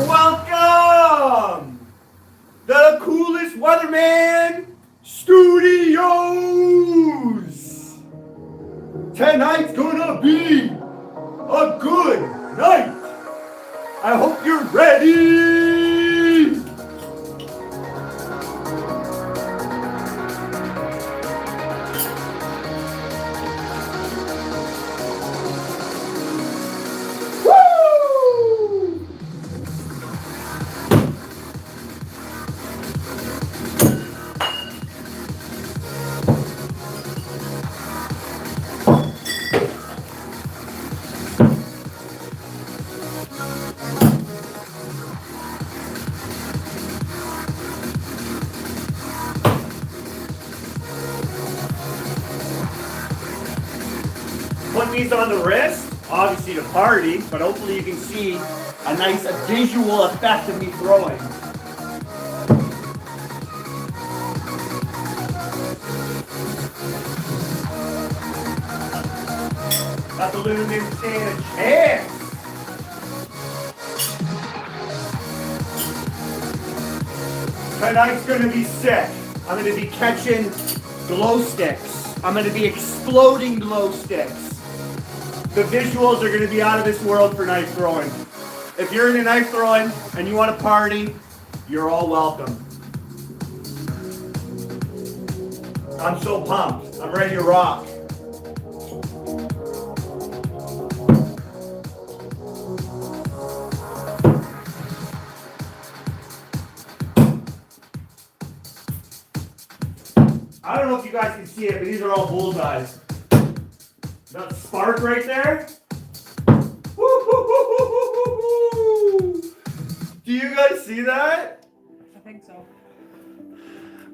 Welcome! The coolest weatherman studios! Tonight's gonna be a good night! I hope you're ready! Put these on the wrist, obviously to party, but hopefully you can see a nice visual effect of me throwing. Got the lumen stand a chance. Tonight's gonna be sick. I'm gonna be catching glow sticks. I'm gonna be exploding glow sticks. The visuals are going to be out of this world for knife throwing. If you're into knife throwing and you want to party, you're all welcome. I'm so pumped. I'm ready to rock. I don't know if you guys can see it, but these are all bullseyes. That spark right there? Woo-hoo-hoo-hoo-hoo-hoo. Do you guys see that? I think so.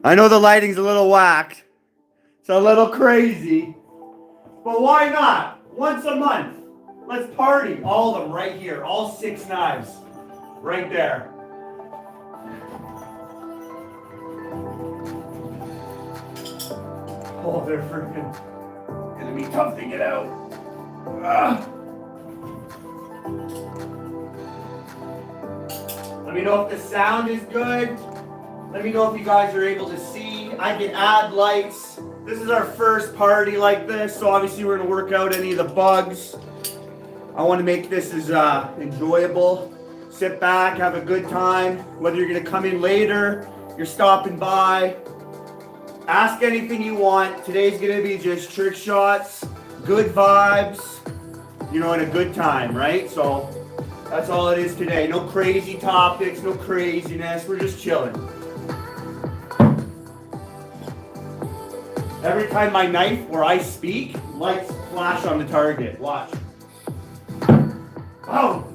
I know the lighting's a little whacked. It's a little crazy. But why not? Once a month. Let's party. All of them right here. All 6 knives. Right there. Oh, they're freaking... It's gonna be tough to get out. Let me know if the sound is good. Let me know if you guys are able to see. I can add lights. This is our first party like this, so obviously we're gonna work out any of the bugs. I want to make this as enjoyable. Sit back, have a good time. Whether you're gonna come in later, you're stopping by. Ask anything you want. Today's gonna be just trick shots, good vibes, you know, and a good time, right? So that's all it is today. No crazy topics, no craziness. We're just chilling. Every time my knife, where I speak, lights flash on the target. Watch. Oh!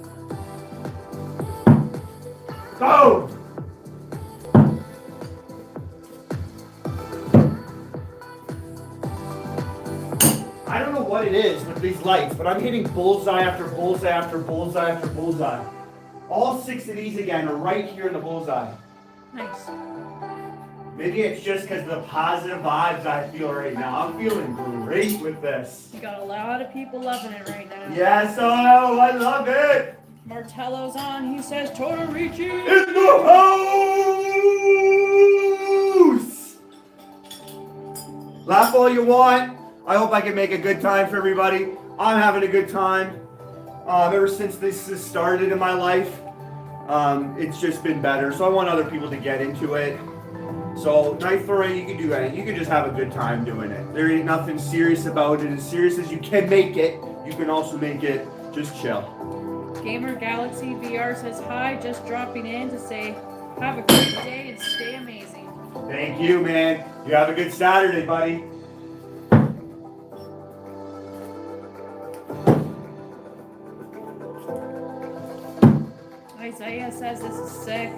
Oh! I don't know what it is with these lights, but I'm hitting bullseye after bullseye after bullseye after bullseye. All 6 of these again are right here in the bullseye. Nice. Maybe it's just because of the positive vibes I feel right now. I'm feeling great with this. You got a lot of people loving it right now. Yes, oh, I love it. Martello's on. He says total reaching. In the house! Laugh all you want. I hope I can make a good time for everybody. I'm having a good time. Ever since this has started in my life, it's just been better. So I want other people to get into it. So knife throwing, you can do that. You can just have a good time doing it. There ain't nothing serious about it. As serious as you can make it, you can also make it just chill. Gamer Galaxy VR says hi, just dropping in to say have a great day and stay amazing. Thank you, man. You have a good Saturday, buddy. Isaiah says this is sick.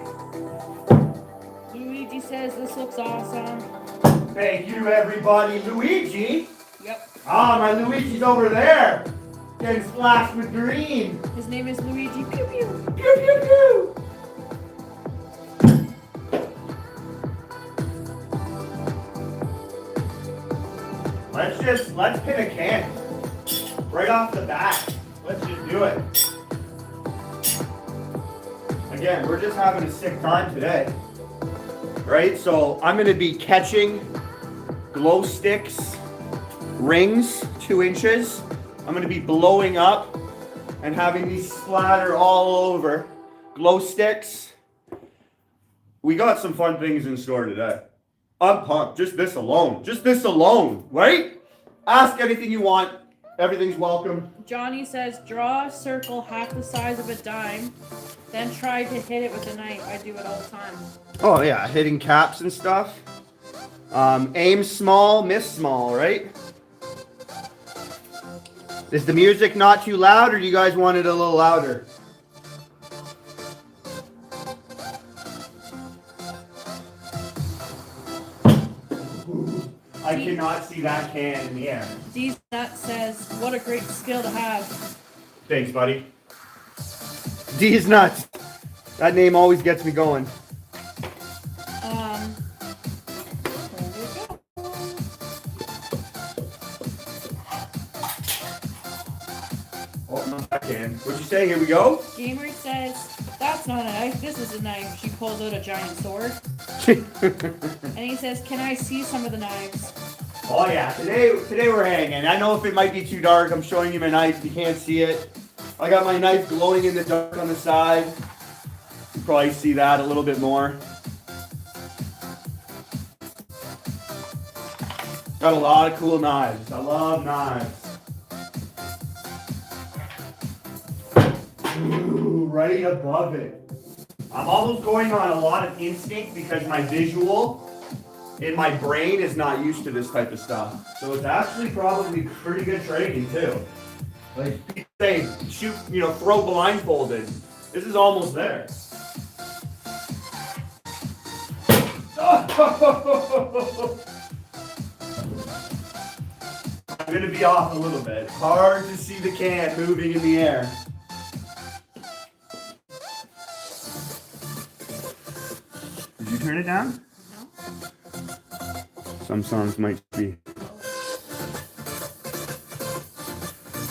Luigi says this looks awesome. Thank you, everybody. Luigi? Yep. Ah, my Luigi's over there. Getting splashed with green. His name is Luigi. Pew pew. Pew, pew, pew. Let's pin a can. Right off the bat. Let's just do it. Again, we're just having a sick time today. Right? So I'm going to be catching glow sticks, rings, 2 inches. I'm going to be blowing up and having these splatter all over. Glow sticks. We got some fun things in store today. I'm pumped. Just this alone. Just this alone, right? Ask anything you want. Everything's welcome. Johnny says draw a circle half the size of a dime, then try to hit it with a knife. I do it all the time. Oh yeah, hitting caps and stuff. Aim small, miss small, right? Is the music not too loud, or do you guys want it a little louder? I cannot see that can in the air. D's Nut says, what a great skill to have. Thanks, buddy. D's nuts. That name always gets me going. There we go. Oh, not that can. What'd you say? Here we go? Gamer says, that's not a knife, this is a knife. She pulls out a giant sword. And he says, can I see some of the knives? Oh yeah, today we're hanging. I know if it might be too dark, I'm showing you my knife. You can't see it. I got my knife glowing in the dark on the side. You can probably see that a little bit more. Got a lot of cool knives. I love knives. Ooh, right above it. I'm almost going on a lot of instinct because my visual in my brain is not used to this type of stuff. So it's actually probably pretty good training too. Like people say, shoot, throw blindfolded. This is almost there. I'm gonna be off a little bit. Hard to see the can moving in the air. Did you turn it down? No. Some songs might be.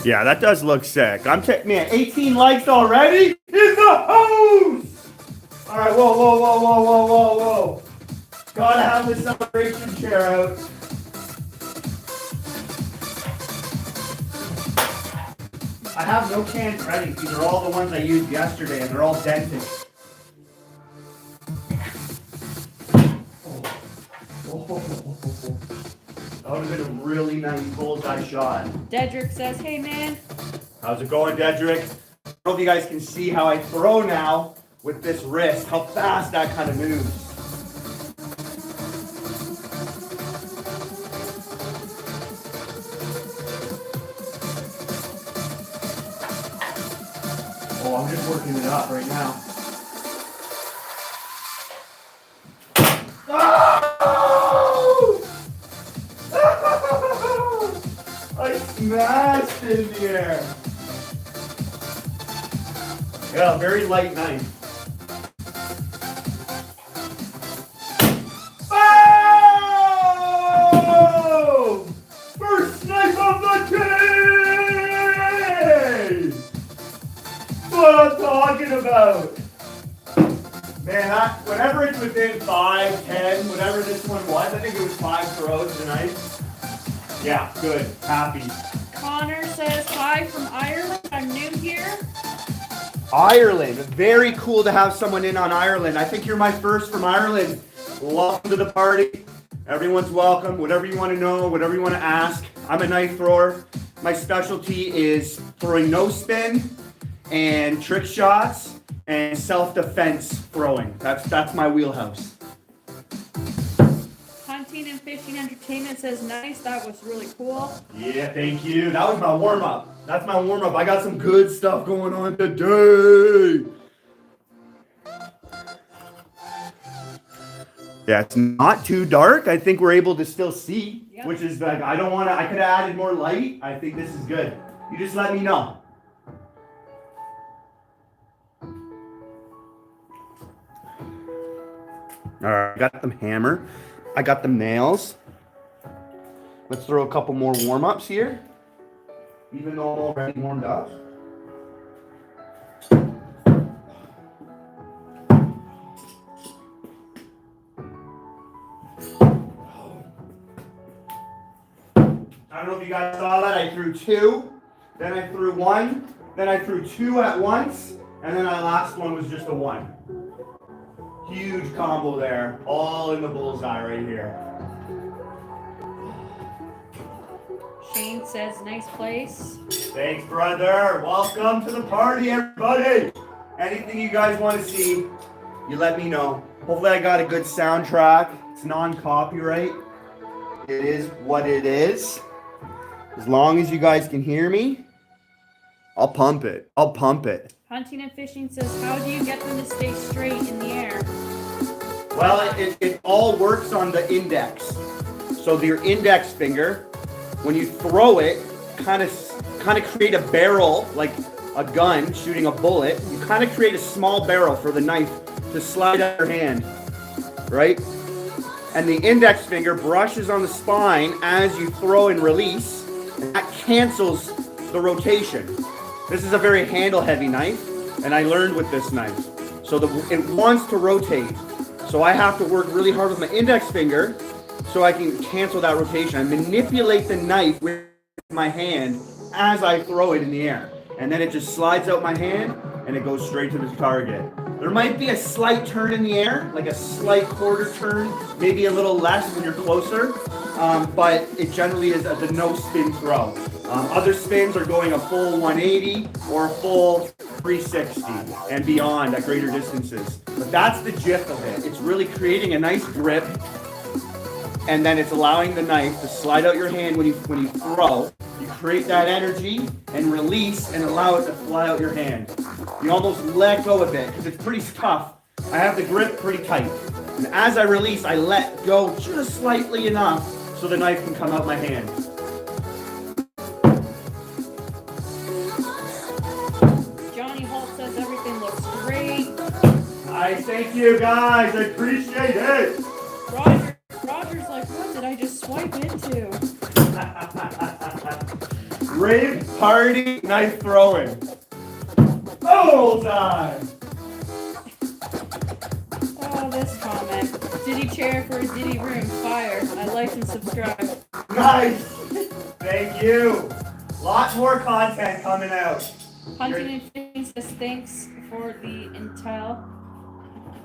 Yeah, that does look sick. Man, 18 likes already in the house! Alright, whoa. Gotta have the celebration chair out. I have no cans ready. These are all the ones I used yesterday and they're all dented. That would have been a really nice bullseye shot. Dedrick says, hey man. How's it going, Dedrick? I don't know if you guys can see how I throw now with this wrist, how fast that kind of moves. Oh, I'm just working it up right now. I smashed it in the air. Yeah, very light knife. Oh! First knife of the day! That's what I'm talking about. Man, whenever it's within 5, 10, whatever this one was, I think it was 5 throws tonight. Yeah, good. Happy. Connor says, hi from Ireland. I'm new here. Ireland. Very cool to have someone in on Ireland. I think you're my first from Ireland. welcome to the party. Everyone's welcome. Whatever you want to know, whatever you want to ask. I'm a knife thrower. My specialty is throwing no spin and trick shots and self-defense throwing. That's my wheelhouse. Hunting and Fishing Entertainment says, nice, that was really cool. Yeah, thank you. That was my warm-up. That's my warm-up. I got some good stuff going on today. Yeah, it's not too dark. I think we're able to still see, Yep. which is like, I could have added more light. I think this is good. You just let me know. All right, I got the hammer. I got the nails. Let's throw a couple more warm-ups here, even though I'm already warmed up. I don't know if you guys saw that. I threw two, then I threw one, then I threw two at once, and then my last one was just a one. Huge combo there, all in the bullseye right here. Shane says, nice place. Thanks, brother. Welcome to the party, everybody. Anything you guys want to see, you let me know. Hopefully I got a good soundtrack. It's non-copyright. It is what it is. As long as you guys can hear me, I'll pump it. I'll pump it. Hunting and Fishing says, how do you get them to stay straight in the air? Well, it all works on the index. So your index finger, when you throw it, kind of create a barrel, like a gun shooting a bullet. You kind of create a small barrel for the knife to slide out your hand, right? And the index finger brushes on the spine as you throw and release. And that cancels the rotation. This is a very handle-heavy knife, and I learned with this knife. So it wants to rotate. So I have to work really hard with my index finger so I can cancel that rotation. I manipulate the knife with my hand as I throw it in the air. And then it just slides out my hand and it goes straight to the target. There might be a slight turn in the air, like a slight quarter turn, maybe a little less when you're closer, but it generally is the no spin throw. Other spins are going a full 180 or a full 360 and beyond at greater distances. But that's the gist of it. It's really creating a nice grip, and then it's allowing the knife to slide out your hand when you throw. You create that energy and release and allow it to fly out your hand. You almost let go of it because it's pretty tough. I have the grip pretty tight. And as I release, I let go just slightly enough so the knife can come out my hand. Johnny Holt says everything looks great. Nice, thank you guys. I appreciate it. Roger's like, what did I just swipe into? Rave party knife throwing. Bullseye! Oh, this comment. Diddy chair for a Diddy room. Fire. I like and subscribe. Nice! Thank you. Lot more content coming out. Hunting and Fishing says, thanks for the intel.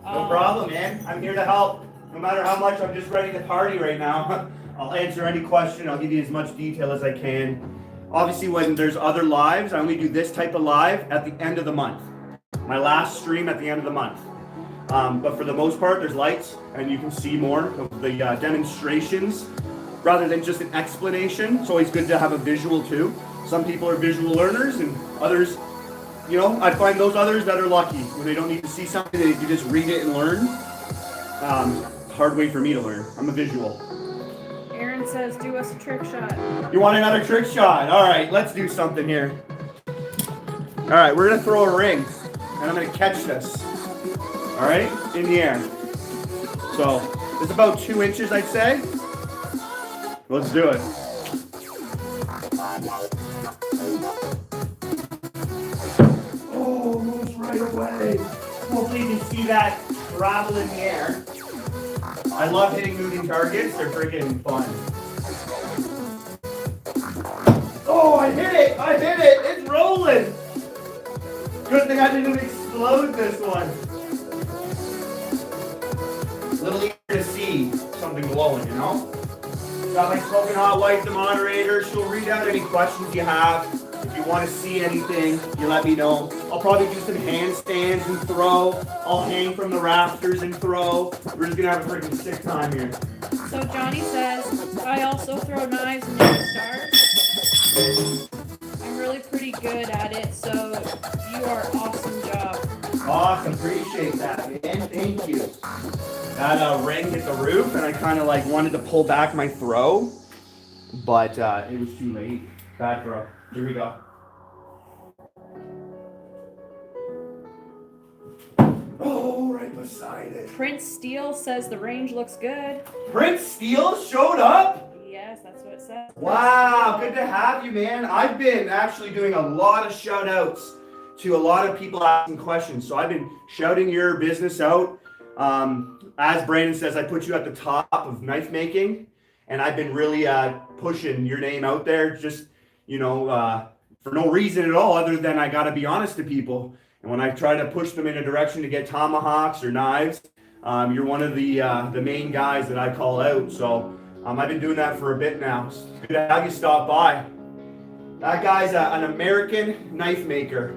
No problem, man. I'm here to help. No matter how much I'm just ready to party right now. I'll answer any question. I'll give you as much detail as I can. Obviously, when there's other lives, I only do this type of live at the end of the month. My last stream at the end of the month. But for the most part, there's lights, and you can see more of the demonstrations rather than just an explanation. It's always good to have a visual too. Some people are visual learners, and others, you know, I find those others that are lucky when they don't need to see something, they can just read it and learn. Hard way for me to learn. I'm a visual. Aaron says, do us a trick shot. You want another trick shot? All right, let's do something here. All right, we're gonna throw a ring, and I'm gonna catch this. All right, in the air. So it's about 2 inches, I'd say. Let's do it. Oh, moves right away. Hopefully you can see that travel in the air. I love hitting moving targets. They're freaking fun. Oh, I hit it! I hit it! It's rolling! Good thing I didn't explode this one. A little easier to Got my smoking hot wife, the moderator. She'll read out any questions you have. If you want to see anything, you let me know. I'll probably do some handstands and throw. I'll hang from the rafters and throw. We're just gonna have a freaking sick time here. So Johnny says, I also throw knives and make stars. I'm really pretty good at it, so you are awesome job. Awesome, appreciate that, man. Thank you. That ring hit the roof, and I kind of like wanted to pull back my throw, but it was too late. Bad throw. Here we go. Oh, right beside it. Prince Steele says the range looks good. Prince Steele showed up? Yes, that's what it says. Wow, good to have you, man. I've been actually doing a lot of shout outs to a lot of people asking questions. So I've been shouting your business out. As Brandon says, I put you at the top of knife making, and I've been really pushing your name out there, just, you know, for no reason at all other than I got to be honest to people. And when I try to push them in a direction to get tomahawks or knives, you're one of the main guys that I call out. So I've been doing that for a bit now. It's good to have you stop by. That guy's an American knife maker.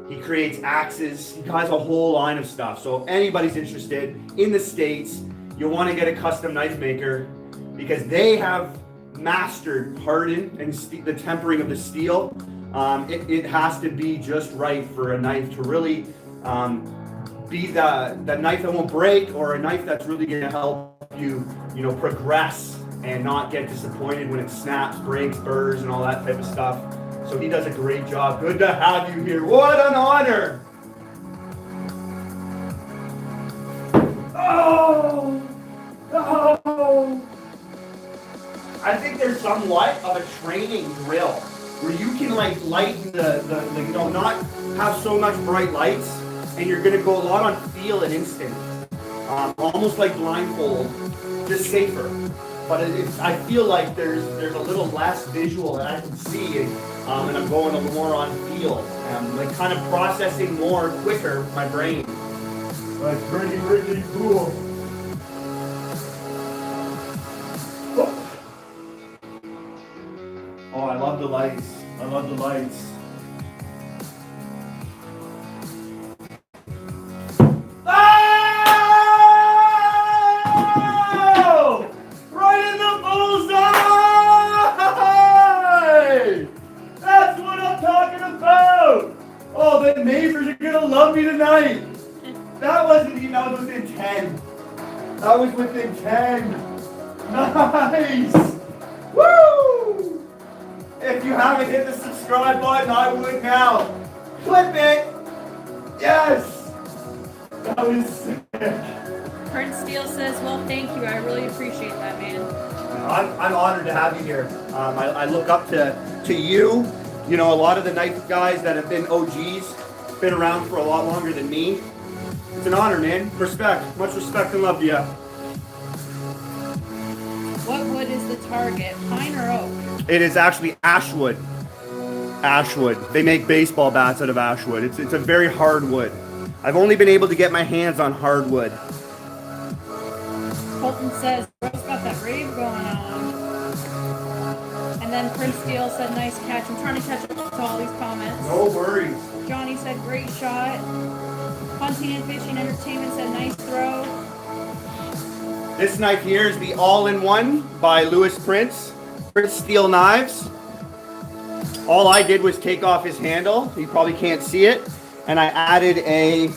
He creates axes. He has a whole line of stuff. So if anybody's interested in the States, you'll want to get a custom knife maker because they have mastered harden and the tempering of the steel. It has to be just right for a knife to really be the knife that won't break, or a knife that's really going to help you, you know, progress and not get disappointed when it snaps, breaks, burrs, and all that type of stuff. So he does a great job. Good to have you here. What an honor. Oh! Oh! I think there's somewhat of a training drill where you can like lighten the you know, not have so much bright lights, and you're gonna go a lot on feel and instinct. Almost like blindfold, just safer. But I feel like there's a little less visual that I can see, and I'm going a little more on feel. Like kind of processing more quicker with my brain. That's pretty cool. Oh, I love the lights. I love the lights. Oh! Right in the bullseye! That's what I'm talking about! Oh, the neighbors are gonna love me tonight. That was within 10. That was within 10. Nice! Woo! If you haven't hit the subscribe button, I would now. Clip it! Yes! That was sick. Prince Steele says, well, thank you. I really appreciate that, man. I'm honored to have you here. I look up to you. You know, a lot of the knife guys that have been OGs, been around for a lot longer than me. It's an honor, man. Respect. Much respect and love to you. What wood is the target? Pine or oak? It is actually ashwood. Ashwood. They make baseball bats out of ashwood. It's a very hard wood. I've only been able to get my hands on hardwood. Colton says, Bro's got that rave going on. And then Prince Steele said, nice catch. I'm trying to catch up to all these comments. No worries. Johnny said, great shot. Hunting and Fishing Entertainment said, nice throw. This knife here is the All-in-One by Louis Prince Steel Knives. All I did was take off his handle. You probably can't see it. And I added a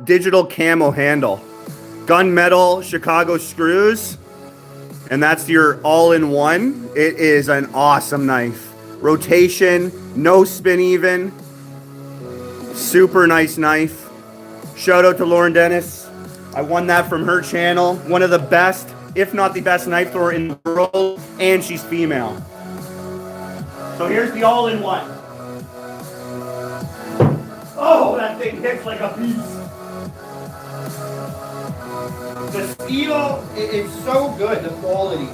digital camo handle. Gunmetal Chicago screws. And that's your all-in-one. It is an awesome knife. Rotation, no spin even. Super nice knife. Shout out to Lauren Dennis. I won that from her channel. One of the best, if not the best knife thrower in the world. And she's female. So here's the all-in-one. Oh, that thing hits like a piece. The steel, it's so good, the quality.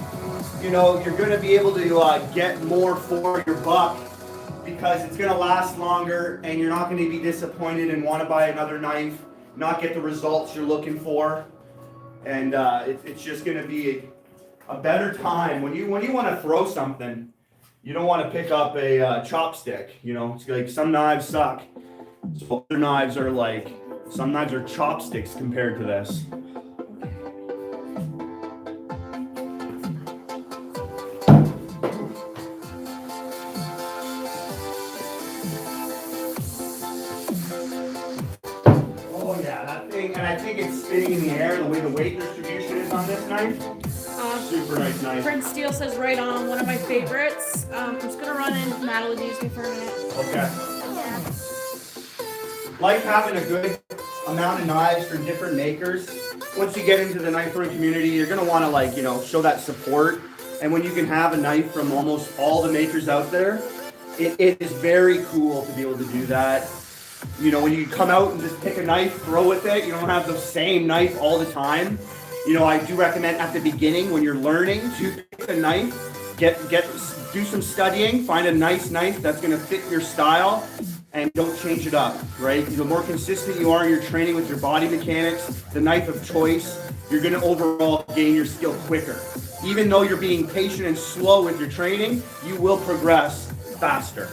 You know, you're going to be able to get more for your buck because it's going to last longer and you're not going to be disappointed and want to buy another knife, not get the results you're looking for. and it's just going to be a better time when you want to throw something. You don't want to pick up a chopstick. You know, it's like some knives suck. So other knives are like, some knives are chopsticks compared to this. Oh yeah, that thing, and I think it's spinning in the air the way the weight distribution is on this knife. Super nice knife. Prince Steel says right on, one of my favorites. I'm just gonna run in. Matt will use me for a minute. Okay. Like having a good amount of knives from different makers. Once you get into the knife throwing community, you're gonna want to, like, you know, show that support. And when you can have a knife from almost all the makers out there, it is very cool to be able to do that. You know, when you come out and just pick a knife, throw with it, you don't have the same knife all the time. You know, I do recommend at the beginning when you're learning to pick a knife, do some studying, find a nice knife that's going to fit your style, and don't change it up, right? The more consistent you are in your training with your body mechanics, the knife of choice, you're going to overall gain your skill quicker. Even though you're being patient and slow with your training, you will progress faster.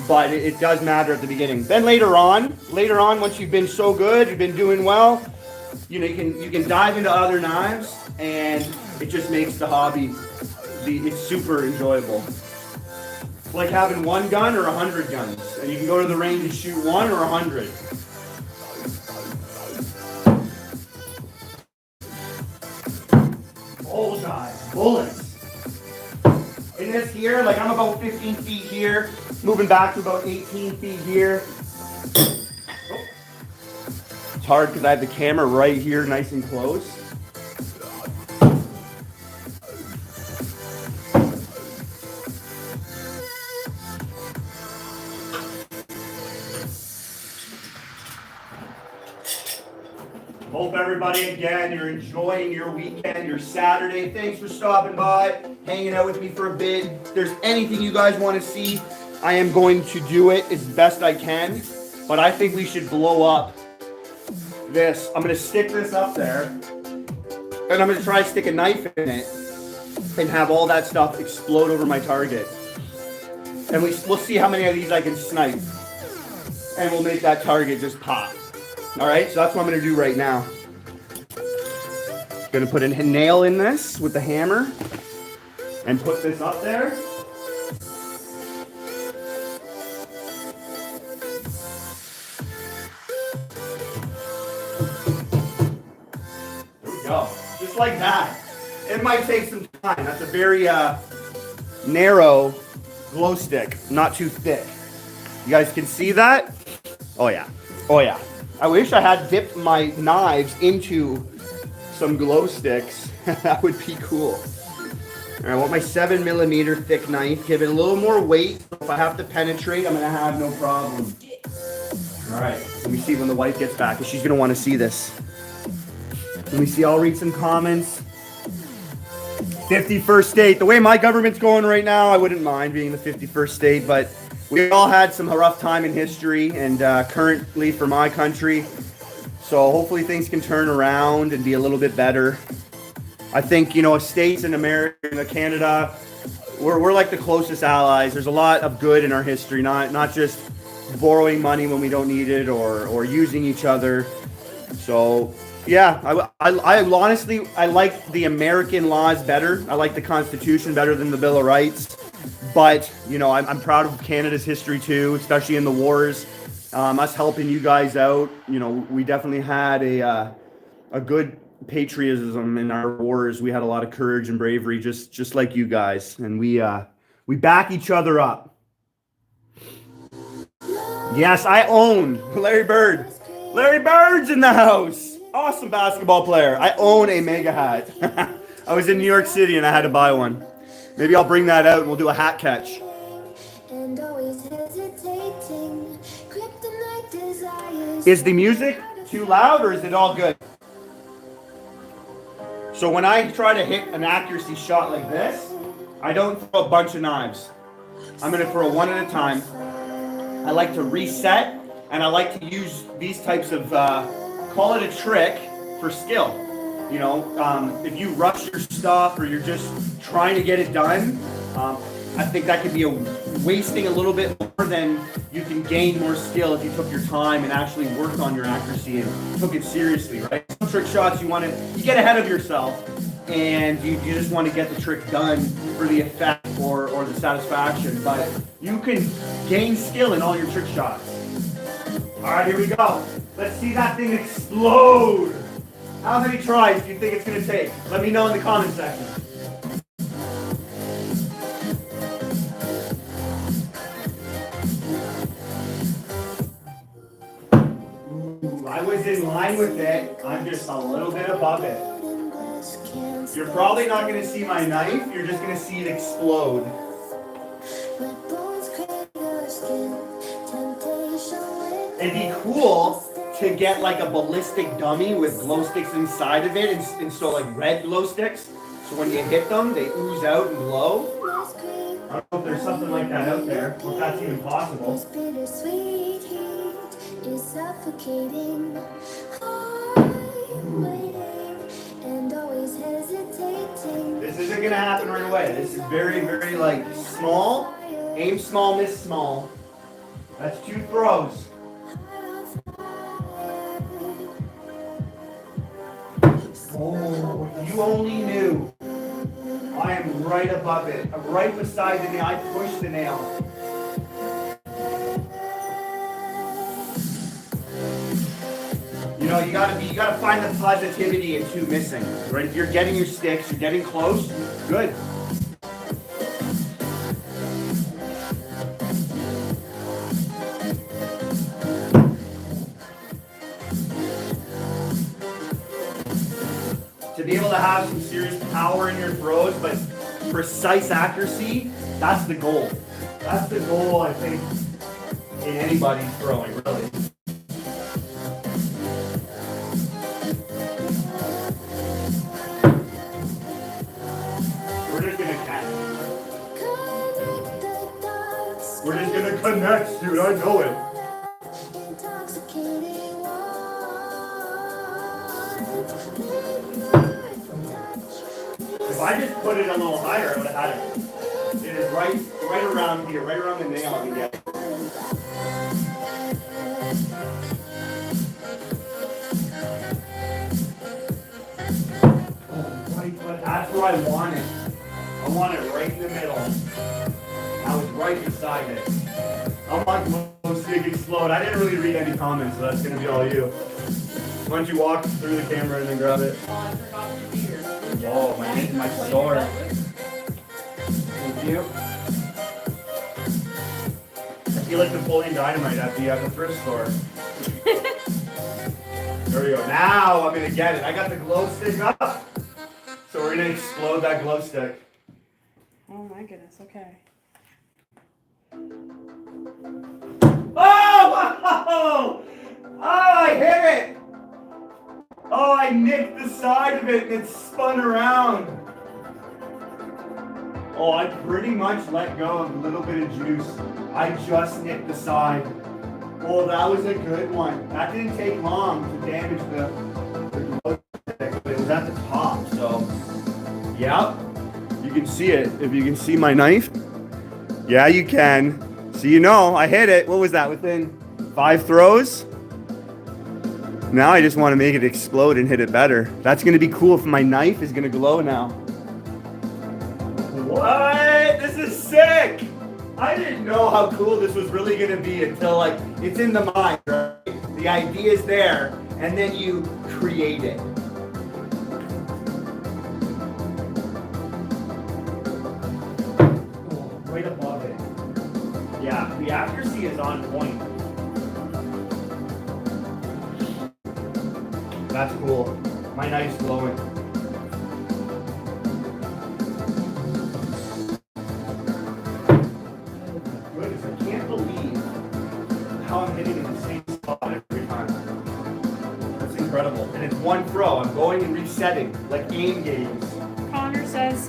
But it does matter at the beginning. Then later on, once you've been so good, you've been doing well, you know, you can dive into other knives, and it just makes the hobby, it's super enjoyable. It's like having one gun or 100 guns, and you can go to the range and shoot 1 or 100. Bullseye, bullets. In this here, like I'm about 15 feet here, moving back to about 18 feet here. It's hard because I have the camera right here nice and close. Hope everybody, again, you're enjoying your weekend, your Saturday. Thanks for stopping by, hanging out with me for a bit. If there's anything you guys want to see, I am going to do it as best I can. But I think we should blow up this. I'm going to stick this up there, and I'm going to try to stick a knife in it and have all that stuff explode over my target. And we'll see how many of these I can snipe. And we'll make that target just pop. All right, so that's what I'm going to do right now. Going to put a nail in this with the hammer and put this up there. There we go. Just like that. It might take some time. That's a very narrow glow stick, not too thick. You guys can see that? Oh yeah. Oh yeah. I wish I had dipped my knives into some glow sticks. That would be cool. All right, I want my 7mm thick knife. Give it a little more weight. If I have to penetrate, I'm gonna have no problem. All right, let me see when the wife gets back, because she's gonna want to see this. Let me see, I'll read some comments. 51st state. The way my government's going right now, I wouldn't mind being the 51st state, but we all had some rough time in history, and currently for my country. So hopefully things can turn around and be a little bit better. I think, you know, states in America, Canada, we're like the closest allies. There's a lot of good in our history, not just borrowing money when we don't need it or using each other. So yeah, I honestly, I like the American laws better. I like the Constitution better than the Bill of Rights. But, you know, I'm proud of Canada's history too, especially in the wars. Us helping you guys out, you know, we definitely had a good patriotism in our wars. We had a lot of courage and bravery, just like you guys, and we back each other up. Yes, I own Larry Bird. Larry Bird's in the house. Awesome basketball player. I own a mega hat. I was in New York City and I had to buy one. Maybe I'll bring that out and we'll do a hat catch. Is the music too loud or is it all good? So when I try to hit an accuracy shot like this, I don't throw a bunch of knives. I'm going to throw one at a time. I like to reset, and I like to use these types of, call it a trick for skill. You know, if you rush your stuff or you're just trying to get it done, I think that could be wasting a little bit more than you can gain more skill if you took your time and actually worked on your accuracy and took it seriously, right? Some trick shots you get ahead of yourself and you just want to get the trick done for the effect or the satisfaction, but you can gain skill in all your trick shots. All right, here we go. Let's see that thing explode. How many tries do you think it's going to take? Let me know in the comment section. Ooh, I was in line with it. I'm just a little bit above it. You're probably not going to see my knife. You're just going to see it explode. It'd be cool to get like a ballistic dummy with glow sticks inside of it, and so like red glow sticks. So when you hit them, they ooze out and glow. I don't know if there's something like that out there, if that's even possible. This isn't gonna happen right away. This is very, very like small. Aim small, miss small. That's 2 throws. Oh, if you only knew. I am right above it. I'm right beside the nail. I pushed the nail. You know, you gotta find the positivity in 2 missing. Right? If you're getting your sticks, you're getting close, good. To be able to have some serious power in your throws, but precise accuracy, that's the goal. That's the goal, I think, in anybody's throwing, really. We're just gonna connect, dude, I know it. If I just put it a little higher, I would have had it. It is right around here, right around the nail. I can get it. Oh, right, but that's where I want it. I want it right in the middle. I was right beside it. I'm like most big explode. I didn't really read any comments, so that's gonna be all you. Why don't you walk through the camera and then grab it? Oh, my sword. Thank you. I feel like Napoleon Dynamite at the thrift store. There we go. Now I'm gonna get it. I got the glow stick up. So we're gonna explode that glow stick. Oh my goodness, okay. Oh! Oh, I hit it! Oh, I nicked the side of it and it spun around. Oh, I pretty much let go of a little bit of juice. I just nicked the side. Oh, that was a good one. That didn't take long to damage the glow stick, but it was at the top, so. Yep, you can see it. If you can see my knife. Yeah, you can. So you know, I hit it. What was that, within 5 throws? Now I just want to make it explode and hit it better. That's going to be cool if my knife is going to glow now. What? This is sick! I didn't know how cool this was really going to be until, like, it's in the mind, right? The idea is there, and then you create it. Oh, right above it. Yeah, the accuracy is on point. That's cool. My knife's glowing. Goodness, I can't believe how I'm hitting in the same spot every time. That's incredible. And it's 1 throw. I'm going and resetting, like game games. Connor says,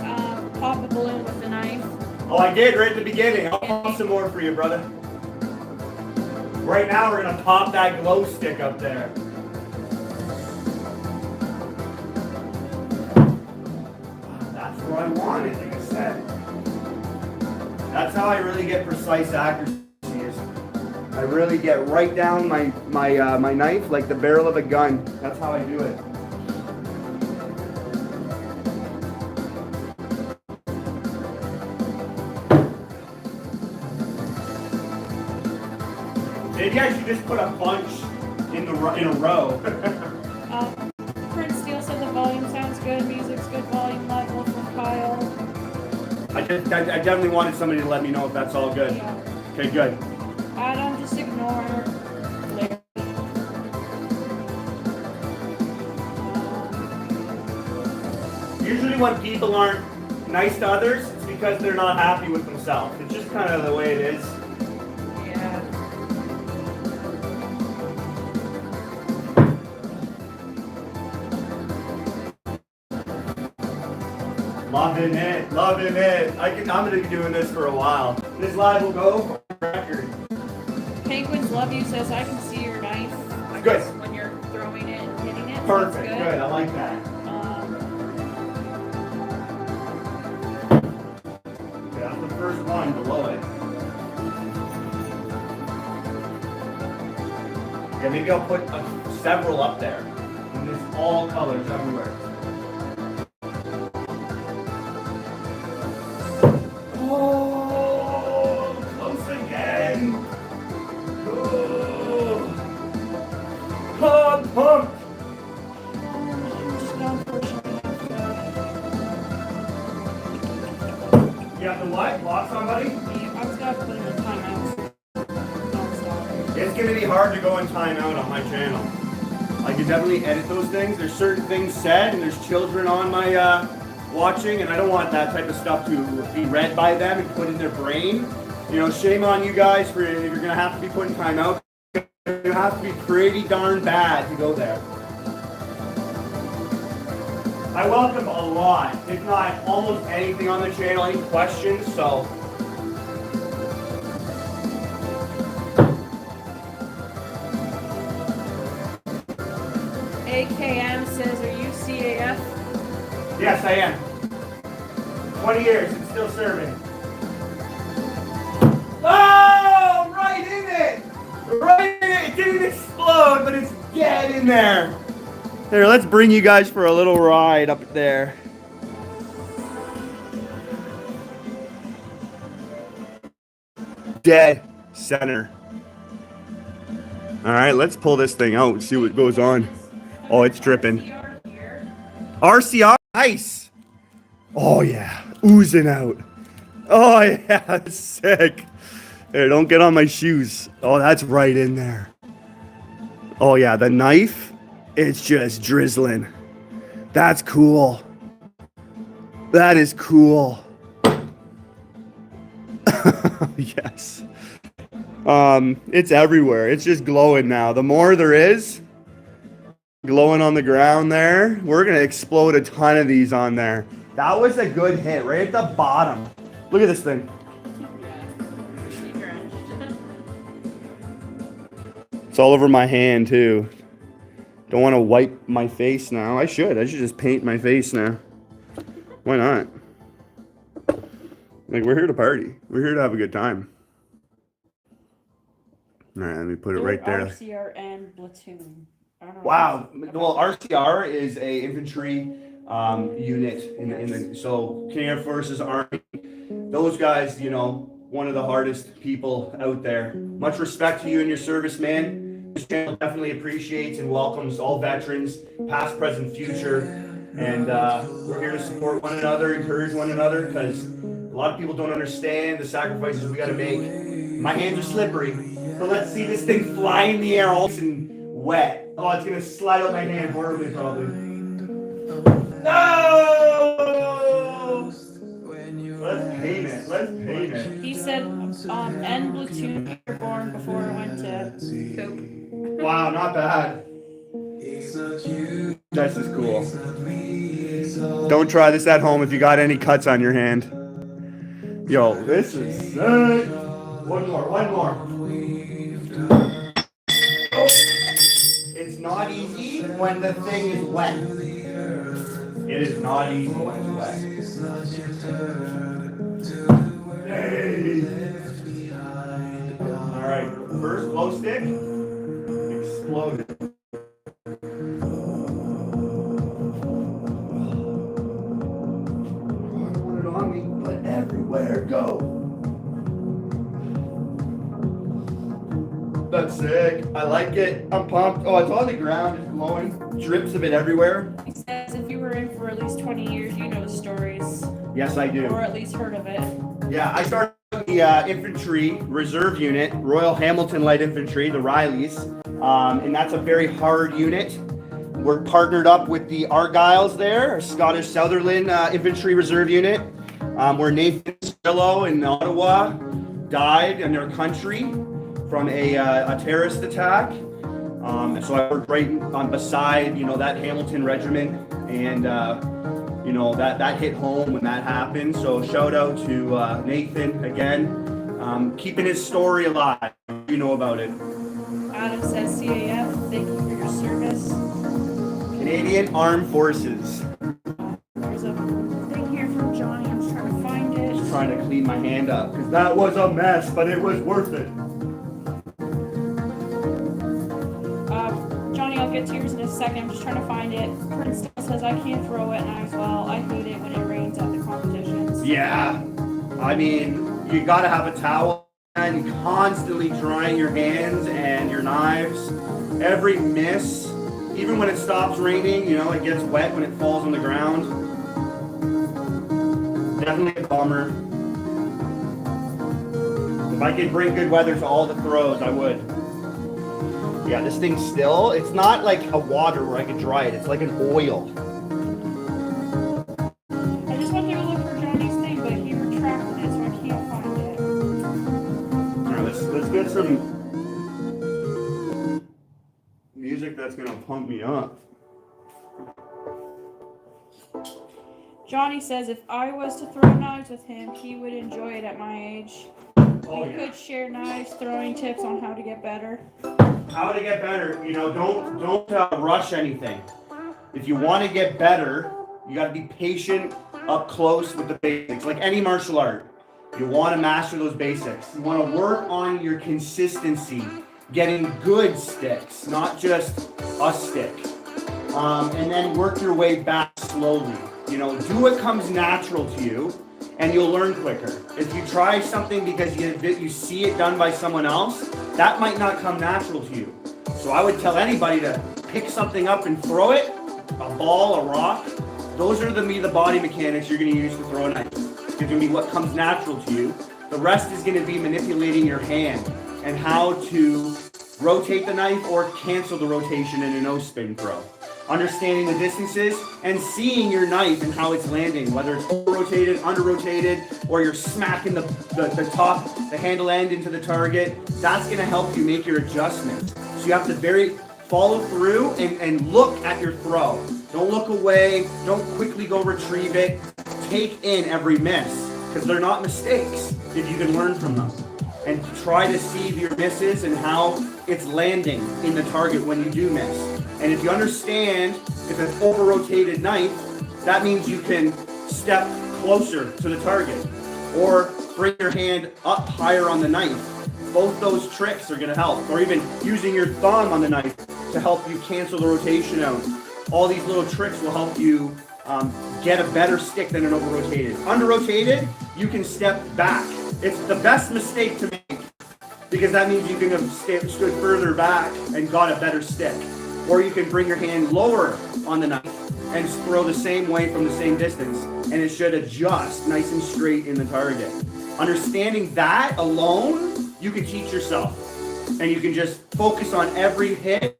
pop a balloon with the knife. Oh, I did right at the beginning. I'll pop some more for you, brother. Right now, we're going to pop that glow stick up there. That's how I really get precise accuracy. I really get right down my knife like the barrel of a gun. That's how I do it. Maybe I should just put a bunch in a row. Prince Steele said the volume sounds good. Music's good volume level from Kyle. I definitely wanted somebody to let me know if that's all good. Yeah. Okay, good. Adam, just ignore Larry. Usually when people aren't nice to others, it's because they're not happy with themselves. It's just kind of the way it is. Yeah. Loving it, loving it. I'm gonna be doing this for a while. This live will go for a record. Penguins Love You says I can see your knife. Good. When you're throwing it and hitting it. Perfect. That's Good. I like that. Okay, that's the first one below it. Yeah, maybe I'll put several up there. And there's all colors everywhere. Oh, close again. Oh, I'm pumped. You have to what? Lock somebody? I was gonna put him in timeout. It's gonna be hard to go in timeout on my channel. I can definitely edit those things. There's certain things said, and there's children on my watching, and I don't want that type of stuff to be read by them and put in their brain. You know, shame on you guys for if you're gonna have to be put in timeout. You have to be pretty darn bad to go there. I welcome a lot, if not almost anything on the channel, any questions, so. AKM says, are you CAF? Yes, I am. 20 years and still serving. Oh, right in it! Right in it! It didn't explode, but it's dead in there. Here, let's bring you guys for a little ride up there. Dead center. All right, let's pull this thing out and see what goes on. Oh, it's dripping. RCR, nice. Oh yeah, oozing out. Oh yeah, that's sick. Here, don't get on my shoes. Oh, that's right in there. Oh yeah, the knife, it's just drizzling. That's cool. That is cool. Yes. It's everywhere. It's just glowing now. The more there is, glowing on the ground there, we're gonna explode a ton of these on there. That was a good hit, right at the bottom. Look at this thing. It's all over my hand too. Don't want to wipe my face now. I should just paint my face now. Why not? Like, we're here to party. We're here to have a good time. All right, let me put it right there. RCR and platoon. Wow. Well, RCR is a infantry unit in the so Canadian Air Forces Army. Those guys, you know, one of the hardest people out there. Much respect to you and your service, man. This channel definitely appreciates and welcomes all veterans, past, present, future, and we're here to support one another, encourage one another, because a lot of people don't understand the sacrifices we got to make. My hands are slippery, so let's see this thing fly in the air all and wet. Oh, it's gonna slide out my hand horribly, probably. No! Let's paint it. Let's paint it. He said, end platoon airborne before I went to Coop. Wow, not bad. This is cool. Don't try this at home if you got any cuts on your hand. Yo, this is sick. One more. Oh. It's not easy when the thing is wet. It is not easy when it's wet. Hey. go. That's sick. I like it. I'm pumped. Oh, it's on the ground. It's glowing. Drips of it everywhere. He says if you were in for at least 20 years, you know the stories. Yes, I do. Or at least heard of it. Yeah, I started the infantry reserve unit, Royal Hamilton Light Infantry, the Rileys, and that's a very hard unit. We're partnered up with the Argylls there, a Scottish Sutherland Infantry Reserve Unit, where Nathan Strillo in Ottawa died in their country from a terrorist attack. So I worked right on beside, that Hamilton regiment, and that hit home when that happened. So shout out to Nathan again, keeping his story alive. You know about it. Adam says CAF, thank you for your service. Canadian Armed Forces. There's a thing here from Johnny. I'm just trying to find it. Just trying to clean my hand up because that was a mess, but it was worth it. Johnny, I'll get to yours in a second. I'm just trying to find it. Prince still says I can't throw wet knives well. I hate it when it rains at the competitions. Yeah, I mean, you gotta have a towel and constantly drying your hands and your knives. Every miss, even when it stops raining, it gets wet when it falls on the ground. Definitely a bummer. If I could bring good weather to all the throws, I would. Yeah, this thing's still, it's not like a water where I could dry it. It's like an oil. I just went there to look for Johnny's thing, but he retracted it, so I can't find it. All right, let's get some music that's gonna pump me up. Johnny says if I was to throw knives with him, he would enjoy it at my age. Oh, We could share knives, throwing tips on how to get better. How to get better, don't rush anything. If you want to get better, you got to be patient up close with the basics. Like any martial art, you want to master those basics. You want to work on your consistency, getting good sticks, not just a stick. And then work your way back slowly. Do what comes natural to you, and you'll learn quicker. If you try something because you see it done by someone else, that might not come natural to you. So I would tell anybody to pick something up and throw it, a ball, a rock. Those are the body mechanics you're going to use to throw a knife. It's going to be what comes natural to you. The rest is going to be manipulating your hand and how to rotate the knife or cancel the rotation in a no-spin throw. Understanding the distances and seeing your knife and how it's landing, whether it's over-rotated, under-rotated, or you're smacking the handle end into the target. That's going to help you make your adjustments. So you have to follow through and look at your throw. Don't look away. Don't quickly go retrieve it. Take in every miss because they're not mistakes if you can learn from them. And try to see your misses and how it's landing in the target when you do miss. And if you understand if it's an over-rotated knife, that means you can step closer to the target or bring your hand up higher on the knife. Both those tricks are going to help. Or even using your thumb on the knife to help you cancel the rotation out. All these little tricks will help you get a better stick than an over-rotated. Under-rotated, you can step back. It's the best mistake to make because that means you can have stood further back and got a better stick. Or you can bring your hand lower on the knife and throw the same way from the same distance, and it should adjust nice and straight in the target. Understanding that alone, you can teach yourself, and you can just focus on every hit.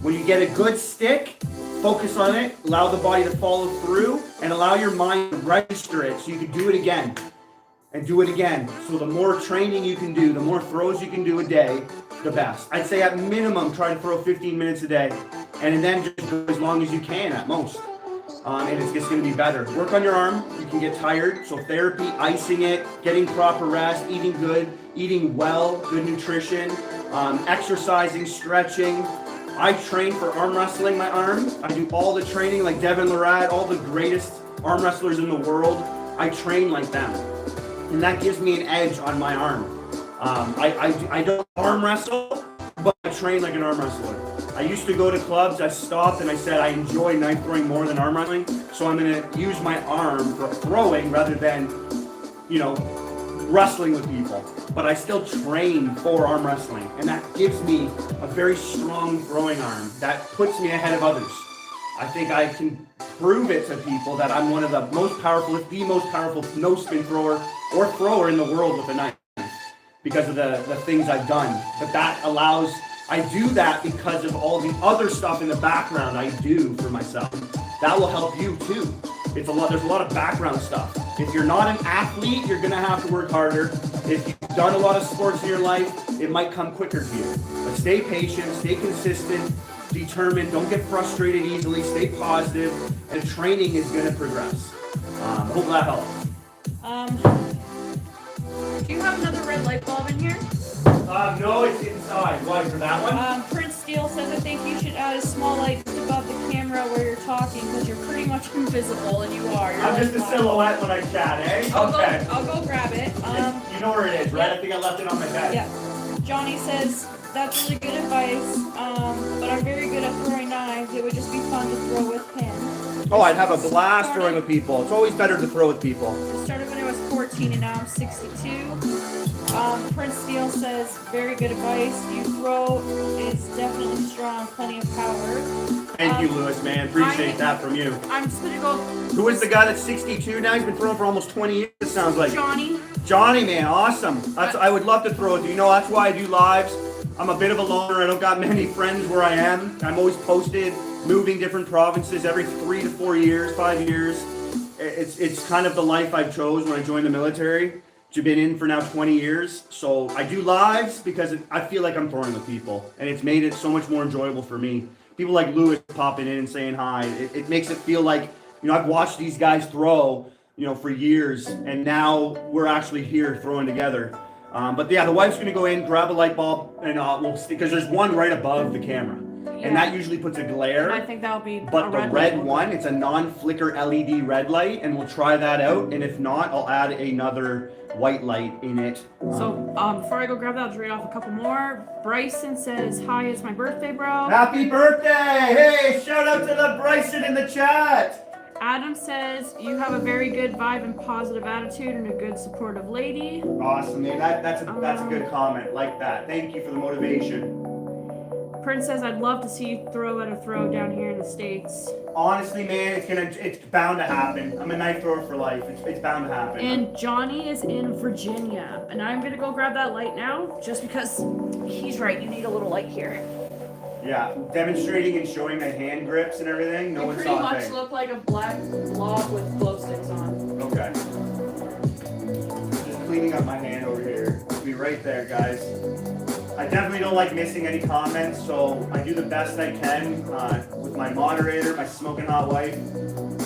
When you get a good stick, focus on it, allow the body to follow through, and allow your mind to register it so you can do it again. And do it again. So the more training you can do, the more throws you can do a day, the best. I'd say at minimum, try to throw 15 minutes a day, and then just go as long as you can at most. And it's just going to be better. Work on your arm. You can get tired. So therapy, icing it, getting proper rest, eating good, eating well, good nutrition, exercising, stretching. I train for arm wrestling my arm. I do all the training like Devin Larad, all the greatest arm wrestlers in the world. I train like them. And that gives me an edge on my arm. I don't arm wrestle, but I train like an arm wrestler. I used to go to clubs, I stopped and I said I enjoy knife throwing more than arm wrestling, so I'm going to use my arm for throwing rather than, wrestling with people, but I still train for arm wrestling, and that gives me a very strong throwing arm that puts me ahead of others. I think I can prove it to people that I'm one of the most powerful, if the most powerful no spin thrower or thrower in the world with a knife because of the things I've done. But that allows, I do that because of all the other stuff in the background I do for myself. That will help you too. There's a lot of background stuff. If you're not an athlete, you're gonna have to work harder. If you've done a lot of sports in your life, it might come quicker to you. But stay patient, stay consistent, determined, don't get frustrated easily, stay positive, and training is gonna progress. Hope that helps. Do you have another red light bulb in here? No, it's inside. Why, for that one? Prince Steele says, I think you should add a small light just above the camera where you're talking, because you're pretty much invisible, and you are. You're I'm just a silhouette when I chat, eh? Okay. I'll go grab it. You know where it is, right? I think I left it on my bed. Yeah. Johnny says, that's really good advice, but I'm very good at throwing knives. It would just be fun to throw with pin. Oh, I'd have a blast throwing with people. It's always better to throw with people. I started when I was 14 and now I'm 62. Prince Steele says, very good advice. You throw is definitely strong, plenty of power. Thank you, Lewis, man. Appreciate that from you. I'm just going to go. Who is the guy that's 62 now? He's been throwing for almost 20 years, it sounds like. Johnny. Johnny, man, awesome. I would love to throw with you. You know, that's why I do lives. I'm a bit of a loner. I don't got many friends where I am. I'm always posted, moving different provinces every 3 to 4 years, 5 years. It's kind of the life I chose when I joined the military. I've been in for now 20 years. So I do lives because I feel like I'm throwing with people. And it's made it so much more enjoyable for me. People like Lewis popping in and saying hi. It makes it feel like, you know, I've watched these guys throw, you know, for years. And now we're actually here throwing together. But yeah, the wife's going to go in, grab a light bulb, and we'll stick, because there's one right above the camera. Yeah. And that usually puts a glare. And I think that'll be But the red one, it's a non-flicker LED red light, and we'll try that out. And if not, I'll add another white light in it. So before I go grab that, I'll just read off a couple more. Bryson says, hi, it's my birthday, bro. Happy birthday! Hey, shout out to the Bryson in the chat. Adam says, you have a very good vibe and positive attitude and a good supportive lady. Awesome, man. That's a good comment. Like that. Thank you for the motivation. Prince says, I'd love to see you throw at a throw down here in the States. Honestly, man, it's bound to happen. I'm a knife thrower for life. It's bound to happen. And Johnny is in Virginia. And I'm going to go grab that light now, just because he's right. You need a little light here. Yeah, demonstrating and showing the hand grips and everything. No one's pretty much look like a black blob with glow sticks on. Okay. Just cleaning up my hand over here. It'll be right there, guys. I definitely don't like missing any comments, so I do the best I can with my moderator, my smoking hot wife,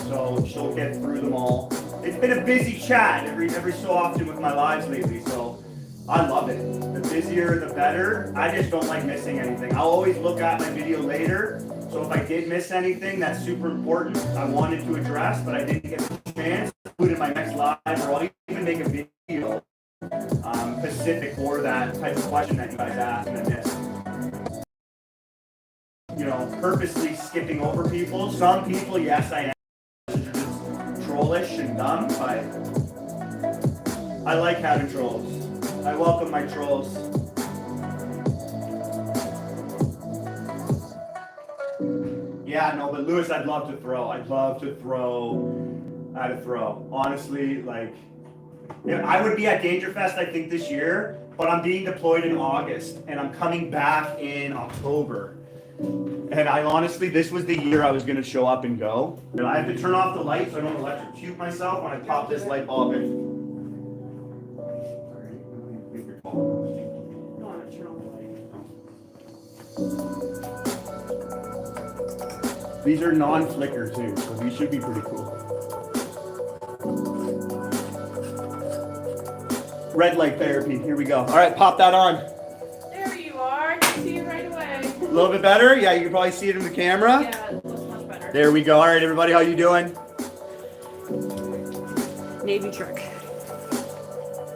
so she'll get through them all. It's been a busy chat every so often with my lives lately, so I love it. The busier, the better. I just don't like missing anything. I'll always look at my video later, so if I did miss anything that's super important, I wanted to address, but I didn't get the chance to put in my next live, or I'll even make a video specific for that type of question that you guys asked and I missed. You know, purposely skipping over people. Some people, yes, I am. They're just trollish and dumb, but I like having trolls. I welcome my trolls. Yeah, no, but Lewis, I'd love to throw. I'd love to throw at a throw. Honestly, like, yeah, I would be at Dangerfest, I think, this year, but I'm being deployed in August, and I'm coming back in October. And I honestly, this was the year I was going to show up and go. And I have to turn off the light so I don't electrocute myself when I pop this light bulb in. These are non-flicker too, so these should be pretty cool. Red light therapy, here we go. All right, pop that on. There you are, I can see it right away. A little bit better? Yeah, you can probably see it in the camera. Yeah, it looks much better. There we go. All right, everybody, how you doing? Navy trick.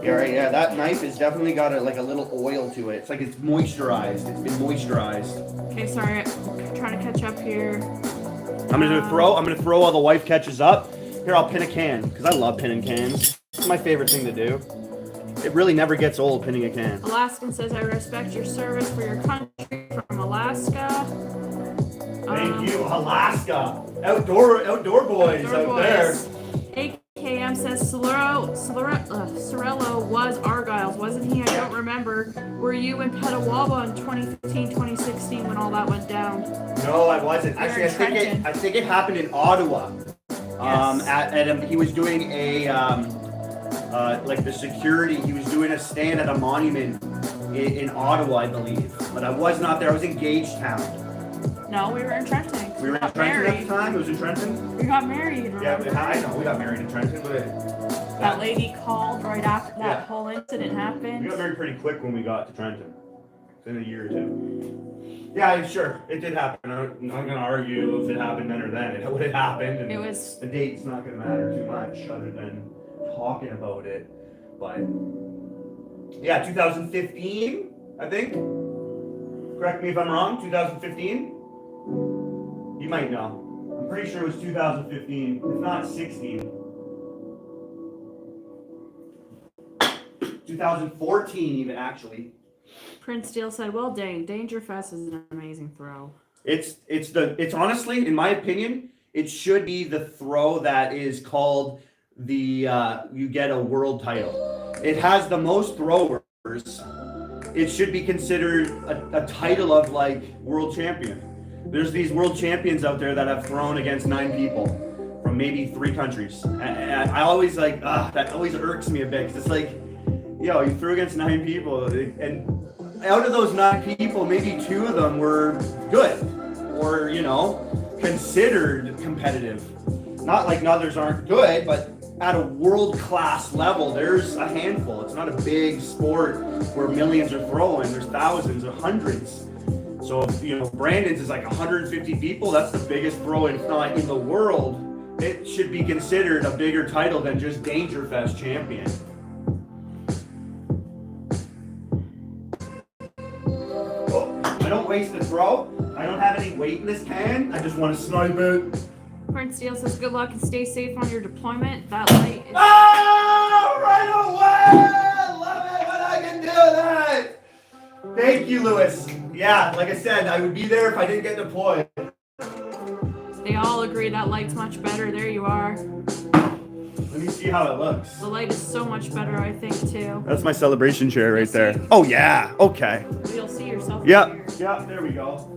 Yeah, right, yeah, that knife has definitely got a little oil to it. It's like it's moisturized. It's been moisturized. Okay, sorry, I'm trying to catch up here. I'm gonna throw while the wife catches up. Here, I'll pin a can, because I love pinning cans. It's my favorite thing to do. it really never gets old pinning a can. Alaskan says, I respect your service for your country from Alaska. Thank you, Alaska. Outdoor boys out there. AKM says Sorello was Argyle's, wasn't he? I don't remember. Were you in Petawawa in 2015, 2016 when all that went down? No, I wasn't. Actually, I think it happened in Ottawa. Yes. He was doing a like the security. He was doing a stand at a monument in Ottawa, I believe. But I was not there. I was in Gagetown. No, we were in Trenton. We were in Trenton at the time. It was in Trenton. We got married. Remember? Yeah, I know. We got married in Trenton, but that lady called right after that whole incident happened. We got married pretty quick when we got to Trenton. In a year or two. Yeah, sure. It did happen. I'm not going to argue if it happened then or then. It would have happened. And it was. The date's not going to matter too much other than talking about it. But yeah, 2015, I think. Correct me if I'm wrong. 2015. You might know. I'm pretty sure it was 2015, if not 16. 2014 even, actually. Prince Steele said, well, dang, Dangerfest is an amazing throw. It's honestly, in my opinion, it should be the throw that is called the, you get a world title. It has the most throwers. It should be considered a title of like world champion. There's these world champions out there that have thrown against 9 people from maybe 3 countries. And I always like, that always irks me a bit. Cause it's like, yo, you threw against 9 people and out of those 9 people, maybe 2 of them were good or, considered competitive. Not like others aren't good, but at a world-class level, there's a handful. It's not a big sport where millions are throwing. There's thousands or hundreds. So, Brandon's is like 150 people. That's the biggest throw, if not in the world. It should be considered a bigger title than just Dangerfest champion. I don't waste the throw. I don't have any weight in this can. I just want to snipe it. Prince Steele says, good luck and stay safe on your deployment. That light is... Oh, right away! I love it when I can do that! Thank you, Lewis. Yeah, like I said, I would be there if I didn't get deployed. They all agree that light's much better. There you are. Let me see how it looks. The light is so much better, I think, too. That's my celebration chair right there. Oh, yeah. Okay. You'll see yourself here. Yeah, there we go.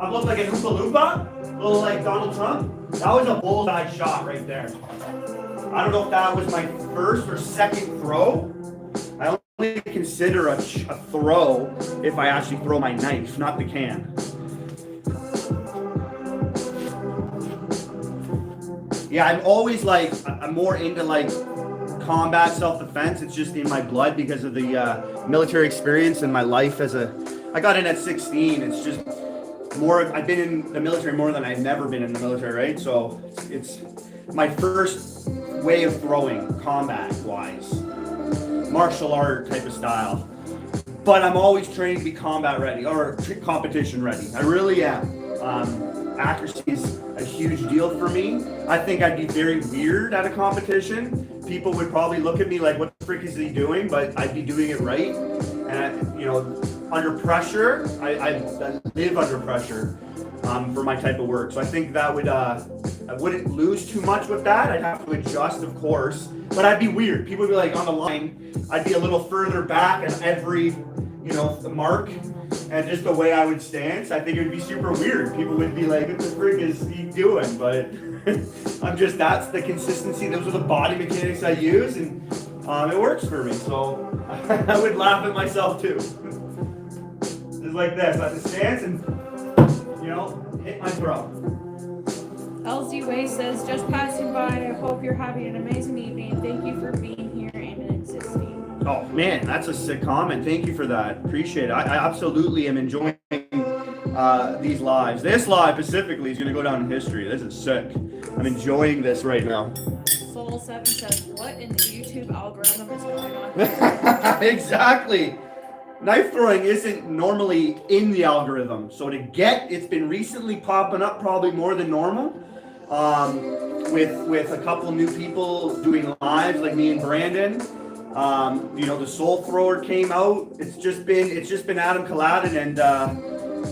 I look like an Oompa Loompa. A little like Donald Trump. That was a bullseye shot right there. I don't know if that was my first or second throw. I only consider a throw if I actually throw my knife, not the can. Yeah, I'm always like, I'm more into like combat self-defense. It's just in my blood because of the military experience and my life I got in at 16. It's just more, I've been in the military more than I've never been in the military, right? So it's my first way of throwing combat-wise, martial art type of style. But I'm always trained to be combat ready or competition ready. I really am. Accuracy is a huge deal for me. I think I'd be very weird at a competition. People would probably look at me like, what the frick is he doing? But I'd be doing it right. And, under pressure, I live under pressure for my type of work. So I think that would, I wouldn't lose too much with that. I'd have to adjust, of course. But I'd be weird. People would be like on the line. I'd be a little further back at every, the mark. And just the way I would stand, I think it would be super weird. People would be like, what the frick is he doing? But that's the consistency. Those are the body mechanics I use, and it works for me. So I would laugh at myself too. Just like this, I have to stance and, hit my throw. LZ Way says, just passing by, I hope you're having an amazing evening. Thank you for being here and existing. Oh man, that's a sick comment. Thank you for that. Appreciate it. I absolutely am enjoying these lives. This live specifically is going to go down in history. This is sick. I'm enjoying this right now. Soul7 says, what in the YouTube algorithm is going on? Exactly. Knife throwing isn't normally in the algorithm. So it's been recently popping up probably more than normal. With a couple new people doing lives like me and Brandon. You know, the Soul Thrower came out. It's just been Adam Kaladin and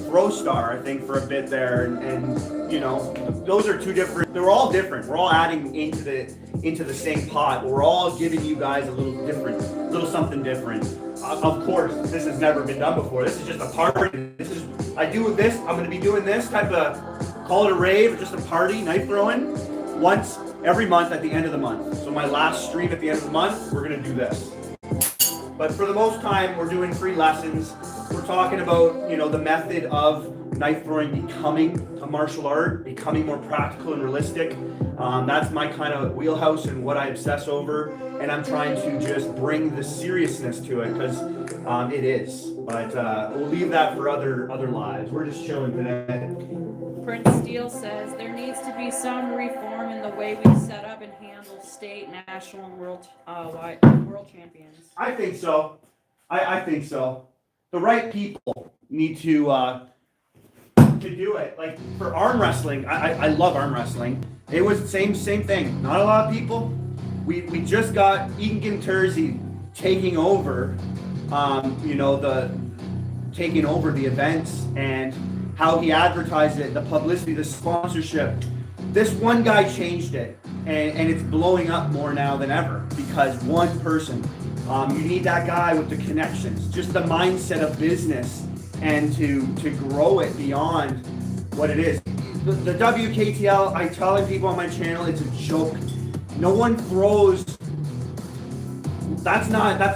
Throw Star, I think, for a bit there, and you know, those are two different. They're all different. We're all adding into the same pot. But we're all giving you guys a little something different. Of course, this has never been done before. This is just a party. I do this. I'm going to be doing this type of, call it a rave, or just a party, knife throwing, once every month at the end of the month. So my last stream at the end of the month, we're going to do this. But for the most time, we're doing free lessons. We're talking about, you know, the method of knife throwing becoming a martial art, becoming more practical and realistic. That's my kind of wheelhouse and what I obsess over. And I'm trying to just bring the seriousness to it, because it is. But we'll leave that for other lives. We're just chilling today. Prince Steele says there needs to be some reform in the way we set up and handle state, national, and world champions. I think so. I think so. The right people need to do it. Like for arm wrestling, I love arm wrestling. It was the same thing. Not a lot of people. We just got Egan Terzi taking over, taking over the events and how he advertised it, the publicity, the sponsorship. This one guy changed it, and it's blowing up more now than ever because one person. You need that guy with the connections, just the mindset of business, and to grow it beyond what it is. The WKTL, I'm telling people on my channel, it's a joke. No one throws. That's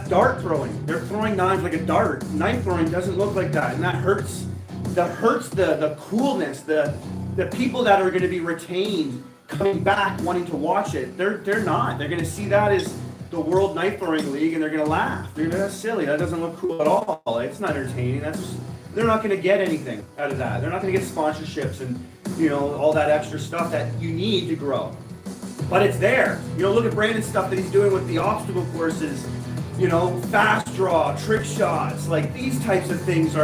dart throwing. They're throwing knives like a dart. Knife throwing doesn't look like that, and that hurts. That hurts the coolness. The people that are going to be retained coming back wanting to watch it. They're not. They're going to see that as the World Knife Throwing League, and they're going to laugh. They're going to be, that's silly. That doesn't look cool at all. It's not entertaining. They're not going to get anything out of that. They're not going to get sponsorships and, you know, all that extra stuff that you need to grow. But it's there. You know, look at Brandon's stuff that he's doing with the obstacle courses, you know, fast draw, trick shots, like these types of things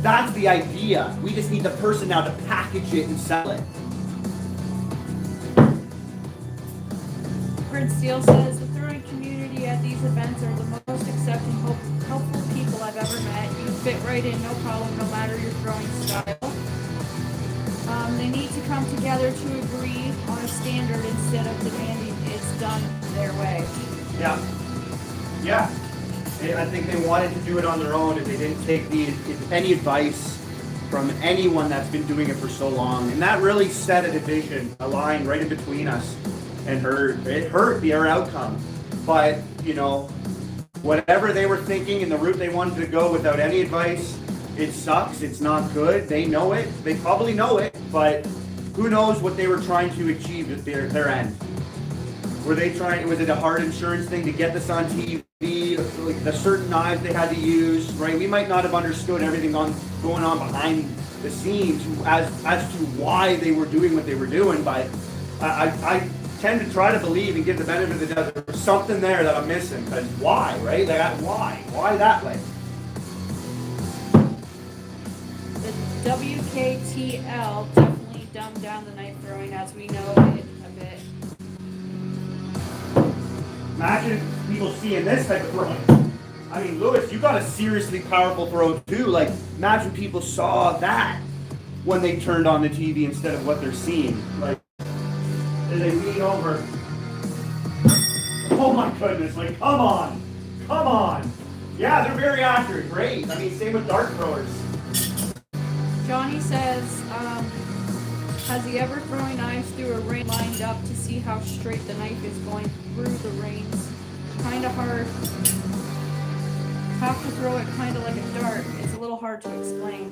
that's the idea. We just need the person now to package it and sell it. Prince Steele says the throwing community at these events are the most accepting, helpful people I've ever met. You fit right in, no problem, no matter your throwing style. They need to come together to agree on a standard instead of demanding it's done their way. Yeah. I think they wanted to do it on their own, and they didn't take any advice from anyone that's been doing it for so long. And that really set a division, a line right in between us, and it hurt our outcome. But, you know, whatever they were thinking and the route they wanted to go without any advice, it sucks. It's not good. They know it. They probably know it, but who knows what they were trying to achieve at their end. Was it a hard insurance thing to get this on TV? Like the certain knives they had to use, right? We might not have understood everything going on behind the scenes as to why they were doing what they were doing, but I tend to try to believe and give the benefit of the doubt there's something there that I'm missing, because why, right? Why that way? The WKTL definitely dumbed down the knife throwing as we know it a bit. Imagine people seeing this type of throwing. I mean, Lewis, you got a seriously powerful throw too. Like, imagine people saw that when they turned on the TV instead of what they're seeing. Like, and they lean over. Oh my goodness, like, come on. Yeah, they're very accurate, great. I mean, same with dart throwers. Johnny says, has he ever thrown knives through a ring lined up to see how straight the knife is going through the rings? Kind of hard. Have to throw it kind of like a dart. It's a little hard to explain.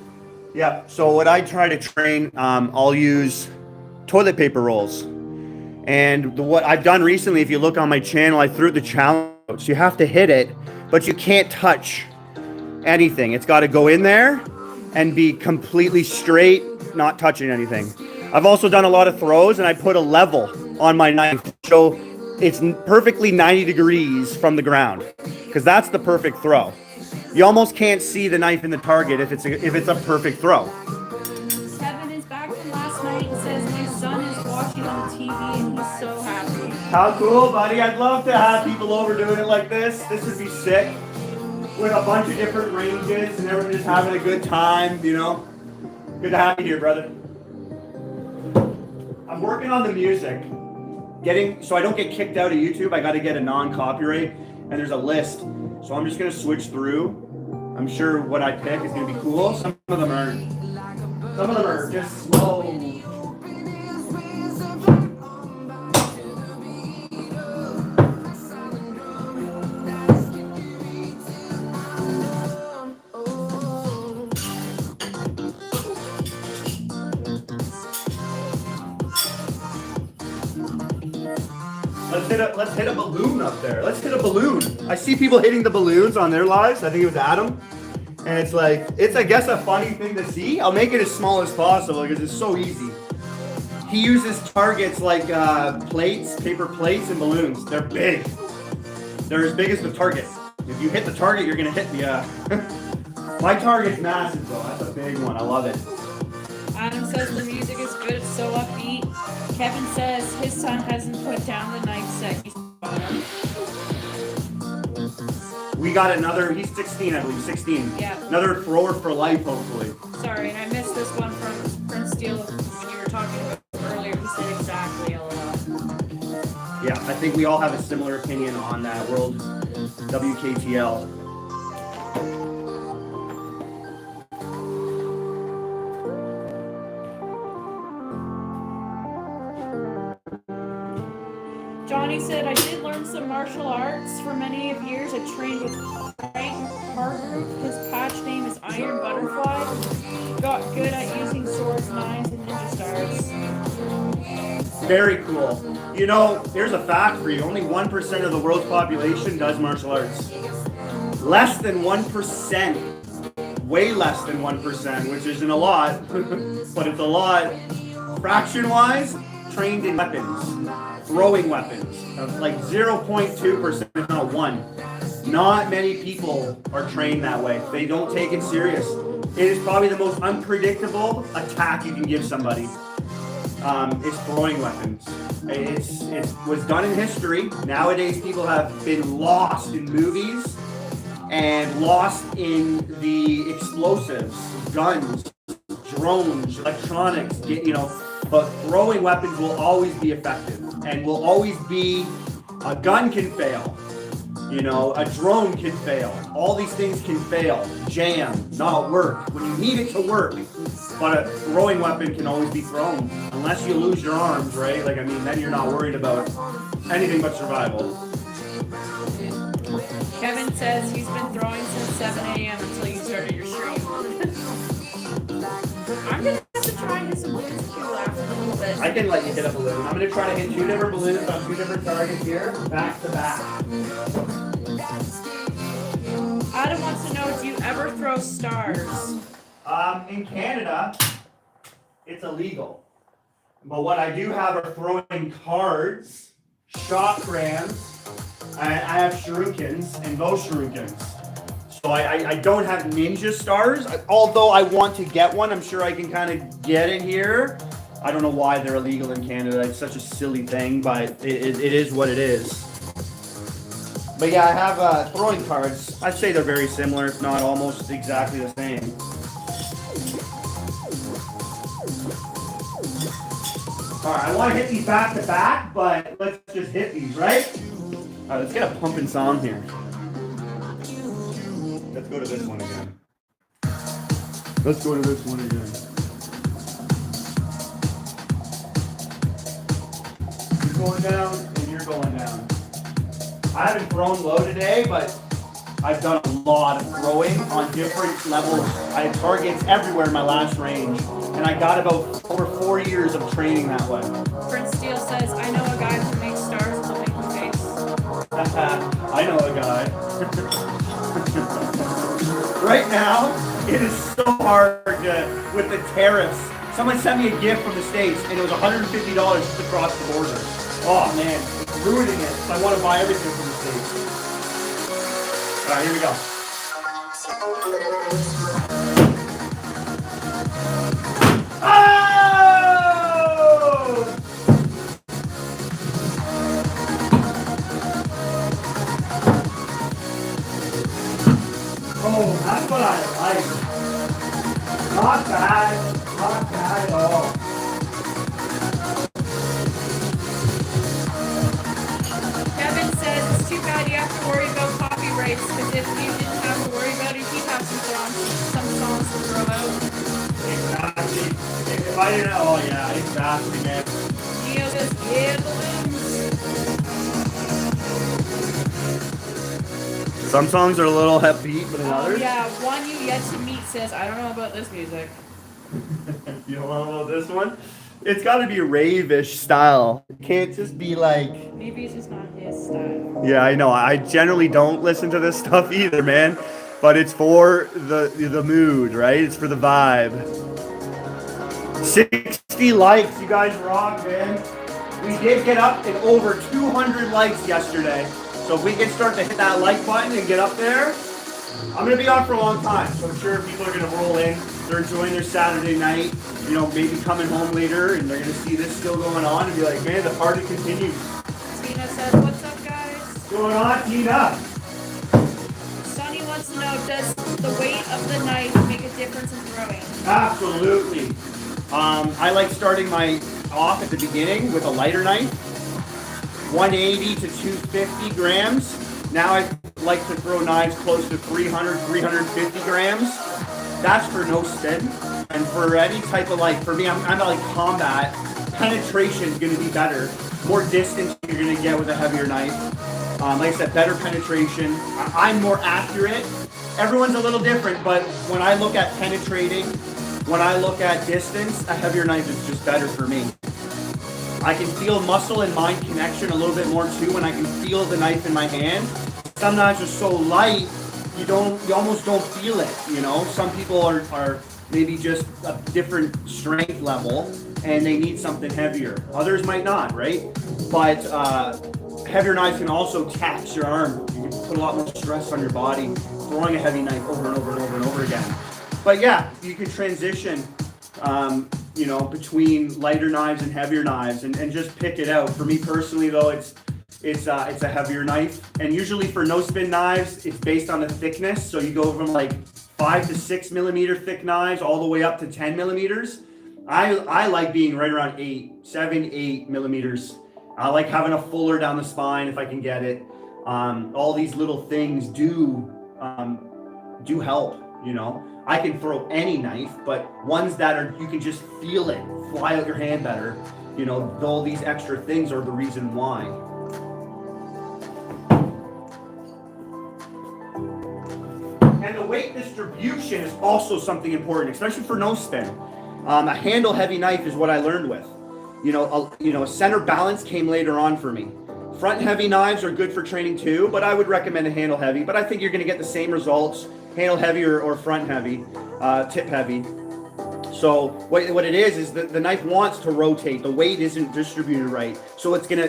Yeah, so what I try to train, I'll use toilet paper rolls. And what I've done recently, if you look on my channel, I threw the challenge. So you have to hit it, but you can't touch anything. It's got to go in there and be completely straight, not touching anything. I've also done a lot of throws, and I put a level on my knife so it's perfectly 90 degrees from the ground, because that's the perfect throw. You almost can't see the knife in the target if it's a perfect throw. Kevin is back from last night and says my son is watching on the TV and he's so happy. How cool, buddy. I'd love to have people over doing it like this. This would be sick. With a bunch of different ranges and everyone just having a good time, you know. Good to have you here, brother. I'm working on the music. So I don't get kicked out of YouTube, I got to get a non-copyright, and there's a list. So I'm just going to switch through. I'm sure what I pick is going to be cool. Some of them are just slow. Let's hit a balloon up there. Let's hit a balloon. I see people hitting the balloons on their lives. I think it was Adam. And it's like, it's I guess a funny thing to see. I'll make it as small as possible because it's so easy. He uses targets like plates, paper plates, and balloons. They're big. They're as big as the target. If you hit the target, you're gonna hit the. My target's massive though. That's a big one. I love it. Adam says the music is good. It's so upbeat. Kevin says his son hasn't put down the knife set. We got another, he's 16, I believe, 16. Yeah. Another thrower for life, hopefully. Sorry, and I missed this one from Prince Steele when you were talking about it earlier. He said exactly LOL. Yeah, I think we all have a similar opinion on that World WKTL. Johnny said, I did learn some martial arts for many of years. I trained with Frank Hargrove. His patch name is Iron Butterfly. Got good at using swords, knives, and ninja stars. Very cool. You know, here's a fact for you. Only 1% of the world's population does martial arts. Less than 1%. Way less than 1%, which isn't a lot, but it's a lot. Fraction-wise, trained in weapons. Throwing weapons, like 0.2%, if not 1. Not many people are trained that way. They don't take it serious. It is probably the most unpredictable attack you can give somebody. It's throwing weapons. It was done in history. Nowadays, people have been lost in movies and lost in the explosives, guns, drones, electronics, but throwing weapons will always be effective and will always be, a gun can fail, a drone can fail. All these things can fail, jam, not work when you need it to work. But a throwing weapon can always be thrown unless you lose your arms, right? Then you're not worried about anything but survival. Kevin says he's been throwing since 7 a.m. until you started your stream. I'm gonna have to try and hit some balloons too after a little bit. I can let you hit a balloon. I'm gonna try to hit 2 different balloons on 2 different targets here, back to back. Adam wants to know, do you ever throw stars? In Canada, it's illegal. But what I do have are throwing cards, shot crayons, and I have shurikens and bow shurikens. So I don't have ninja stars, although I want to get one. I'm sure I can kind of get it here. I don't know why they're illegal in Canada. It's such a silly thing, but it is what it is. But yeah, I have throwing cards. I'd say they're very similar, if not almost exactly the same. All right, I want to hit these back to back, but let's just hit these, right? All right, let's get a pumping song here. Let's go to this one again. You're going down, and you're going down. I haven't thrown low today, but I've done a lot of throwing on different levels. I had targets everywhere in my last range, and I got about over 4 years of training that way. Prince Steele says, I know a guy who makes stars with a winky face. I know a guy. Right now, it is so hard with the tariffs. Someone sent me a gift from the States, and it was $150 just to cross the border. Oh man, it's ruining it. I want to buy everything from the States. All right, here we go. Oh! Oh, that's what I like. Not bad. Not bad at all. Kevin says it's too bad you have to worry about copyrights because if you didn't have to worry about it, he'd have some songs to throw out. Exactly. If I didn't know, oh yeah, exactly, man. Neo says, yeah, balloons. Some songs are a little upbeat, but in others. Yeah, one you yet to meet says, I don't know about this music. You don't know about this one? It's got to be rave-ish style. It can't just be like. Maybe it's just not his style. Yeah, I know. I generally don't listen to this stuff either, man. But it's for the mood, right? It's for the vibe. 60 likes, you guys rock, man. We did get up in over 200 likes yesterday. So if we can start to hit that like button and get up there, I'm going to be on for a long time. So I'm sure people are going to roll in. They're enjoying their Saturday night, you know, maybe coming home later and they're going to see this still going on and be like, man, the party continues. Tina says, what's up, guys? What's going on, Tina? Sonny wants to know, does the weight of the knife make a difference in throwing? Absolutely. I like starting my off at the beginning with a lighter knife, 180 to 250 grams. Now I like to throw knives close to 300, 350 grams. That's for no spin. And for any type of for me, I'm like combat. Penetration is going to be better. More distance you're going to get with a heavier knife. Like I said, better penetration. I'm more accurate. Everyone's a little different, but when I look at penetrating, when I look at distance, a heavier knife is just better for me. I can feel muscle and mind connection a little bit more too when I can feel the knife in my hand. Some knives are so light, you almost don't feel it, you know? Some people are maybe just a different strength level and they need something heavier. Others might not, right? But heavier knives can also tax your arm. You can put a lot more stress on your body throwing a heavy knife over and over and over and over again. But yeah, you can transition you know, between lighter knives and heavier knives and just pick it out. For me personally though, it's a heavier knife. And usually for no spin knives, it's based on the thickness. So you go from like 5 to 6 millimeter thick knives all the way up to 10 millimeters. I like being right around 7, 8 millimeters. I like having a fuller down the spine if I can get it. All these little things do help, you know. I can throw any knife, but ones that are, you can just feel it fly out your hand better. You know, all these extra things are the reason why. And the weight distribution is also something important, especially for no spin. A handle heavy knife is what I learned with. You know, center balance came later on for me. Front heavy knives are good for training too, but I would recommend a handle heavy. But I think you're going to get the same results, handle heavy or front heavy, tip heavy. So what it is that the knife wants to rotate. The weight isn't distributed right. So it's gonna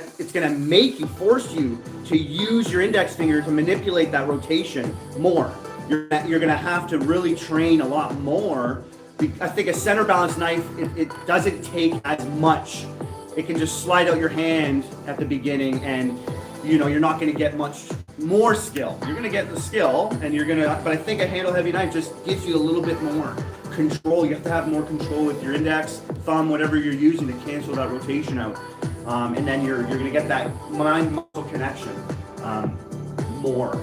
force you to use your index finger to manipulate that rotation more. You're gonna have to really train a lot more. I think a center balance knife, it doesn't take as much. It can just slide out your hand at the beginning and you know, you're not going to get much more skill. You're going to get the skill but I think a handle heavy knife just gives you a little bit more control. You have to have more control with your index, thumb, whatever you're using to cancel that rotation out. And then you're going to get that mind-muscle connection more.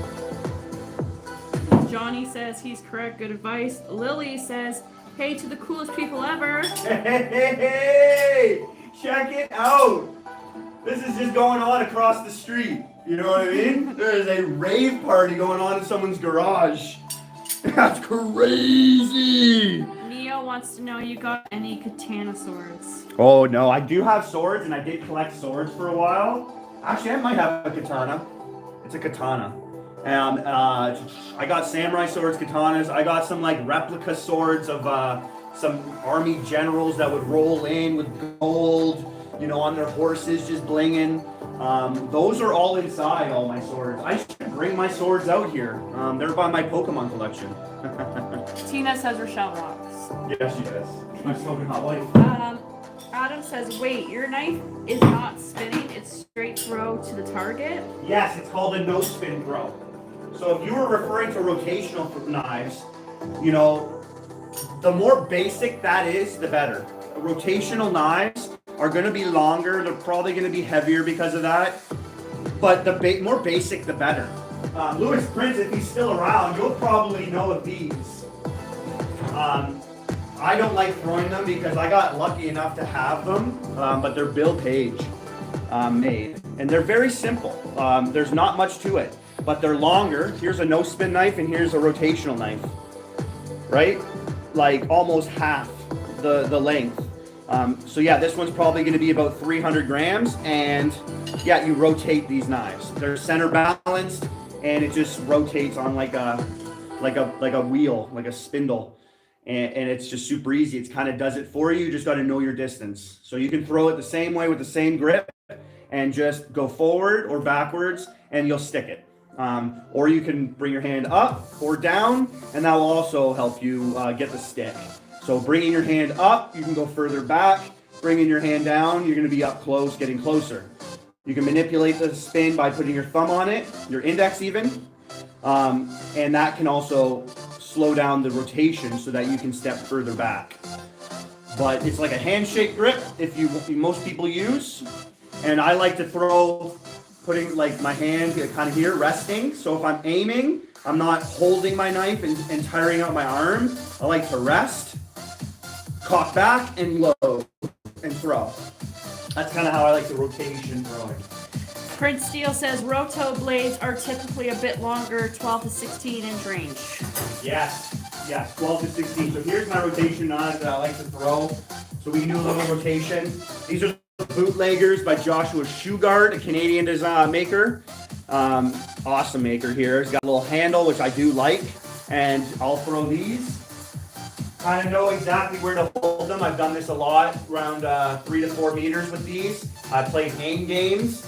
Johnny says he's correct. Good advice. Lily says, hey to the coolest people ever. Hey, check it out. This is just going on across the street. You know what I mean? There's a rave party going on in someone's garage. That's crazy. Neo wants to know, you got any katana swords? Oh no, I do have swords and I did collect swords for a while. Actually, I might have a katana. It's a katana. I got samurai swords, katanas. I got some like replica swords of some army generals that would roll in with gold, you know, on their horses just blinging. Those are all inside, all my swords. I should bring my swords out here. They're by my Pokemon collection. Tina says Rochelle rocks. Yes, she does. My smoking hot wife. Adam says, wait, your knife is not spinning, it's straight throw to the target? Yes, it's called a no spin throw. So if you were referring to rotational knives, you know, the more basic that is, the better. Rotational knives are going to be longer. They're probably going to be heavier because of that. But the more basic, the better. Louis Prince, if he's still around, you'll probably know of these. I don't like throwing them because I got lucky enough to have them, but they're Bill Page made. And they're very simple. There's not much to it, but they're longer. Here's a no-spin knife and here's a rotational knife, right? Like almost half the length. So yeah, this one's probably going to be about 300 grams, and yeah, you rotate these knives. They're center balanced, and it just rotates on like a wheel, like a spindle, and it's just super easy. It kind of does it for you. You just got to know your distance. So you can throw it the same way with the same grip, and just go forward or backwards, and you'll stick it. Or you can bring your hand up or down, and that will also help you get the stick. So bringing your hand up, you can go further back. Bringing your hand down, you're going to be up close, getting closer. You can manipulate the spin by putting your thumb on it, your index even, and that can also slow down the rotation so that you can step further back. But it's like a handshake grip most people use, and I like to throw putting like my hand kind of here resting. So if I'm aiming, I'm not holding my knife and tiring out my arm. I like to rest, cock back, and load and throw. That's kind of how I like the rotation throwing. Prince Steel says roto blades are typically a bit longer, 12 to 16 inch range. Yes, 12 to 16. So here's my rotation knives that I like to throw. So we can do a little rotation. These are bootleggers by Joshua Shugart, a Canadian design maker. Awesome maker here. He's got a little handle, which I do like. And I'll throw these. Kind of know exactly where to hold them. I've done this a lot, around 3 to 4 meters with these. I played aim games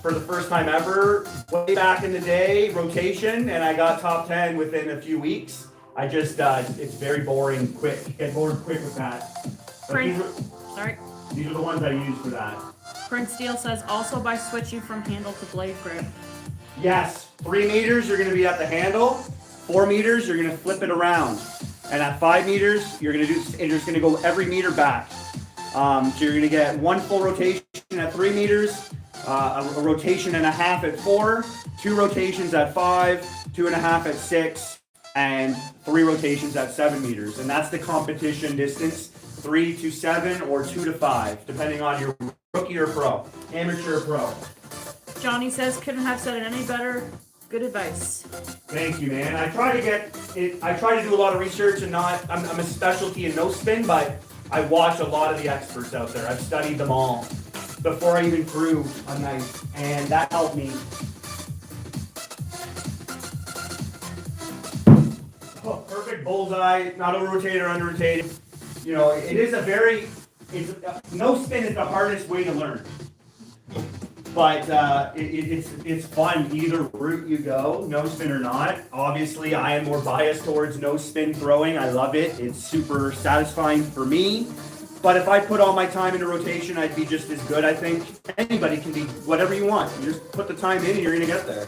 for the first time ever, way back in the day, rotation, and I got top 10 within a few weeks. I just, it's very boring, quick. Get bored quick with that. These are the ones I use for that. Prince Steel says also by switching from handle to blade grip. Yes, 3 meters, you're going to be at the handle. 4 meters, you're going to flip it around. And at 5 meters, you're going to do, and you're just going to go every meter back. So you're going to get 1 full rotation at 3 meters, a rotation and a half at 4, 2 rotations at 5, 2.5 at 6, and 3 rotations at 7 meters. And that's the competition distance, 3 to 7 or 2 to 5, depending on your rookie or pro, amateur or pro. Johnny says, couldn't have said it any better. Good advice. Thank you, man. I try to do a lot of research and I'm a specialty in no spin, but I watch a lot of the experts out there. I've studied them all before I even threw a knife, and that helped me. Oh, perfect bullseye, not over-rotated or under-rotated. You know, no spin is the hardest way to learn. But it's fun either route you go, no spin or not. Obviously, I am more biased towards no spin throwing. I love it. It's super satisfying for me. But if I put all my time into rotation, I'd be just as good, I think. Anybody can be whatever you want. You just put the time in and you're going to get there.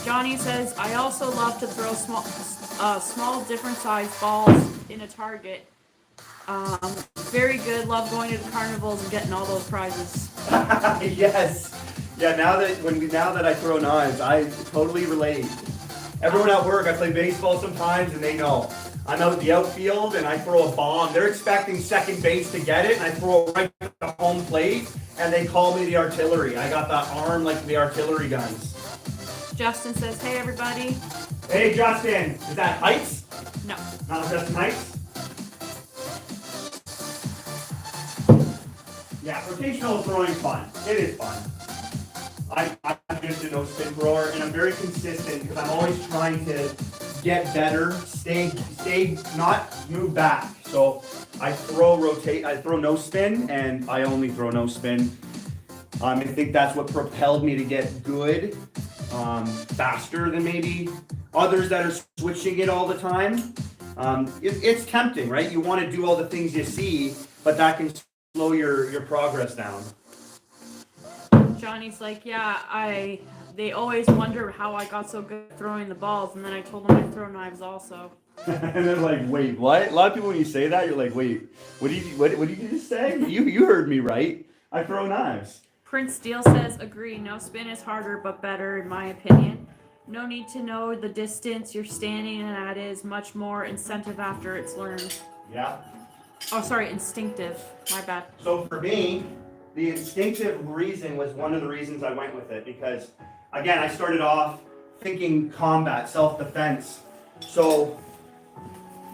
Johnny says, I also love to throw small different size balls in a target. Very good. Love going to the carnivals and getting all those prizes. Yes. Yeah. Now that I throw knives, I totally relate. Everyone at work, I play baseball sometimes, and they know I'm out in the outfield and I throw a bomb. They're expecting second base to get it, and I throw it right to the home plate, and they call me the artillery. I got that arm like the artillery guns. Justin says, hey everybody. Hey Justin, is that Heights? No. Not Justin Heights? Yeah, rotational throwing is fun. It is fun. I'm just a no spin thrower, and I'm very consistent because I'm always trying to get better, stay, not move back. So I throw no spin, and I only throw no spin. I think that's what propelled me to get good, faster than maybe others that are switching it all the time. It's tempting, right? You want to do all the things you see, but that can slow your progress down. Johnny's like, yeah, I they always wonder how I got so good at throwing the balls, and then I told them I throw knives also. And they're like, wait, what? A lot of people, when you say that, you're like, wait, what did you just say? You heard me right. I throw knives. Prince Steele says, agree, no spin is harder but better in my opinion. No need to know the distance you're standing at is much more incentive after it's learned. Yeah. Oh, sorry, instinctive. My bad. So for me, the instinctive reason was one of the reasons I went with it because, again, I started off thinking combat, self-defense. So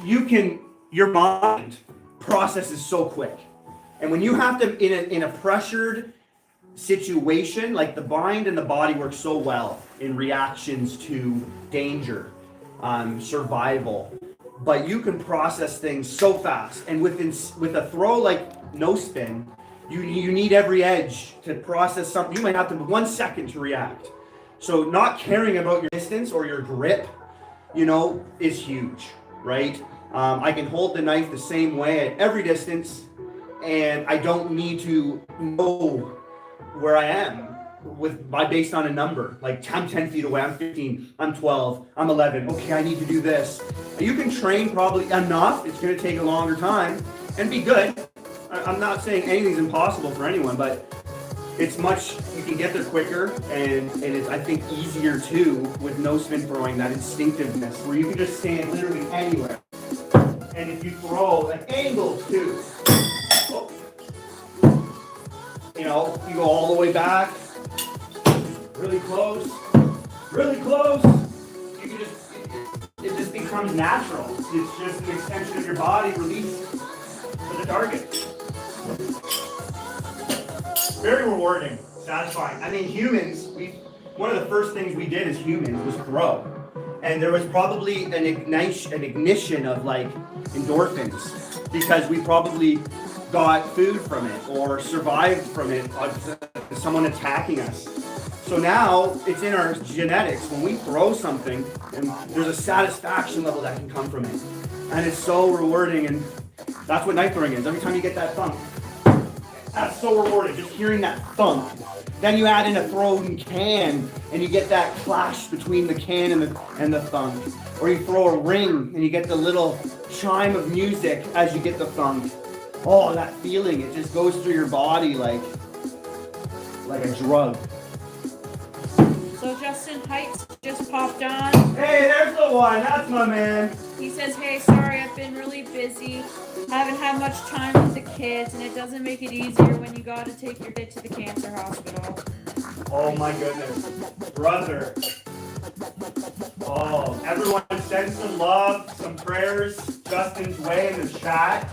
your mind processes so quick. And when you have to, in a pressured situation, like the mind and the body work so well in reactions to danger, survival, but you can process things so fast. And with a throw like no spin, you need every edge to process something. You might have to 1 second to react. So not caring about your distance or your grip, is huge, right? I can hold the knife the same way at every distance, and I don't need to know where I am based on a number. Like I'm 10 feet away, I'm 15, I'm 12, I'm 11. Okay, I need to do this. You can train probably enough. It's going to take a longer time and be good. I'm not saying anything's impossible for anyone, but you can get there quicker, and it's, I think, easier too with no spin throwing, that instinctiveness where you can just stand literally anywhere. And if you throw an angle too, you go all the way back, really close. It just becomes natural. It's just an extension of your body released for the target. Very rewarding, satisfying. I mean, humans, one of the first things we did as humans was throw. And there was probably an ignition of like endorphins because we probably got food from it or survived from it, someone attacking us. So now it's in our genetics. When we throw something, and there's a satisfaction level that can come from it. And it's so rewarding, and that's what knife throwing is. Every time you get that thump, that's so rewarding, just hearing that thump. Then you add in a thrown can, and you get that clash between the can and the thump. Or you throw a ring, and you get the little chime of music as you get the thump. Oh, that feeling, it just goes through your body like a drug. So Justin Heights just popped on. Hey, there's the one. That's my man. He says, hey, sorry, I've been really busy. Haven't had much time with the kids, and it doesn't make it easier when you gotta take your kid to the cancer hospital. Oh my goodness. Brother. Oh, everyone send some love, some prayers Justin's way in the chat.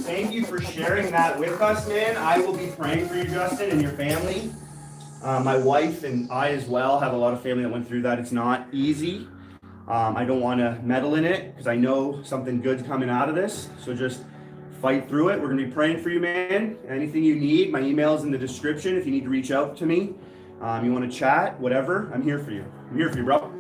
Thank you for sharing that with us, man. I will be praying for you, Justin, and your family. My wife and I as well have a lot of family that went through that. It's not easy. I don't want to meddle in it because I know something good's coming out of this. So just fight through it. We're going to be praying for you, man. Anything you need, my email is in the description. If you need to reach out to me, you want to chat, whatever, I'm here for you. I'm here for you, bro.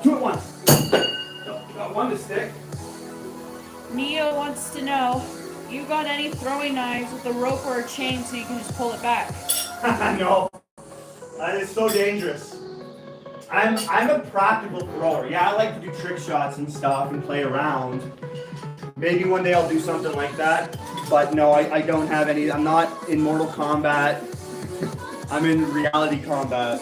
Two at once. Got one to stick. Neo wants to know, you got any throwing knives with a rope or a chain so you can just pull it back? No. That is so dangerous. I'm a practical thrower. Yeah, I like to do trick shots and stuff and play around. Maybe one day I'll do something like that. But no, I don't have any. I'm not in Mortal Kombat. I'm in reality combat.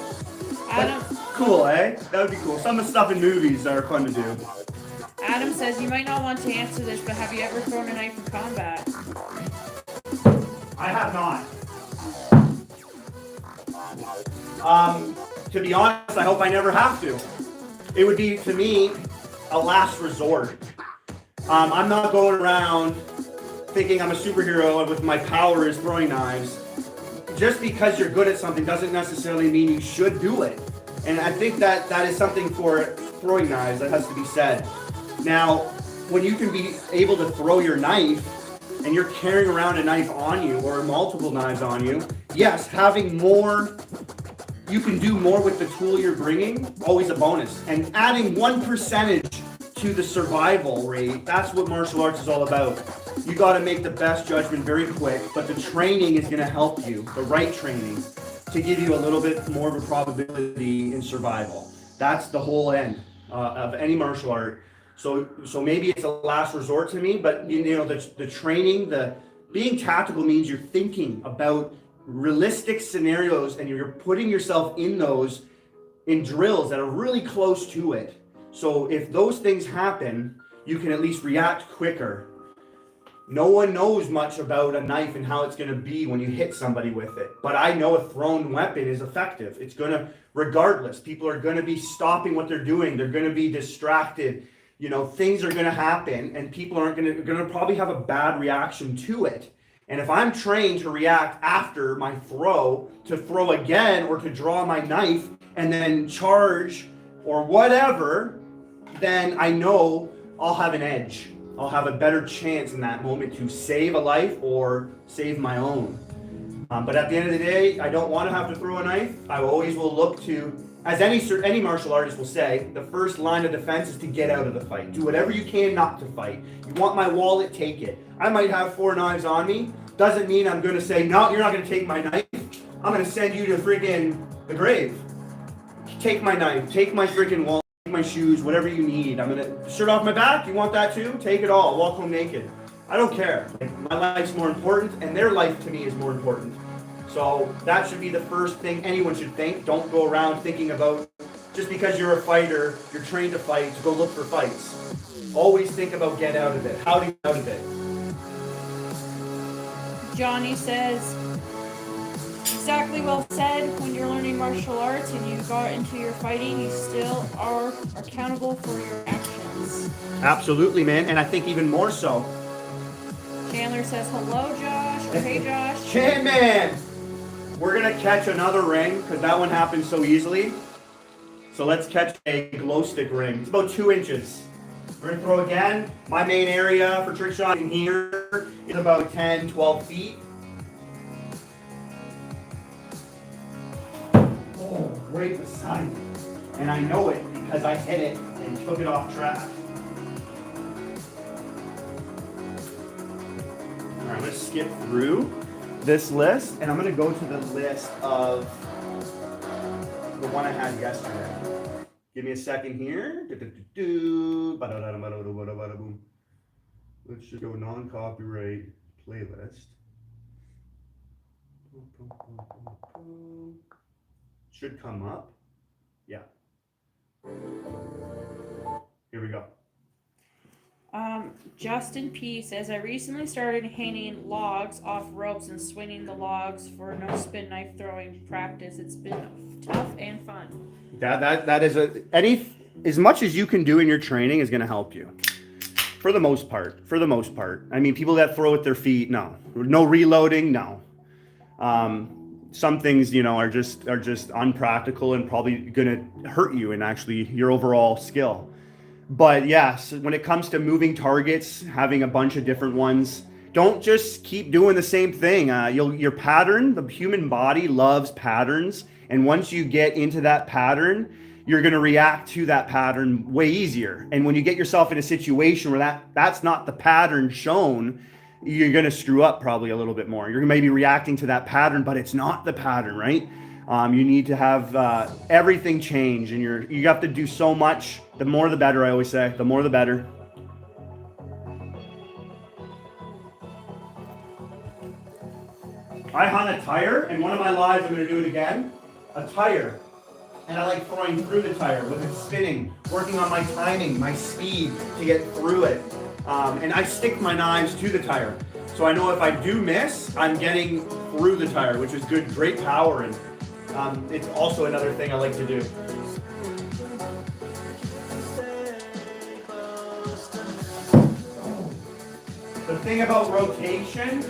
Adam, cool, eh? That would be cool. Some of the stuff in movies are fun to do. Adam says, you might not want to answer this, but have you ever thrown a knife in combat? I have not. To be honest, I hope I never have to. It would be, to me, a last resort. I'm not going around thinking I'm a superhero and with my power is throwing knives. Just because you're good at something doesn't necessarily mean you should do it. And I think that is something for throwing knives that has to be said. Now, when you can be able to throw your knife and you're carrying around a knife on you or multiple knives on you, yes, having more, you can do more with the tool you're bringing, always a bonus. And adding 1% to the survival rate. That's what martial arts is all about. You got to make the best judgment very quick, but the training is going to help you, the right training, to give you a little bit more of a probability in survival. That's the whole end of any martial art. So maybe it's a last resort to me, but you know, the training, the being tactical means you're thinking about realistic scenarios and you're putting yourself in those in drills that are really close to it. So if those things happen, you can at least react quicker. No one knows much about a knife and how it's going to be when you hit somebody with it. But I know a thrown weapon is effective. It's going to, regardless, people are going to be stopping what they're doing. They're going to be distracted. You know, things are going to happen and people aren't going to probably have a bad reaction to it. And if I'm trained to react after my throw, to throw again or to draw my knife and then charge or whatever, then I know I'll have an edge. I'll have a better chance in that moment to save a life or save my own. But at the end of the day, I don't want to have to throw a knife. I always will look to, as any martial artist will say, the first line of defense is to get out of the fight. Do whatever you can not to fight. You want my wallet, take it. I might have 4 knives on me. Doesn't mean I'm going to say, no, you're not going to take my knife. I'm going to send you to freaking the grave. Take my knife. Take my freaking wallet. Take my shoes. Whatever you need. I'm going to shirt off my back. You want that too? Take it all. Walk home naked. I don't care. My life's more important, and their life to me is more important. So that should be the first thing anyone should think. Don't go around thinking about, just because you're a fighter, you're trained to fight, to go look for fights. Always think about get out of it. How do you get out of it? Johnny says, exactly well said. When you're learning martial arts and you got into your fighting, you still are accountable for your actions. Absolutely, man. And I think even more so. Chandler says, hello, Josh. Or hey, Josh. Chan man! We're going to catch another ring because that one happened so easily. So let's catch a glow stick ring. It's about 2 inches. We're going to throw again. My main area for trick shot in here is about 10, 12 feet. Oh, right beside me. And I know it because I hit it and took it off track. All right, let's skip through this list, and I'm going to go to the list of the one I had yesterday. Give me a second here. Let's just go non-copyright playlist. Should come up. Yeah. Here we go. Justin P says, I recently started hanging logs off ropes and swinging the logs for no spin knife throwing practice. It's been tough and fun. That is as much as you can do in your training is going to help you. For the most part. I mean, people that throw with their feet, no reloading, no. Some things, you know, are just unpractical and probably going to hurt you and actually your overall skill. But yes, when it comes to moving targets, having a bunch of different ones, don't just keep doing the same thing. Your pattern, the human body loves patterns. And once you get into that pattern, you're going to react to that pattern way easier. And when you get yourself in a situation where that's not the pattern shown, you're going to screw up probably a little bit more. You're maybe reacting to that pattern, but it's not the pattern, right? You need to have everything change, and you have to do so much. The more the better, I always say. The more the better. I hunt a tire, and one of my lives, I'm going to do it again. A tire. And I like throwing through the tire with it spinning, working on my timing, my speed to get through it. And I stick my knives to the tire. So I know if I do miss, I'm getting through the tire, which is good, great power. And it's also another thing I like to do. The thing about rotation,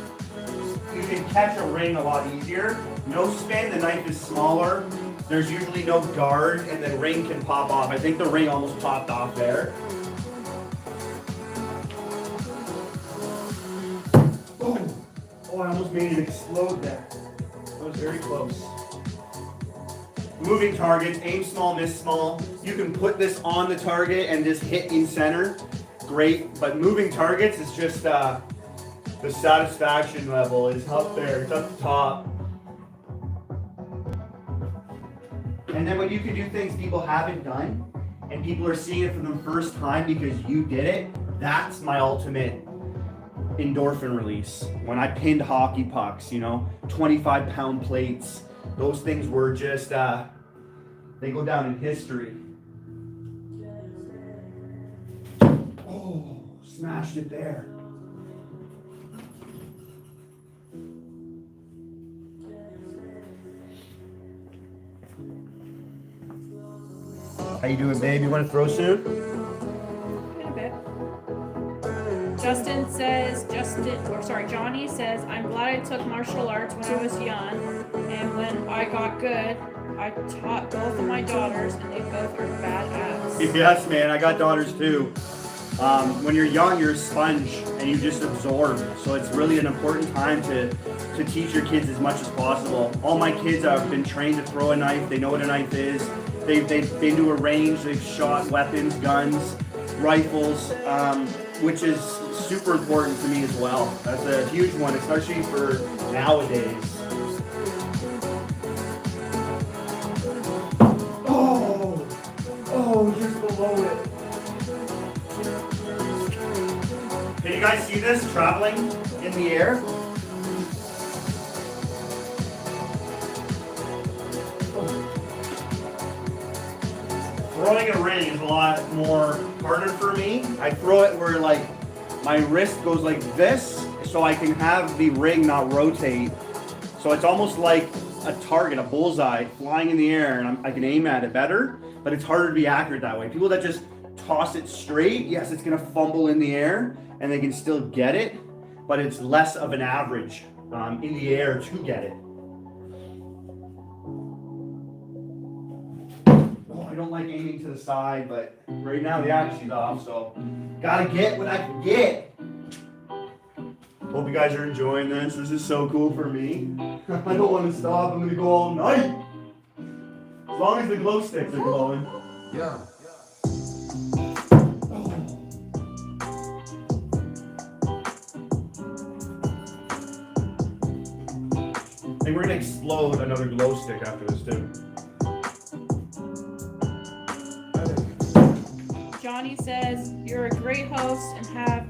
you can catch a ring a lot easier. No spin, the knife is smaller. There's usually no guard, and the ring can pop off. I think the ring almost popped off there. Oh, I almost made it explode there. That was very close. moving targets, aim small, miss small. You can put this on the target and just hit in center. Great, but moving targets is just the satisfaction level is up there. It's up top. And then when you can do things people haven't done and people are seeing it for the first time because you did it, that's my ultimate endorphin release. When I pinned hockey pucks, 25-pound plates, those things were just, they go down in history. Oh, smashed it there. How you doing, babe? You want to throw soon? In a bit. Johnny says, I'm glad I took martial arts when I was young, and when I got good, I taught both of my daughters, and they both are badass. Yes, man, I got daughters too. When you're young, you're a sponge, and you just absorb. So it's really an important time to teach your kids as much as possible. All my kids have been trained to throw a knife. They know what a knife is. They've been to a range. They've shot weapons, guns, rifles, which is super important to me as well. That's a huge one, especially for nowadays. Oh, just below it. Can you guys see this traveling in the air? Throwing a ring is a lot more harder for me. I throw it where like my wrist goes like this, so I can have the ring not rotate. So it's almost like a target, a bullseye, flying in the air, and I can aim at it better, but it's harder to be accurate that way. People that just toss it straight, yes, it's gonna fumble in the air, and they can still get it, but it's less of an average in the air to get it. I don't like aiming to the side, but right now the action's off, so gotta get what I can get. Hope you guys are enjoying this. This is so cool for me. I don't want to stop. I'm gonna go all night. As long as the glow sticks are glowing. Yeah. I think we're gonna explode another glow stick after this too. Johnny says, you're a great host and have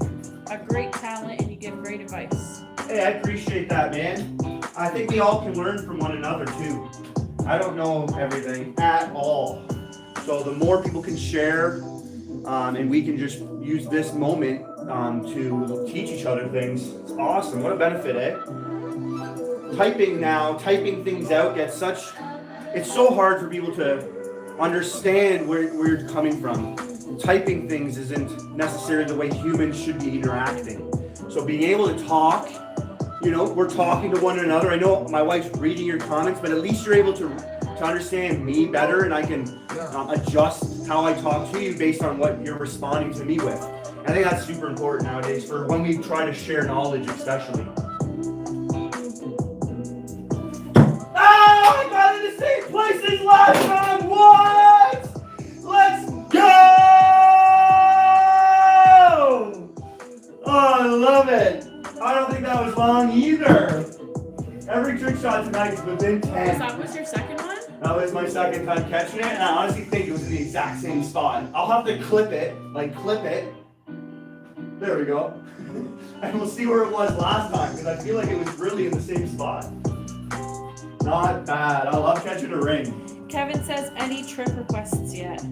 a great talent and you give great advice. Hey, I appreciate that, man. I think we all can learn from one another too. I don't know everything at all. So the more people can share, and we can just use this moment to teach each other things, it's awesome. What a benefit, eh? Typing things out it's so hard for people to understand where you're coming from. Typing things isn't necessarily the way humans should be interacting. So being able to talk, we're talking to one another. I know my wife's reading your comments, but at least you're able to understand me better, and I can adjust how I talk to you based on what you're responding to me with. I think that's super important nowadays for when we try to share knowledge, especially. I got in the same place as last time. What? Let's go! Oh, I love it. I don't think that was long either. Every trick shot tonight is within 10. That was your second one? That was my second time catching it, and I honestly think it was in the exact same spot. I'll have to clip it. There we go. And we'll see where it was last time, because I feel like it was really in the same spot. Not bad. I love catching a ring. Kevin says, any trip requests yet?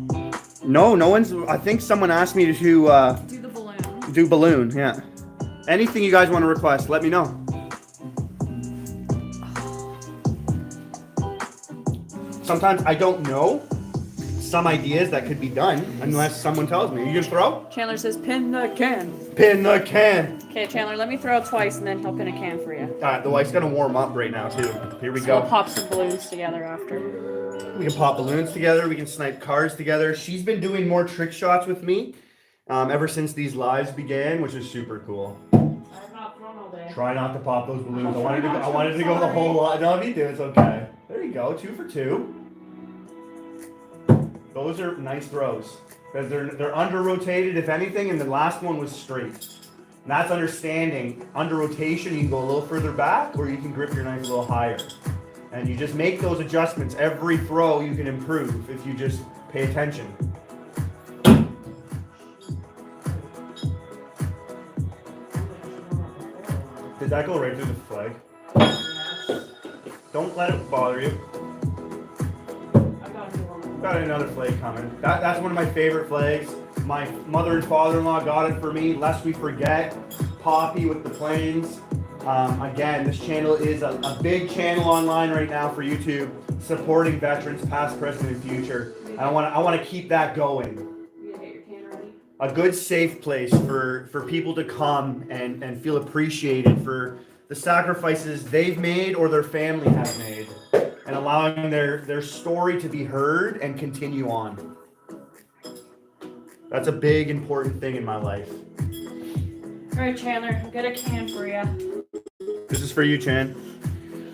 No one's. I think someone asked me to do the balloon. Do balloon, yeah. Anything you guys want to request, let me know. Sometimes I don't know some ideas that could be done unless someone tells me. You gonna throw? Chandler says, pin the can. Pin the can. Okay, Chandler, let me throw twice and then he'll pin a can for you. Alright, the wife's gonna warm up right now too. Here we So go. we'll pop some balloons together after. We can pop balloons together. We can snipe cards together. She's been doing more trick shots with me ever since these lives began, which is super cool. I've not thrown all day. Try not to pop those balloons. I wanted to go the whole lot. No, if you do, it's okay. There you go. 2 for 2. Those are nice throws. Because they're under rotated, if anything, and the last one was straight. And that's understanding. Under rotation, you can go a little further back, or you can grip your knife a little higher. And you just make those adjustments. Every throw you can improve if you just pay attention. Did that go right through the flag? Don't let it bother you. Got another flag coming. That's one of my favorite flags. My mother and father-in-law got it for me. Lest we forget, Poppy with the planes. Again, this channel is a big channel online right now for YouTube, supporting veterans, past, present, and future. I want to keep that going. You gonna get your can ready? A good, safe place for people to come and feel appreciated for the sacrifices they've made or their family has made, and allowing their story to be heard and continue on. That's a big, important thing in my life. All right, Chandler, I've got a can for you. This is for you, Chan.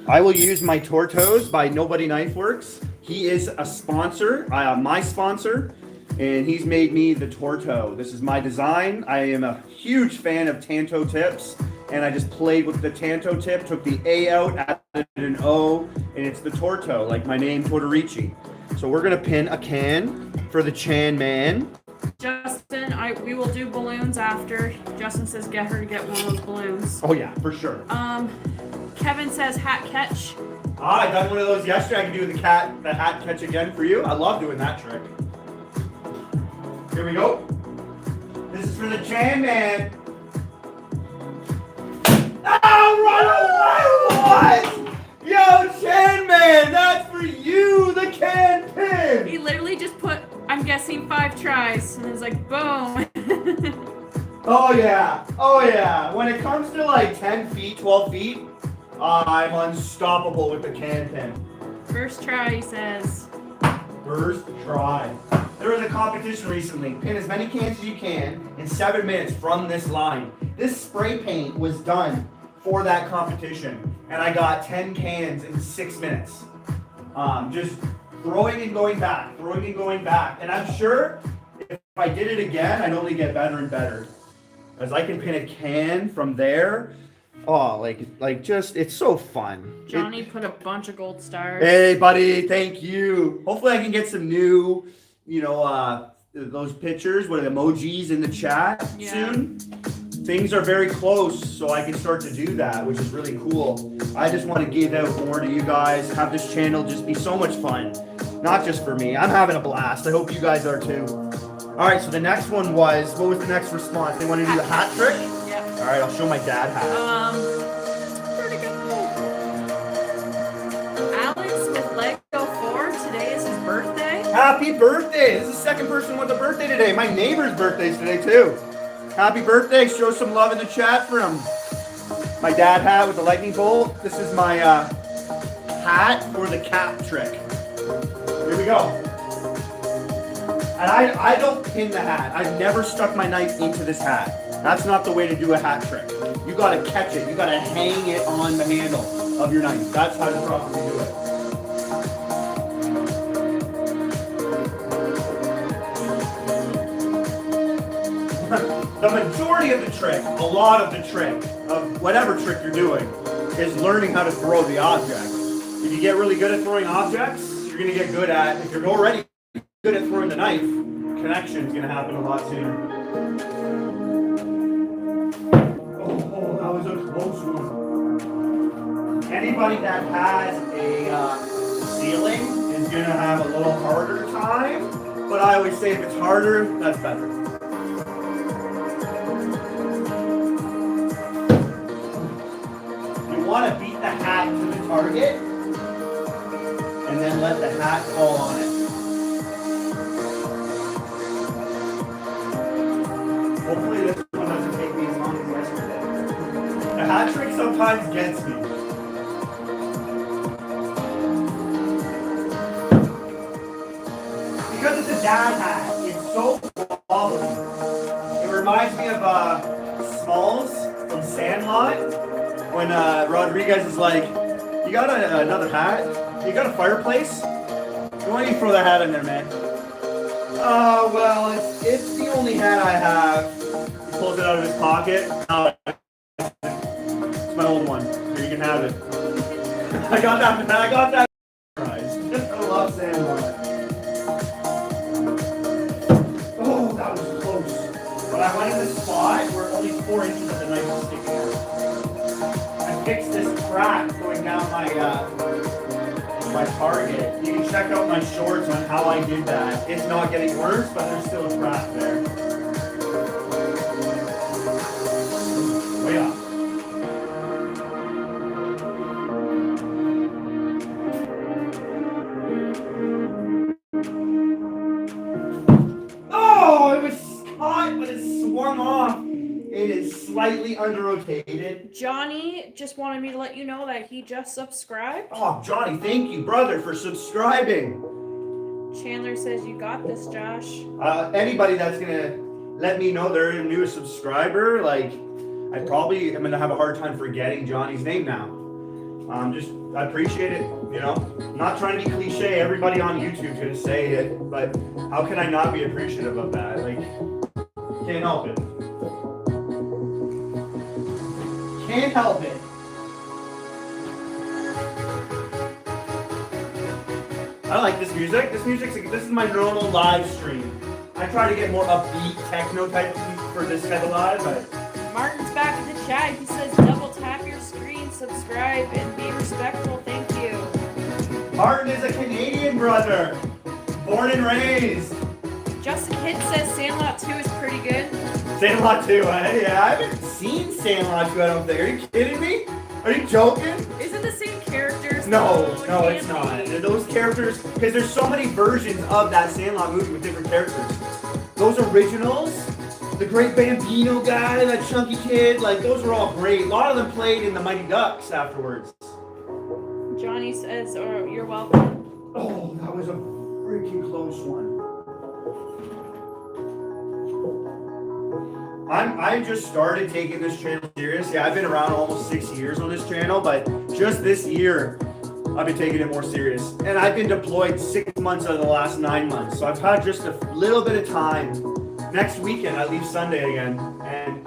I will use my Tortos by Nobody Knife Works. He is a sponsor, my sponsor, and he's made me the Torto. This is my design. I am a huge fan of Tanto tips, and I just played with the Tanto tip, took the A out, added an O, and it's the Torto, like my name, Tortorici. So we're gonna pin a can for the Chan man. Justin, we will do balloons after. Justin says get her to get one of those balloons. Oh yeah, for sure. Kevin says hat catch. I done one of those yesterday. I can do the hat catch again for you. I love doing that trick. Here we go. This is for the Chan man. Oh, run away! What? Yo, Chan man, that's for you, the can pin. He literally just put, I'm guessing 5 tries, and it's like, boom. Oh yeah, oh yeah. When it comes to like 10 feet, 12 feet, I'm unstoppable with the can pin. First try, he says. First try. There was a competition recently. Pin as many cans as you can in 7 minutes from this line. This spray paint was done for that competition, and I got 10 cans in 6 minutes. Just throwing and going back, throwing and going back. And I'm sure if I did it again, I'd only get better and better. As I can pin a can from there. Oh, like just, it's so fun. Johnny put a bunch of gold stars. Hey, buddy, thank you. Hopefully I can get some new, those pictures with emojis in the chat soon. Things are very close, so I can start to do that, which is really cool. I just want to give out more to you guys, have this channel just be so much fun. Not just for me. I'm having a blast. I hope you guys are too. All right, so the next one was, what was the next response? They want to do the hat trick? Yep. All right, I'll show my dad hat. Where'd it go? Alex with Lego 4, today is his birthday. Happy birthday! This is the second person with a birthday today. My neighbor's birthday's today too. Happy birthday! Show some love in the chat for him. My dad hat with the lightning bolt. This is my hat for the cap trick. Here we go. And I don't pin the hat. I've never stuck my knife into this hat. That's not the way to do a hat trick. You gotta catch it. You gotta hang it on the handle of your knife. That's how to properly do it. The majority of the trick, a lot of the trick, of whatever trick you're doing, is learning how to throw the object. If you get really good at throwing objects, you're gonna get good at, if you're already good at throwing the knife, connection is gonna happen a lot sooner. Oh, that was a close one. Anybody that has a ceiling is gonna have a little harder time, but I always say if it's harder, that's better. You want to beat the hat to the target, and then let the hat fall on it. Hopefully this one doesn't take me as long as yesterday. The hat trick sometimes gets me. Because it's a dad hat, it's so wobbly. It reminds me of Smalls from Sandlot, when Rodriguez is like, you got another hat? You got a fireplace? Why don't you throw that hat in there, man? Oh, well, it's the only hat I have. He pulls it out of his pocket. It's my old one. Here, you can have it. I got that. I love Sandlot. Oh, that was close. But I went in this spot where only 4 inches of the knife was sticking out. I fixed this crack going down my target. You can check out my shorts on how I did that. It's not getting worse, but there's still a crack there. Way up. Oh, it was caught, but it swung off. It is slightly under-rotated. Johnny just wanted me to let you know that he just subscribed. Oh, Johnny, thank you, brother, for subscribing. Chandler says you got this, Josh. Anybody that's gonna let me know they're a new subscriber, like, I probably am gonna have a hard time forgetting Johnny's name now. I appreciate it, you know. I'm not trying to be cliche. Everybody on YouTube's gonna say it, but how can I not be appreciative of that? Like, can't help it. Can't help it. I like this music. This is my normal live stream. I try to get more upbeat techno type for this type of live, but Martin's back in the chat. He says double tap your screen, subscribe, and be respectful. Thank you. Martin is a Canadian brother, born and raised. Justin Hitt says Sandlot 2 is pretty good. Sandlot 2, yeah, I haven't seen Sandlot 2, I don't think. Are you kidding me? Are you joking? Is it the same characters? No, it's not. Those characters, because there's so many versions of that Sandlot movie with different characters. Those originals, the great Bambino guy, that chunky kid, like, those were all great. A lot of them played in the Mighty Ducks afterwards. Johnny says, oh, you're welcome. Oh, that was a freaking close one. I just started taking this channel seriously. I've been around almost 6 years on this channel, but just this year, I've been taking it more serious. And I've been deployed 6 months out of the last 9 months. So I've had just a little bit of time. Next weekend, I leave Sunday again. And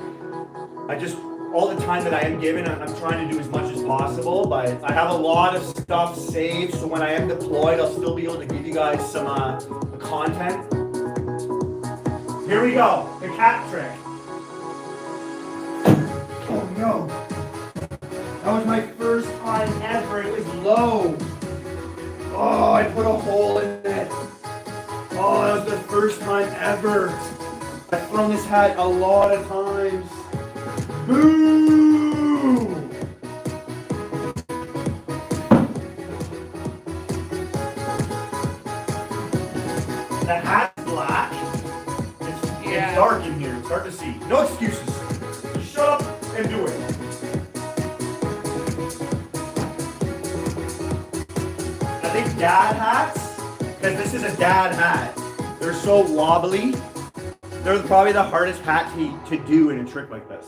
all the time that I am given, I'm trying to do as much as possible. But I have a lot of stuff saved. So when I am deployed, I'll still be able to give you guys some content. Here we go, the cat trick. Oh no. That was my first time ever. It was low. Oh, I put a hole in it. Oh, that was the first time ever. I've thrown this hat a lot of times. Boo! The hat's black. It's dark in here. It's hard to see. No excuses. Just shut up and do it. I think dad hats, because this is a dad hat, they're so wobbly. They're probably the hardest hat to do in a trick like this.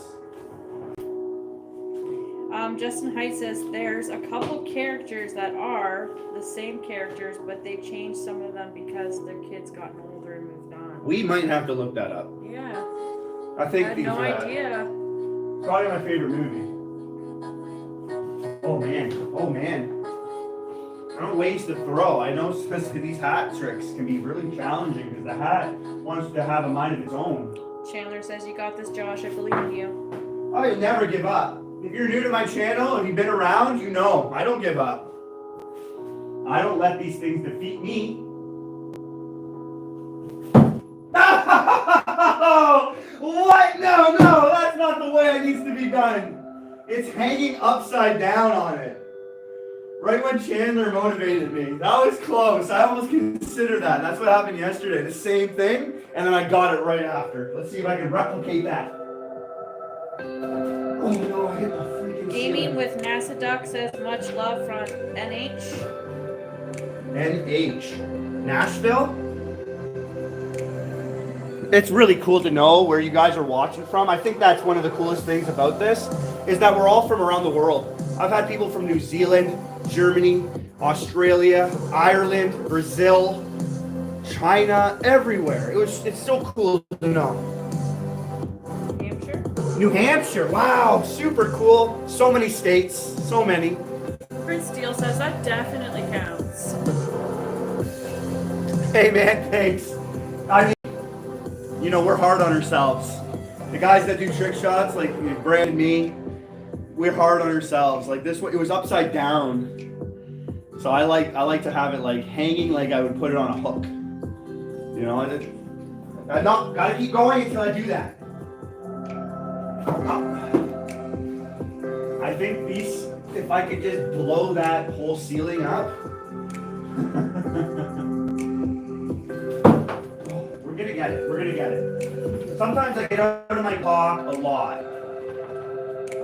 Justin Height says there's a couple characters that are the same characters, but they changed some of them because their kids gotten older and moved on. We might have to look that up. Yeah. I think I had no idea. Probably my favorite movie. Oh man. I don't waste the throw. I know especially these hat tricks can be really challenging because the hat wants to have a mind of its own. Chandler says you got this, Josh. I believe in you. Oh, you'll never give up. If you're new to my channel and you've been around, you know I don't give up. I don't let these things defeat me. What? No, that's not the way it needs to be done. It's hanging upside down on it. Right when Chandler motivated me. That was close. I almost considered that. That's what happened yesterday. The same thing, and then I got it right after. Let's see if I can replicate that. Oh no, I hit the freaking Gaming ceiling. with NASA Duck says much love from NH. Nashville? It's really cool to know where you guys are watching from. I think that's one of the coolest things about this, is that we're all from around the world. I've had people from New Zealand, Germany, Australia, Ireland, Brazil, China, everywhere. It's so cool to know. New Hampshire? New Hampshire, wow, super cool. So many states, so many. Prince Steele says that definitely counts. Hey man, thanks. I mean, you know, we're hard on ourselves. The guys that do trick shots, like Brad and me, we're hard on ourselves. Like this one, it was upside down. So I like to have it like hanging, like I would put it on a hook. You know, I not gotta keep going until I do that. I think these, if I could just blow that whole ceiling up. We're gonna get it. We're gonna get it. Sometimes I get out of my talk a lot.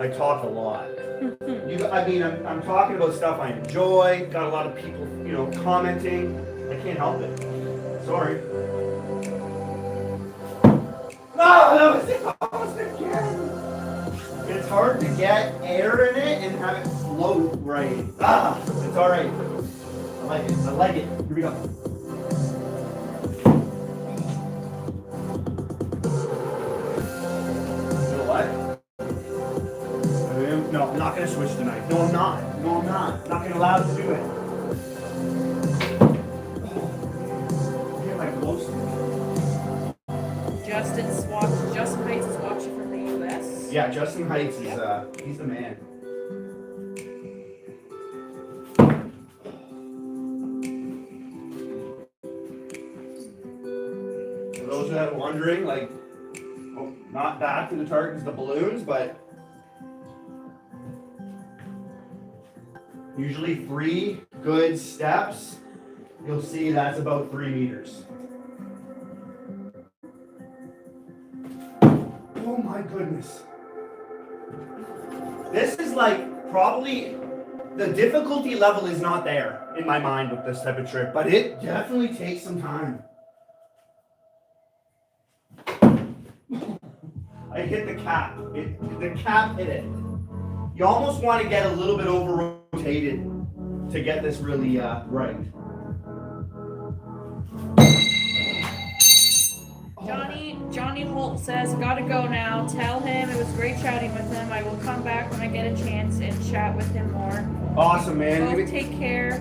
I talk a lot. I'm talking about stuff I enjoy. Got a lot of people, you know, commenting. I can't help it. Sorry. No, that was it. Almost again. It's hard to get air in it and have it float right. It's all right. I like it. I like it. Here we go. You know what? No, I'm not going to switch tonight. No, I'm not. No, I'm not. I'm not going to allow it to do it. Get my close. Justin Heights is watching from the U.S. Yeah, Justin Heights is, he's the man. For those that are wondering, like, not back to the target as the balloons, but usually 3 good steps, you'll see that's about 3 meters. Oh my goodness. This is like probably, the difficulty level is not there in my mind with this type of trick, but it definitely takes some time. I hit the cap. The cap hit it. You almost want to get a little bit over rotated to get this really right. Johnny Holt says, gotta go now. Tell him it was great chatting with him. I will come back when I get a chance and chat with him more. Awesome, man. Both take care.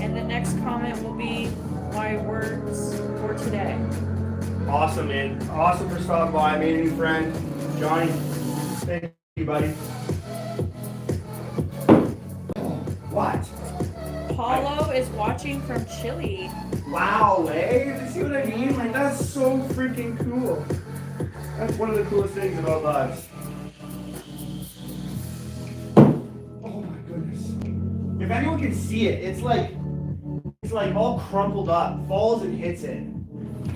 And the next comment will be my words for today. Awesome, man. Awesome for stopping by. I made a new friend. Johnny, thank you, buddy. What? Paulo is watching from Chile. Wow, eh? You see what I mean? Like, that's so freaking cool. That's one of the coolest things about bugs. Oh my goodness. If anyone can see it, it's like all crumpled up, falls and hits it.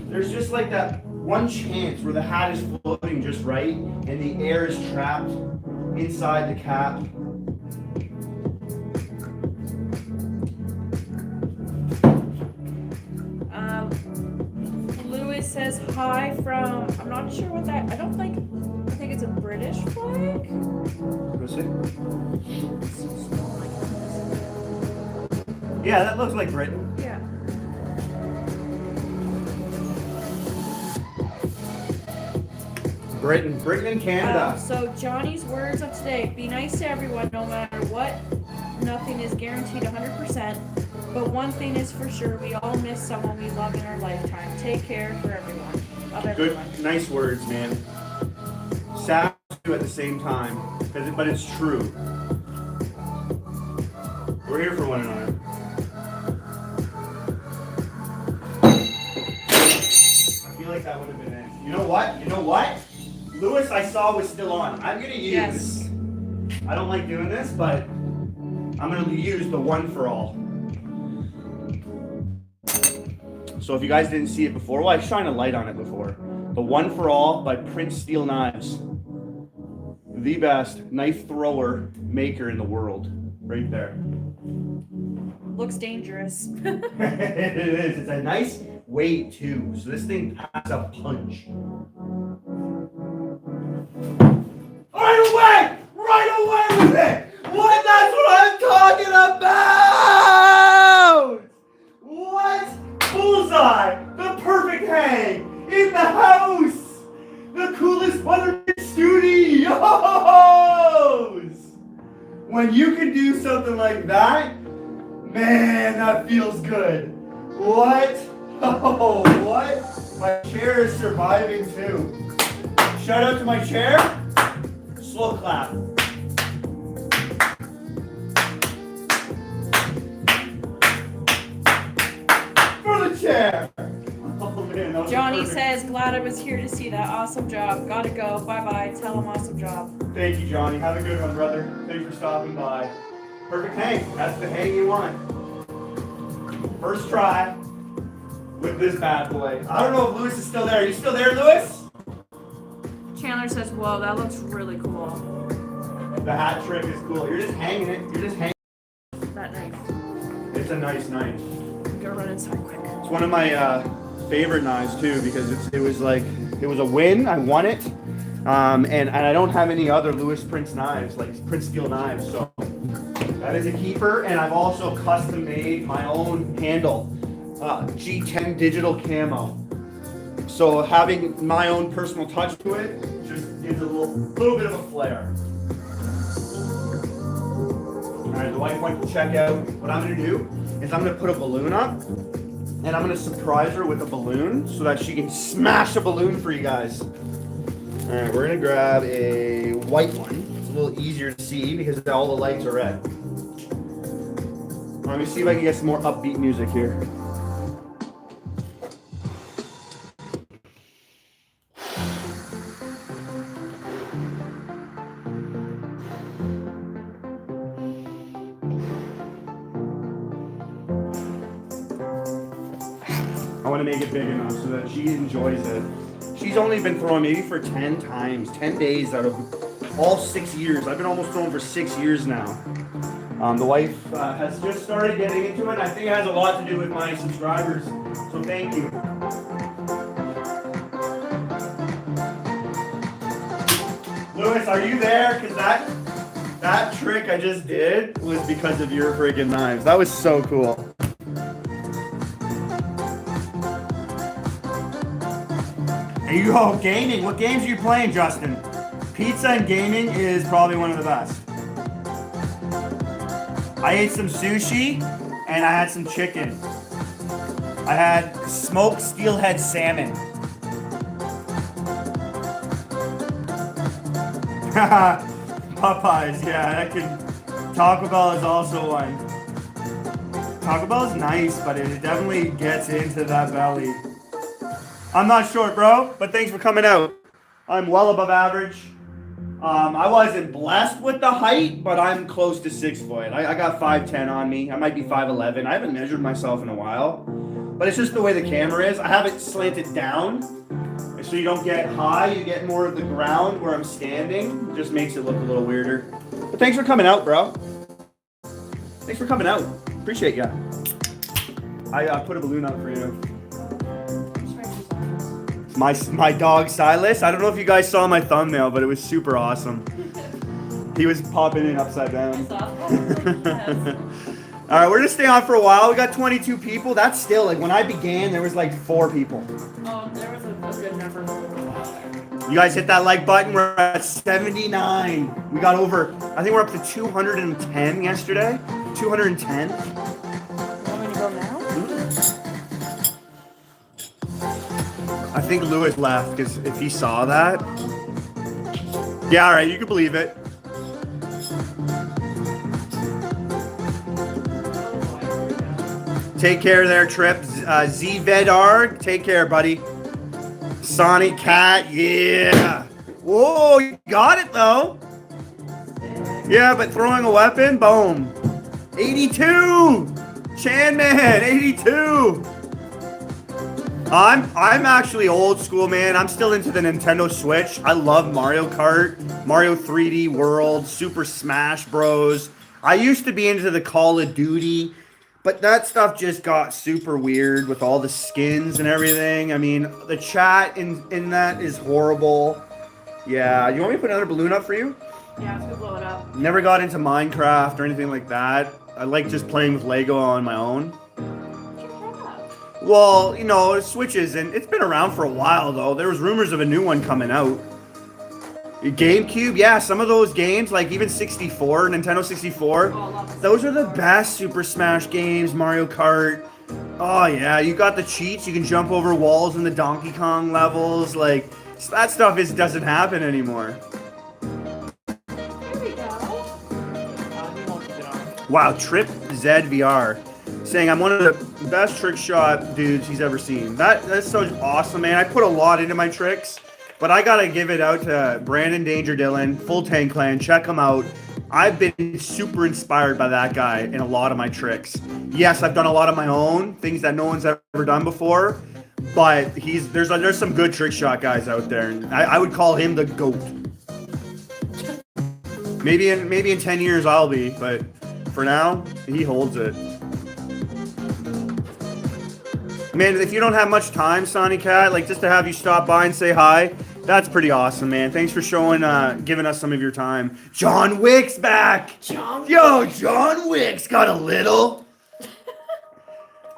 There's just like that one chance where the hat is floating just right and the air is trapped inside the cap. Lewis says hi from, I'm not sure what that, I think it's a British flag. Let's see. Yeah, that looks like Britain. Yeah. Britain and Canada. So Johnny's words of today: be nice to everyone, no matter what. Nothing is guaranteed 100%, but one thing is for sure: we all miss someone we love in our lifetime. Take care for everyone. Of everyone. Good, nice words, man. Sad too at the same time, but it's true. We're here for one another. I feel like that would have been it. You know what? Lewis, I saw was still on. I'm gonna use. Yes. I don't like doing this, but I'm gonna use the one for all. So if you guys didn't see it before, well, I shined a light on it before. The One for All by Prince Steel Knives. The best knife thrower maker in the world. Right there. Looks dangerous. It is. It's a nice weight too. So this thing packs a punch. Right away with it! What? That's what I'm talking about! What? Bullseye! The like that, man, that feels good. What? Oh, what? My chair is surviving too. Shout out to my chair. Slow clap. For the chair. Oh, man, Johnny says, glad I was here to see that. Awesome job. Gotta go. Bye-bye. Tell him awesome job. Thank you, Johnny. Have a good one, brother. Thanks for stopping by. Perfect hang. That's the hang you want. First try with this bad boy. I don't know if Lewis is still there. Are you still there, Lewis? Chandler says, whoa, that looks really cool. The hat trick is cool. You're just hanging it. You're just hanging. That knife. It's a nice knife. Go run inside quick. It's one of my favorite knives too because it was a win. I won it, and I don't have any other Lewis Prince knives like Prince steel knives. So that is a keeper, and I've also custom made my own handle, G10 digital camo. So having my own personal touch to it just gives a little bit of a flair. All right, the wife went to check out. What I'm gonna do is I'm gonna put a balloon up, and I'm gonna surprise her with a balloon so that she can smash a balloon for you guys. All right, we're gonna grab a white one. It's a little easier to see because all the lights are red. Let me see if I can get some more upbeat music here. I want to make it big enough so that she enjoys it. She's only been throwing maybe for 10 times, 10 days out of all 6 years. I've been almost throwing for 6 years now. The wife has just started getting into it. I think it has a lot to do with my subscribers. So thank you. Lewis, are you there? Because that trick I just did was because of your friggin' knives. That was so cool. There you go, gaming. What games are you playing, Justin? Pizza and gaming is probably one of the best. I ate some sushi and I had some chicken. I had smoked steelhead salmon. Popeyes, yeah, that could. Taco Bell is also one. Taco Bell is nice, but it definitely gets into that belly. I'm not short, bro, but thanks for coming out. I'm well above average. I wasn't blessed with the height, but I'm close to 6 foot. I got 5'10" on me. I might be 5'11". I haven't measured myself in a while, but it's just the way the camera is. I have it slanted down, so you don't get high. You get more of the ground where I'm standing. It just makes it look a little weirder. But thanks for coming out, bro. Thanks for coming out. Appreciate ya. I put a balloon up for you. My dog Silas. I don't know if you guys saw my thumbnail, but it was super awesome. He was popping in upside down. All right, we're gonna stay on for a while. We got 22 people. That's still like when I began, there was like 4 people. Oh, there was a good number for a while there. You guys hit that like button. We're at 79. We got over. I think we're up to 210 yesterday. 210. Want me to go now? I think Lewis left because if he saw that. Yeah, all right, you can believe it. Take care there, Trip. Z-Vedar, take care, buddy. Sonic Cat, yeah. Whoa, you got it, though. Yeah, but throwing a weapon, boom. 82. Chanman, 82. I'm actually old school, man. I'm still into the Nintendo Switch. I love Mario Kart, Mario 3D World, Super Smash Bros. I used to be into the Call of Duty, but that stuff just got super weird with all the skins and everything. I mean, the chat in that is horrible. Yeah, you want me to put another balloon up for you? Yeah, let's go blow it up. Never got into Minecraft or anything like that. I like just playing with Lego on my own. Well, you know, Switches, and it's been around for a while, though. There was rumors of a new one coming out. GameCube, yeah, some of those games, like even 64, Nintendo 64, those are the best Super Smash games, Mario Kart. Oh yeah, you got the cheats, you can jump over walls in the Donkey Kong levels, like, that stuff doesn't happen anymore. There we go. Wow, Trip ZVR saying I'm one of the best trick shot dudes he's ever seen. That's so awesome, man. I put a lot into my tricks. But I gotta give it out to Brandon Danger Dillon, Full Tank Clan. Check him out. I've been super inspired by that guy in a lot of my tricks. Yes, I've done a lot of my own things that no one's ever done before, but there's some good trick shot guys out there, and I would call him the GOAT. Maybe in 10 years I'll be, but for now he holds it. Man, if you don't have much time, Sonny Cat, like just to have you stop by and say hi, that's pretty awesome, man. Thanks for giving us some of your time. John Wick's back. John Wick's got a little.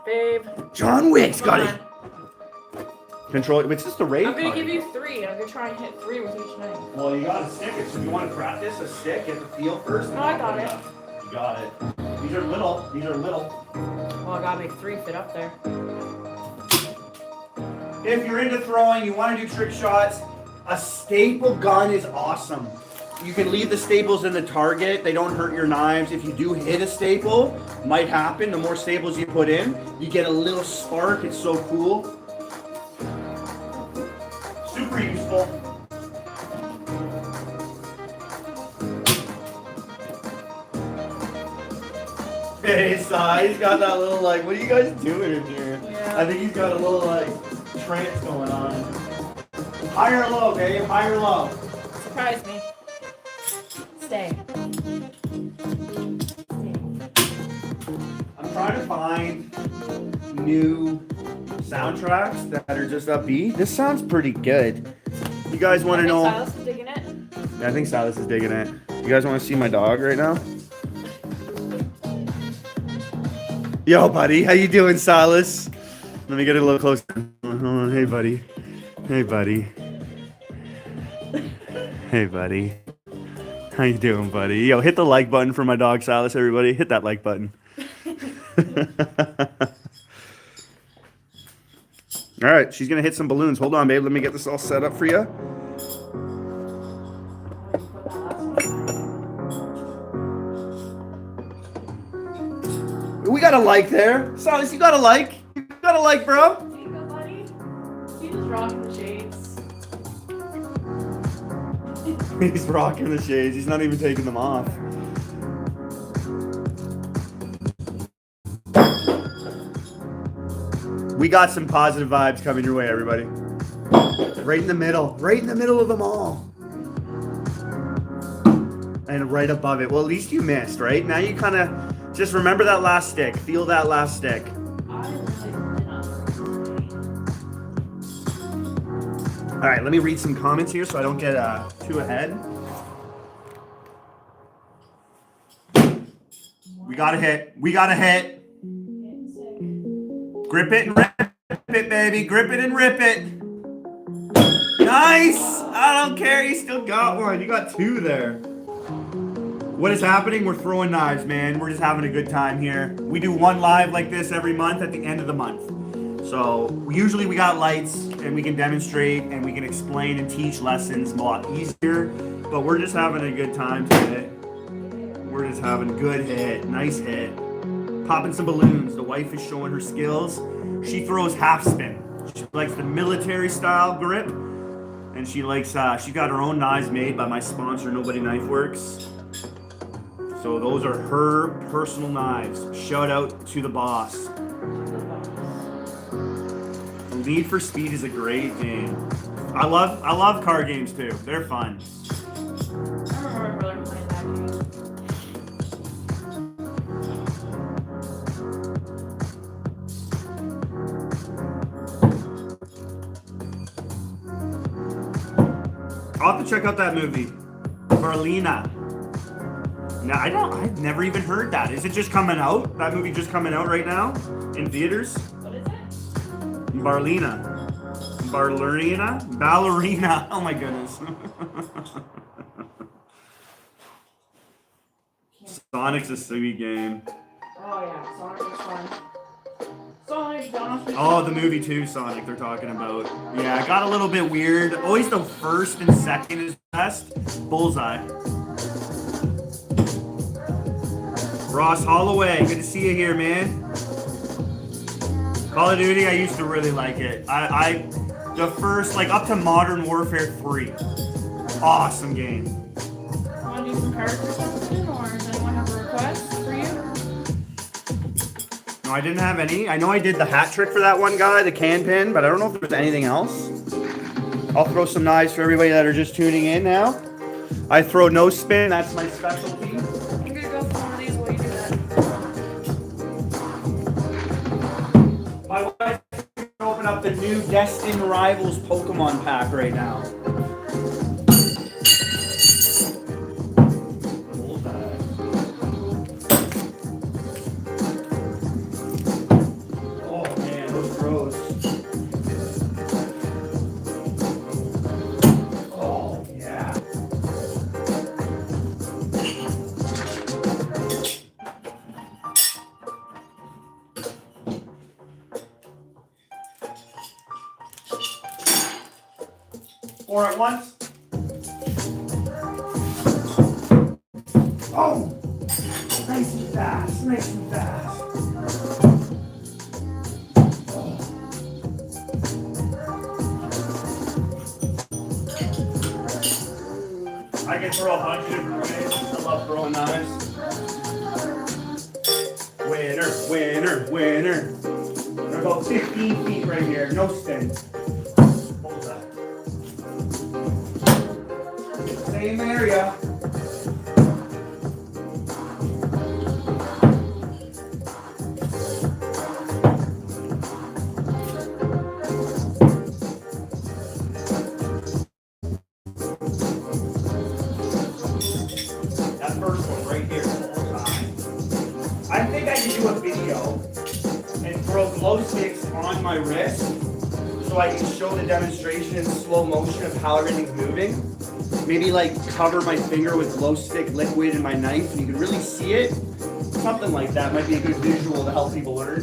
Babe. John Wick's got it. Control. It's just a raid. I'm gonna give you 3. I'm gonna try and hit 3 with each knife. Well, you gotta stick it. So you want to practice a stick? Get the feel first. No, I got it. You got it. These are little. Well, I gotta make 3 fit up there. If you're into throwing, you want to do trick shots, a staple gun is awesome. You can leave the staples in the target. They don't hurt your knives. If you do hit a staple, might happen. The more staples you put in, you get a little spark. It's so cool. Super useful. He's got that little, like, what are you guys doing in here? Yeah. I think he's got a little, like, trance going on. High or low, Dave? High or low? Surprise me. Stay. I'm trying to find new soundtracks that are just upbeat. This sounds pretty good. You guys want to know? Silas is digging it. Yeah, I think Silas is digging it. You guys want to see my dog right now? Yo, buddy, how you doing, Silas? Let me get it a little closer. Hold on. Hey, buddy. Hey, buddy. Hey, buddy. How you doing, buddy? Yo, hit the like button for my dog, Silas, everybody. Hit that like button. All right, she's going to hit some balloons. Hold on, babe. Let me get this all set up for you. We got a like there. Silas, you got a like. You got a like, bro. There you go, buddy. You just rocking the shades. He's rocking the shades. He's not even taking them off. We got some positive vibes coming your way, everybody. Right in the middle. Right in the middle of them all. And right above it. Well, at least you missed, right? Now you kind of just remember that last stick. Feel that last stick. All right, let me read some comments here so I don't get too ahead. We got a hit. We got a hit. Grip it and rip it, baby. Grip it and rip it. Nice. I don't care. You still got one. You got 2 there. What is happening? We're throwing knives, man. We're just having a good time here. We do one live like this every month at the end of the month. So usually we got lights and we can demonstrate and we can explain and teach lessons a lot easier. But we're just having a good time today. We're just having a good hit. Nice hit. Popping some balloons. The wife is showing her skills. She throws half spin. She likes the military style grip. And she likes, she got her own knives made by my sponsor, Nobody Knife Works. So those are her personal knives. Shout out to the boss. Need for Speed is a great game. I love card games too. They're fun. I remember my brother playing that game. I'll have to check out that movie. Barlina. Now I've never even heard that. Is it just coming out? That movie just coming out right now in theaters? What is it? Barlina. Ballerina. Oh my goodness. Sonic's a sweet game. Oh yeah, Sonic is fun. Sonic, Donkey. Oh, the movie too, Sonic, they're talking about. Yeah, it got a little bit weird. Always the first and second is best. Bullseye. Ross Holloway, good to see you here, man. Call of Duty, I used to really like it. The first, like up to Modern Warfare 3. Awesome game. Want to do some character something, or does anyone have a request for you? No, I didn't have any. I know I did the hat trick for that one guy, the can pin, but I don't know if there was anything else. I'll throw some knives for everybody that are just tuning in now. I throw no spin, that's my specialty. I'm gonna go for one of these while you do that. My wife's going to open up the new Destined Rivals Pokemon pack right now. Oh man, those throws. Oh yeah. Four at once. Oh! Nice and fast, nice and fast. I can throw a bunch of different ways. I love throwing knives. Winner, winner, winner. They're about 15 feet right here, no spin. Bullseye. Same area. That first one right here, Bullseye. I think I could do a video and throw glow sticks on my wrist so I can show the demonstration in slow motion of how everything's moving. Maybe like cover my finger with glow stick liquid in my knife and you can really see it. Something like that might be a good visual to help people learn.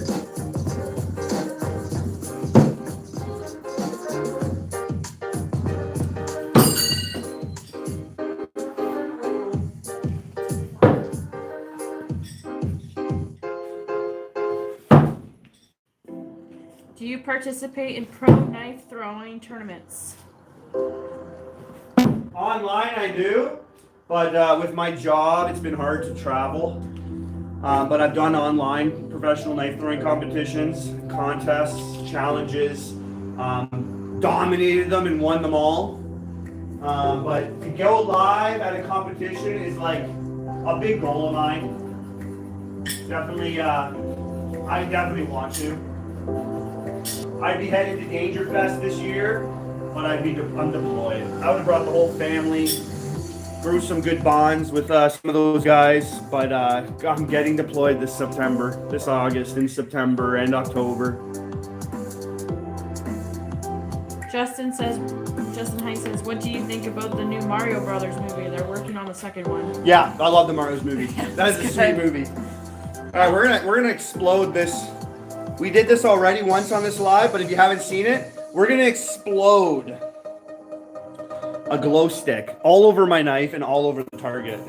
Do you participate in pro knife throwing tournaments? Online I do, but with my job it's been hard to travel. But I've done online professional knife throwing competitions, contests, challenges, dominated them and won them all. But to go live at a competition is like a big goal of mine. Definitely, I definitely want to. I'd be headed to Dangerfest this year, but I'm deployed. I would have brought the whole family, grew some good bonds with some of those guys, but I'm getting deployed this August, in September and October. Justin Hine says, what do you think about the new Mario Brothers movie? They're working on the second one. Yeah, I love the Mario's movie. That is a sweet good. movie. All right, we're gonna explode this. We did this already once on this live, but if you haven't seen it, we're gonna explode a glow stick all over my knife and all over the target.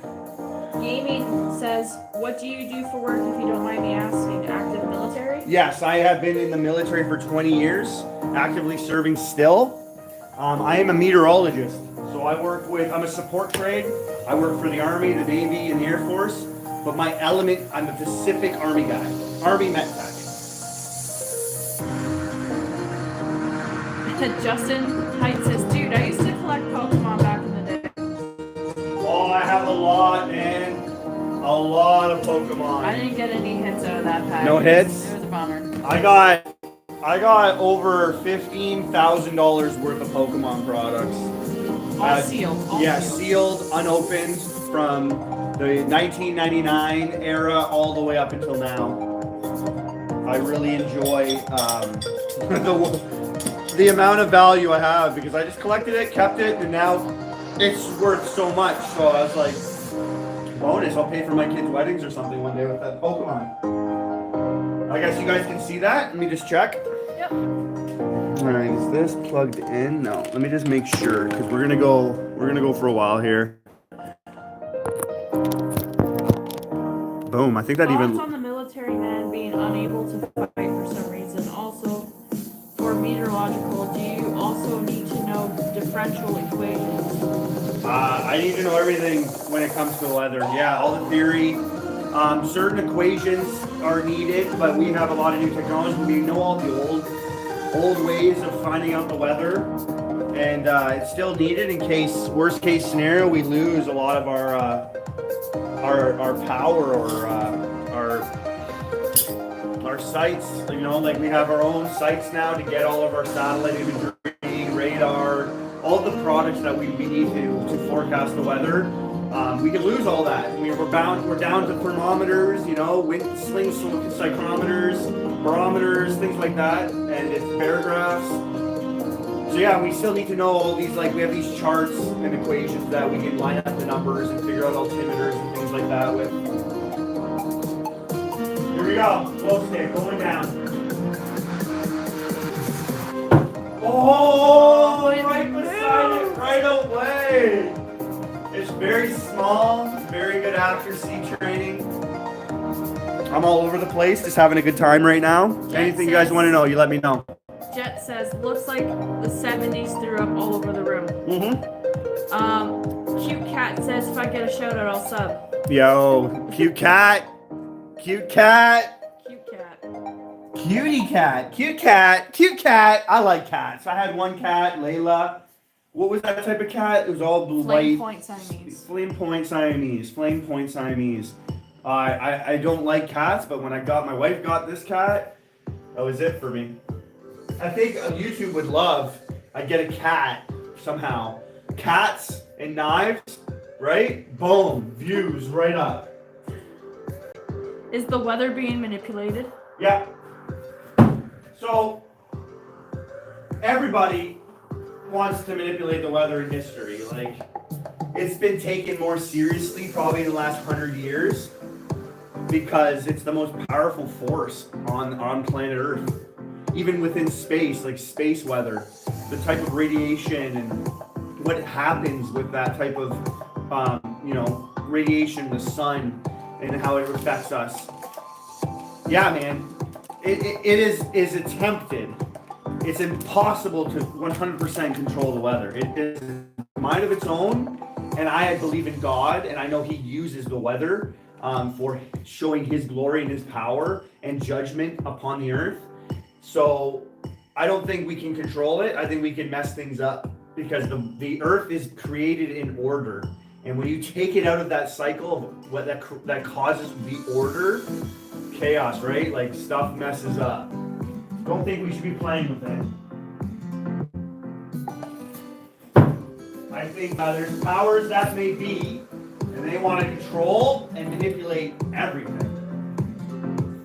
Gaming says, what do you do for work if you don't mind me asking? Active military? Yes, I have been in the military for 20 years, actively serving still. I am a meteorologist, so I'm a support trade. I work for the Army, the Navy, and the Air Force, but my element, I'm a Pacific Army guy, Army Met Tech. Justin Hine says, dude, I used to collect Pokemon back in the day. Oh, I have a lot, man. A lot of Pokemon. I didn't get any hits out of that pack. No hits? It was a bummer. I got over $15,000 worth of Pokemon products. All sealed. Yeah, sealed, unopened from the 1999 era all the way up until now. I really enjoy the amount of value I have because I just collected it, kept it, and now it's worth so much. So I was like, bonus, I'll pay for my kids' weddings or something one day with that Pokemon. I guess you guys can see that. Let me just check. Yep. All right, is this plugged in? No, let me just make sure because we're gonna go for a while here. Boom, I think that Thoughts even... on the military man being unable to fight for some reason. Also, for meteorological, do you also need to know differential equations? I need to know everything when it comes to the weather. Yeah, all the theory. Certain equations are needed, but we have a lot of new technology. We know all the old ways of finding out the weather, and it's still needed in case, worst case scenario, we lose a lot of our power or our sites. You know, like we have our own sites now to get all of our satellite imagery, radar, all the products that we need to forecast the weather. We could lose all that. We're down to thermometers, you know, wind slings, psychrometers, barometers, things like that, and it's barographs. So yeah, we still need to know all these, like we have these charts and equations that we can line up the numbers and figure out altimeters and things like that with. Here we go, glow stick going down. Oh, right beside it, right away. It's very small, very good accuracy training. I'm all over the place, just having a good time right now. Anything you guys want to know, you let me know. Jet says, looks like the 70s threw up all over the room. Cute Cat says, if I get a shout out, I'll sub. Yo, cute cat. Cute cat. Cute Cat. Cutie cat. Cute cat. Cute cat. I like cats. I had one cat, Layla. What was that type of cat? It was all Flame white. Point Siamese. Flame Point Siamese. Flame Point Siamese. I don't like cats, but when my wife got this cat, that was it for me. I think YouTube would love, I get a cat somehow. Cats and knives, right? Boom, views right up. Is the weather being manipulated? Yeah. So, everybody wants to manipulate the weather in history. Like, it's been taken more seriously probably in the last 100 years because it's the most powerful force on planet Earth. Even within space, like space weather, the type of radiation and what happens with that type of, radiation, the sun, and how it affects us. Yeah, man, it is attempted. It's impossible to 100% control the weather. It is a mind of its own, and I believe in God, and I know He uses the weather for showing His glory and His power and judgment upon the earth. So I don't think we can control it. I think we can mess things up because the earth is created in order. And when you take it out of that cycle of what that causes the order, chaos, right? Like stuff messes up. Don't think we should be playing with it. I think there's powers that may be, and they want to control and manipulate everything.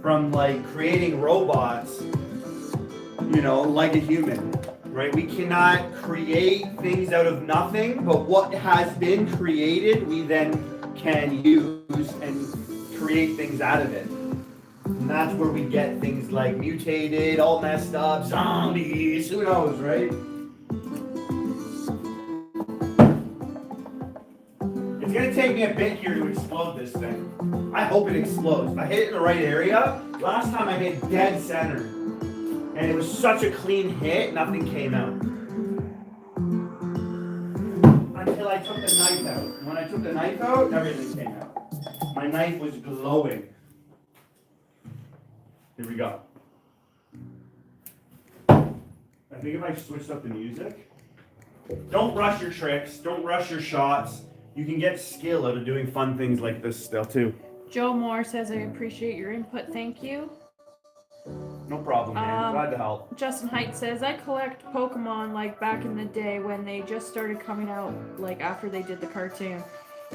From like creating robots, like a human, right? We cannot create things out of nothing, but what has been created, we then can use and create things out of it. And that's where we get things like mutated, all messed up, zombies, who knows, right? It's gonna take me a bit here to explode this thing. I hope it explodes. If I hit it in the right area, last time I hit dead center. And it was such a clean hit, nothing came out. Until I took the knife out. When I took the knife out, everything came out. My knife was glowing. Here we go. I think if I switched up the music. Don't rush your tricks. Don't rush your shots. You can get skill out of doing fun things like this still too. Joe Moore says, I appreciate your input. Thank you. No problem, man. Glad to help. Justin Height says, I collect Pokemon like back in the day when they just started coming out, like after they did the cartoon.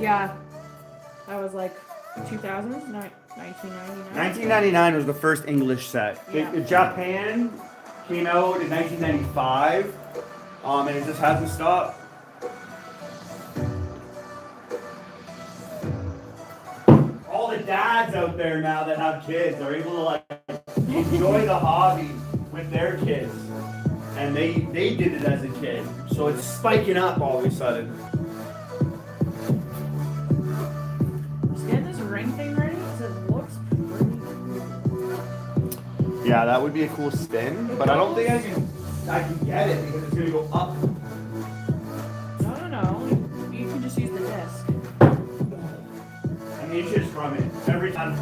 Yeah, that was like 2000s, 1999. 1999 was the first English set. Yeah. Japan Came out in 1995, and it just hasn't stopped. All the dads out there now that have kids are able to like enjoy the hobby with their kids, and they did it as a kid, so it's spiking up all of a sudden. Just get this ring thing ready because it looks pretty. Yeah, that would be a cool spin, but I don't think I can get it because it's gonna go up. No. You can just use the disc. And inches from it every time.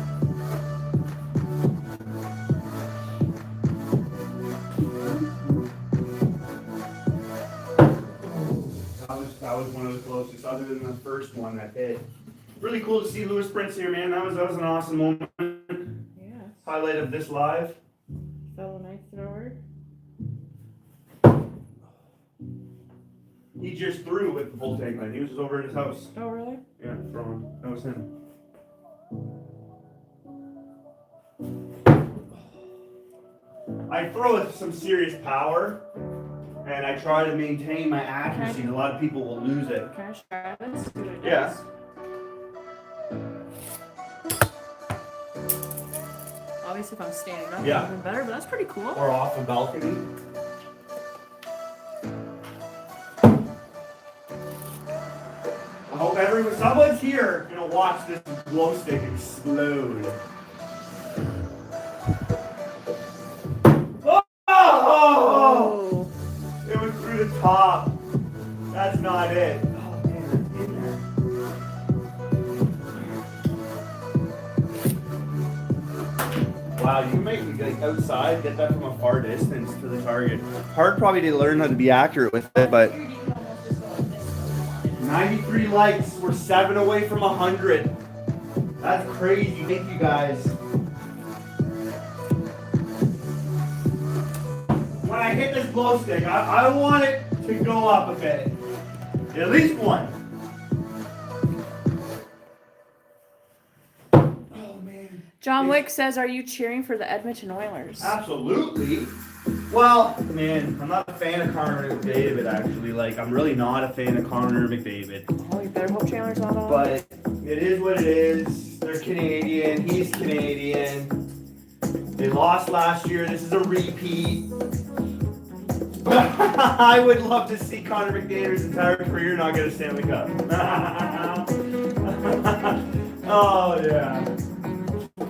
That was one of the closest, other than the first one that hit. Really cool to see Lewis Prince here, man. That was an awesome moment. Yeah. Highlight of this live. Fellow night thrower. He just threw with the full tank line. He was just over at his house. Oh, really? Yeah, throwing. That was him. I throw with some serious power, and I try to maintain my accuracy. And a lot of people will lose it. Can I try this? See what it Yeah. does? Obviously, if I'm standing up, Yeah. it's even better, but that's pretty cool. Or off a balcony. I hope someone's here gonna watch this glow stick explode. Oh! It went through the top. That's not it. Oh man, it's in there. Wow, you can make like outside, get that from a far distance to the target. Hard probably to learn how to be accurate with it, but 93 likes. We're 7 away from 100. That's crazy. Thank you guys. When I hit this glow stick, I want it to go up a bit. At least one. Oh man. John Wick says, "Are you cheering for the Edmonton Oilers?" Absolutely. Well, man, I'm not a fan of Connor McDavid, actually. Like, I'm really not a fan of Connor McDavid. Oh, you better hope Chandler's not on. But it is what it is. They're Canadian. He's Canadian. They lost last year. This is a repeat. I would love to see Connor McDavid's entire career not get a Stanley Cup. Oh, yeah.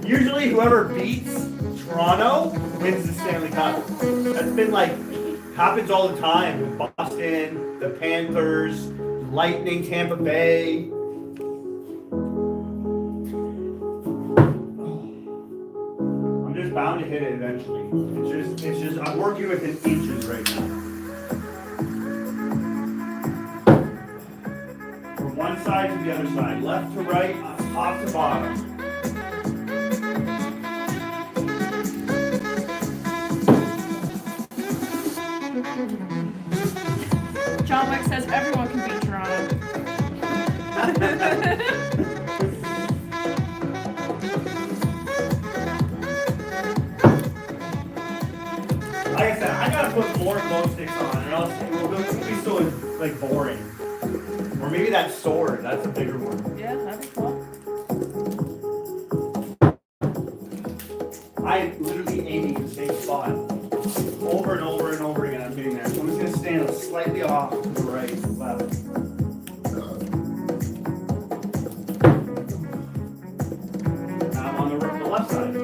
Usually whoever beats Toronto wins the Stanley Cup. That's been like, happens all the time with Boston, the Panthers, Lightning, Tampa Bay. I'm just bound to hit it eventually. It's just, I'm working within inches right now. From one side to the other side, left to right, top to bottom. John Wick says everyone can beat Toronto. Like I said, I gotta put more glow sticks on, or else it will be so like boring. Or maybe that sword, that's a bigger one. Yeah, that'd be cool. I literally aiming the same spot. Over and over and over again, I'm doing that. So I'm just gonna stand slightly off to the right, left. I'm on the left side. That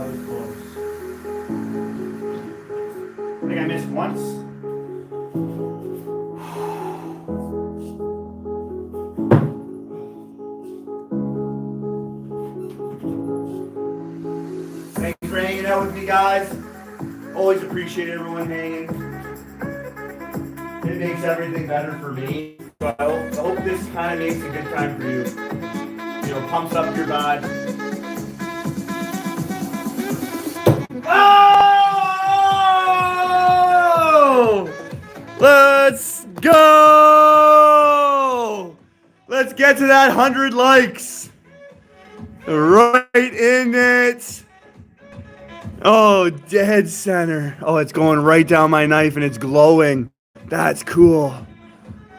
was close. I think I missed once. Thanks for hanging out with me, guys. Always appreciate everyone hanging. It makes everything better for me. So I hope this kind of makes a good time for you. You know, pumps up your vibe. Oh! Let's go! Let's get to that 100 likes. Right in it. Oh, dead center. Oh, it's going right down my knife and it's glowing. That's cool.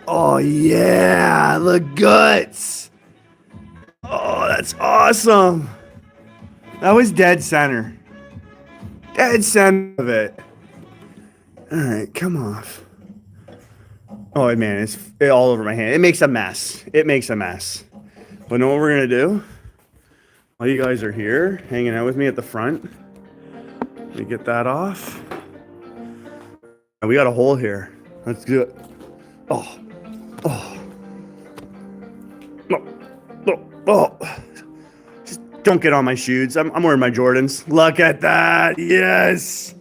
Oh, yeah. The guts. Oh, that's awesome. That was dead center. Dead center of it. All right, come off. Oh, man, it's all over my hand. It makes a mess. It makes a mess. But know what we're going to do? While you guys are here, hanging out with me at the front, let me get that off. And we got a hole here. Let's do it. Oh. Oh. No. No. Oh. Just don't get on my shoes. I'm wearing my Jordans. Look at that. Yes.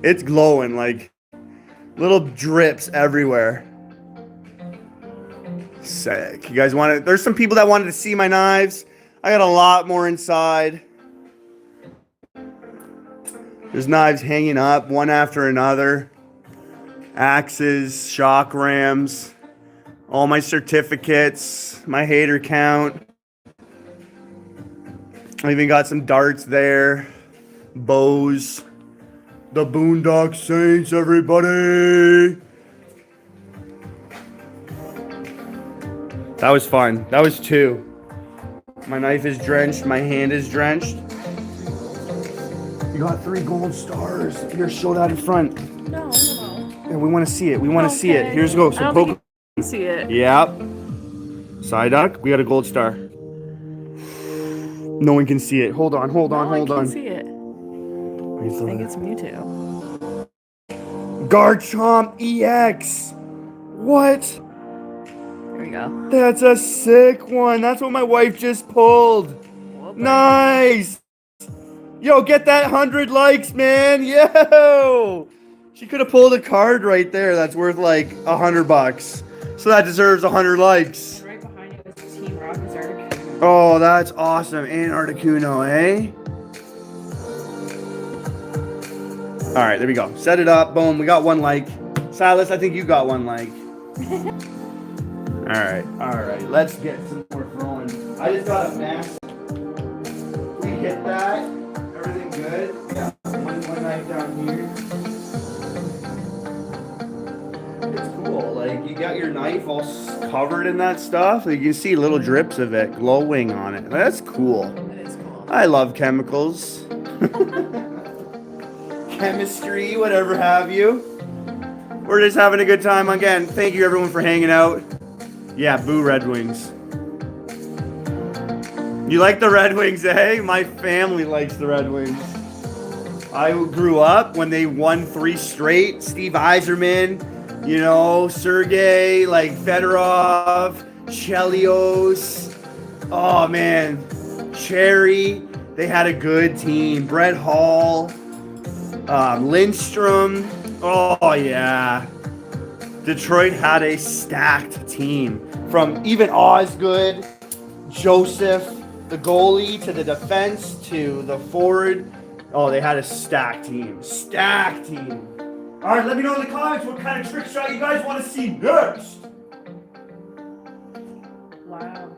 It's glowing like little drips everywhere. Sick. You guys want to? There's some people that wanted to see my knives. I got a lot more inside. There's knives hanging up one after another. Axes, shock rams, all my certificates, my hater count. I even got some darts there. Bows. The Boondock Saints, everybody. That was fun. That was 2. My knife is drenched. My hand is drenched. You got 3 gold stars. Here, show that in front. No. Yeah, we want to see it. We want to see it. Here's go. So I don't poke. think you can see it. Yep. Side duck. We got a gold star. No one can see it. Hold on. Hold on. Hold I on. can see it. I think it's Mewtwo. Garchomp EX. What? Here we go. That's a sick one. That's what my wife just pulled. Whoop. Nice. Yo, get that 100 likes, man. Yo. She could have pulled a card right there that's worth like $100. So that deserves 100 likes. And right behind you is Team Rocket's Arctic. Oh, that's awesome. And Articuno, eh? All right, there we go. Set it up. Boom. We got 1 like. Silas, I think you got 1 like. All right. All right. Let's get some more throwing. I just got a max. We hit that. Everything good. Yeah. One knife down here. It's cool. Like, you got your knife all covered in that stuff. You can see little drips of it glowing on it. That's cool. That is cool. I love chemicals. Chemistry, whatever have you. We're just having a good time again. Thank you everyone for hanging out. Yeah, boo Red Wings. You like the Red Wings, eh? My family likes the Red Wings. I grew up when they won 3 straight. Steve Yzerman, you know, Sergey, like Fedorov, Chelios. Oh man, Cherry. They had a good team. Brett Hall, Lindstrom. Oh yeah. Detroit had a stacked team. From even Osgood, Joseph, the goalie, to the defense, to the forward. Oh, they had a stacked team. Stacked team. All right, let me know in the comments what kind of trick shot you guys want to see next. Wow.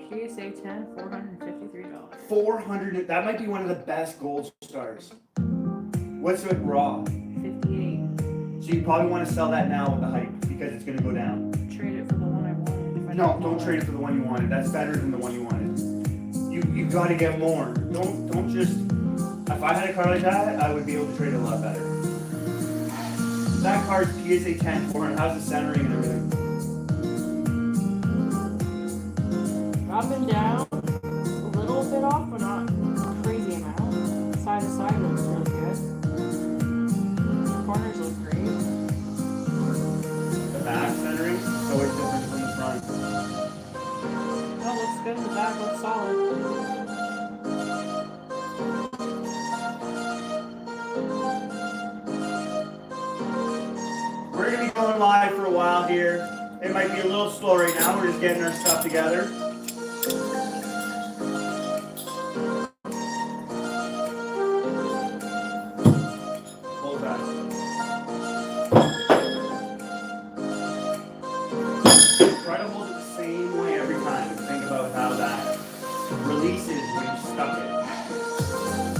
PSA 10, $453. 400. That might be one of the best gold stars. What's it raw? 58. So you probably want to sell that now with the hype because it's going to go down. Trade it for the one I wanted. If I No, didn't don't want trade it for the one you wanted. That's better than the one you wanted. You got to get more. Don't just. If I had a card like that, I would be able to trade it a lot better. That card's PSA 10 400. How's the centering and everything? Up and down, a little bit off, but not a crazy amount. Side to side looks really good. Corners look great. The back centering is always different from the front. Well, looks good. The back looks solid. We're going to be going live for a while here. It might be a little slow right now. We're just getting our stuff together. Hold that. try to hold it the same way every time. And think about how that releases when you stuck it.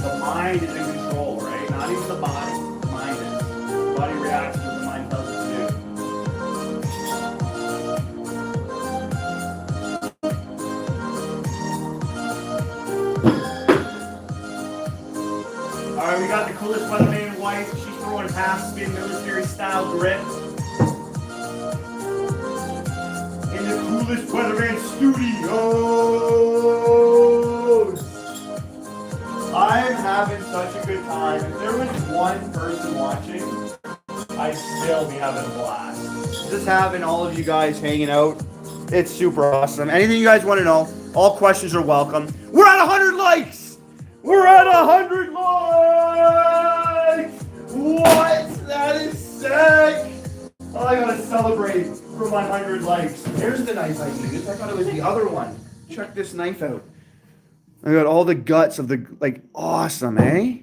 The mind is in control, right? Not even the body. The mind is. The body reacts to what the mind tells it to do. Alright, we got the coolest weatherman wife. She's throwing half spin military style grip. In the coolest weatherman studios. I'm having such a good time. If there was one person watching, I'd still be having a blast. Just having all of you guys hanging out. It's super awesome. Anything you guys want to know, all questions are welcome. We're at 100 likes! We're at 100 likes! What? That is sick! Oh, I gotta celebrate for my 100 likes. Here's the knife I used. I thought it was the other one. Check this knife out. I got all the guts of the, like, awesome, eh?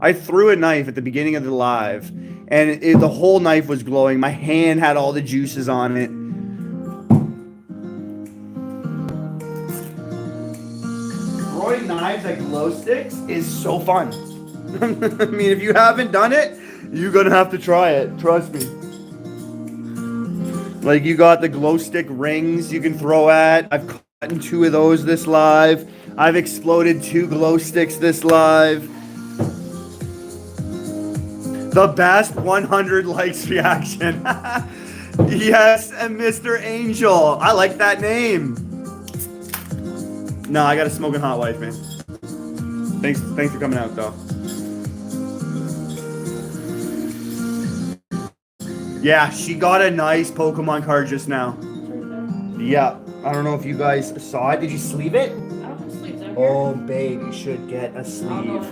I threw a knife at the beginning of the live, and the whole knife was glowing. My hand had all the juices on it. Throwing knives like glow sticks is so fun. I mean, if you haven't done it, you're gonna have to try it. Trust me. Like, you got the glow stick rings you can throw at. I've caught in 2 of those this live. I've exploded 2 glow sticks this live. The best 100 likes reaction. Yes, and Mr. Angel. I like that name. No, I got a smoking hot wife, man. Thanks for coming out, though. Yeah, she got a nice Pokemon card just now. Yeah, I don't know if you guys saw it. Did you sleeve it? I don't have sleeves out here. Oh, babe, you should get a sleeve.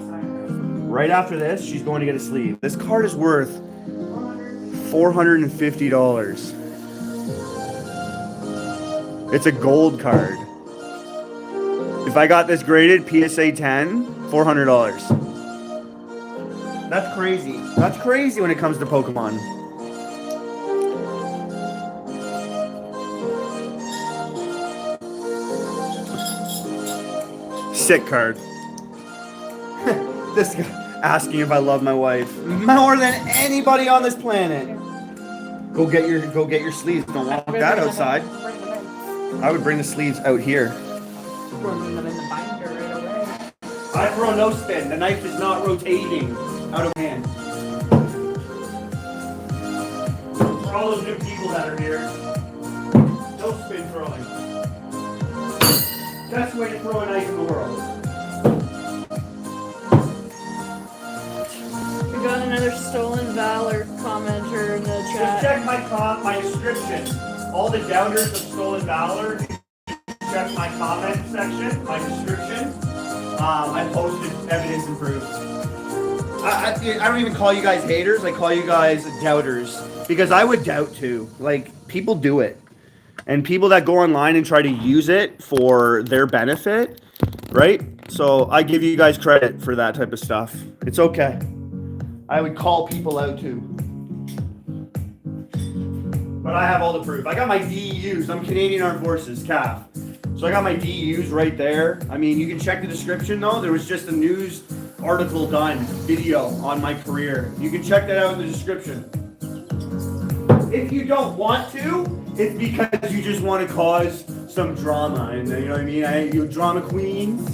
Right after this, she's going to get a sleeve. This card is worth $450. It's a gold card. If I got this graded PSA 10, $400. That's crazy. That's crazy when it comes to Pokemon. Sick card. This guy asking if I love my wife more than anybody on this planet. Go get your sleeves. Don't walk that outside. I would bring the sleeves out here. I throw no spin. The knife is not rotating out of hand. For all those new people that are here, no spin throwing. Best way to throw a knife in the world. We got another Stolen Valor commenter in the Just chat. check my description. All the doubters of Stolen Valor, check my comment section, my description. I posted evidence and proof. I don't even call you guys haters. I call you guys doubters because I would doubt too. Like, people do it. And people that go online and try to use it for their benefit, right? So I give you guys credit for that type of stuff. It's okay. I would call people out too. But I have all the proof. I got my DEUs. I'm Canadian Armed Forces, CAF. So I got my DEUs right there. I mean, you can check the description though. There was just a news article done, video on my career. You can check that out in the description. If you don't want to, it's because you just want to cause some drama, and you know what I mean? You drama queens.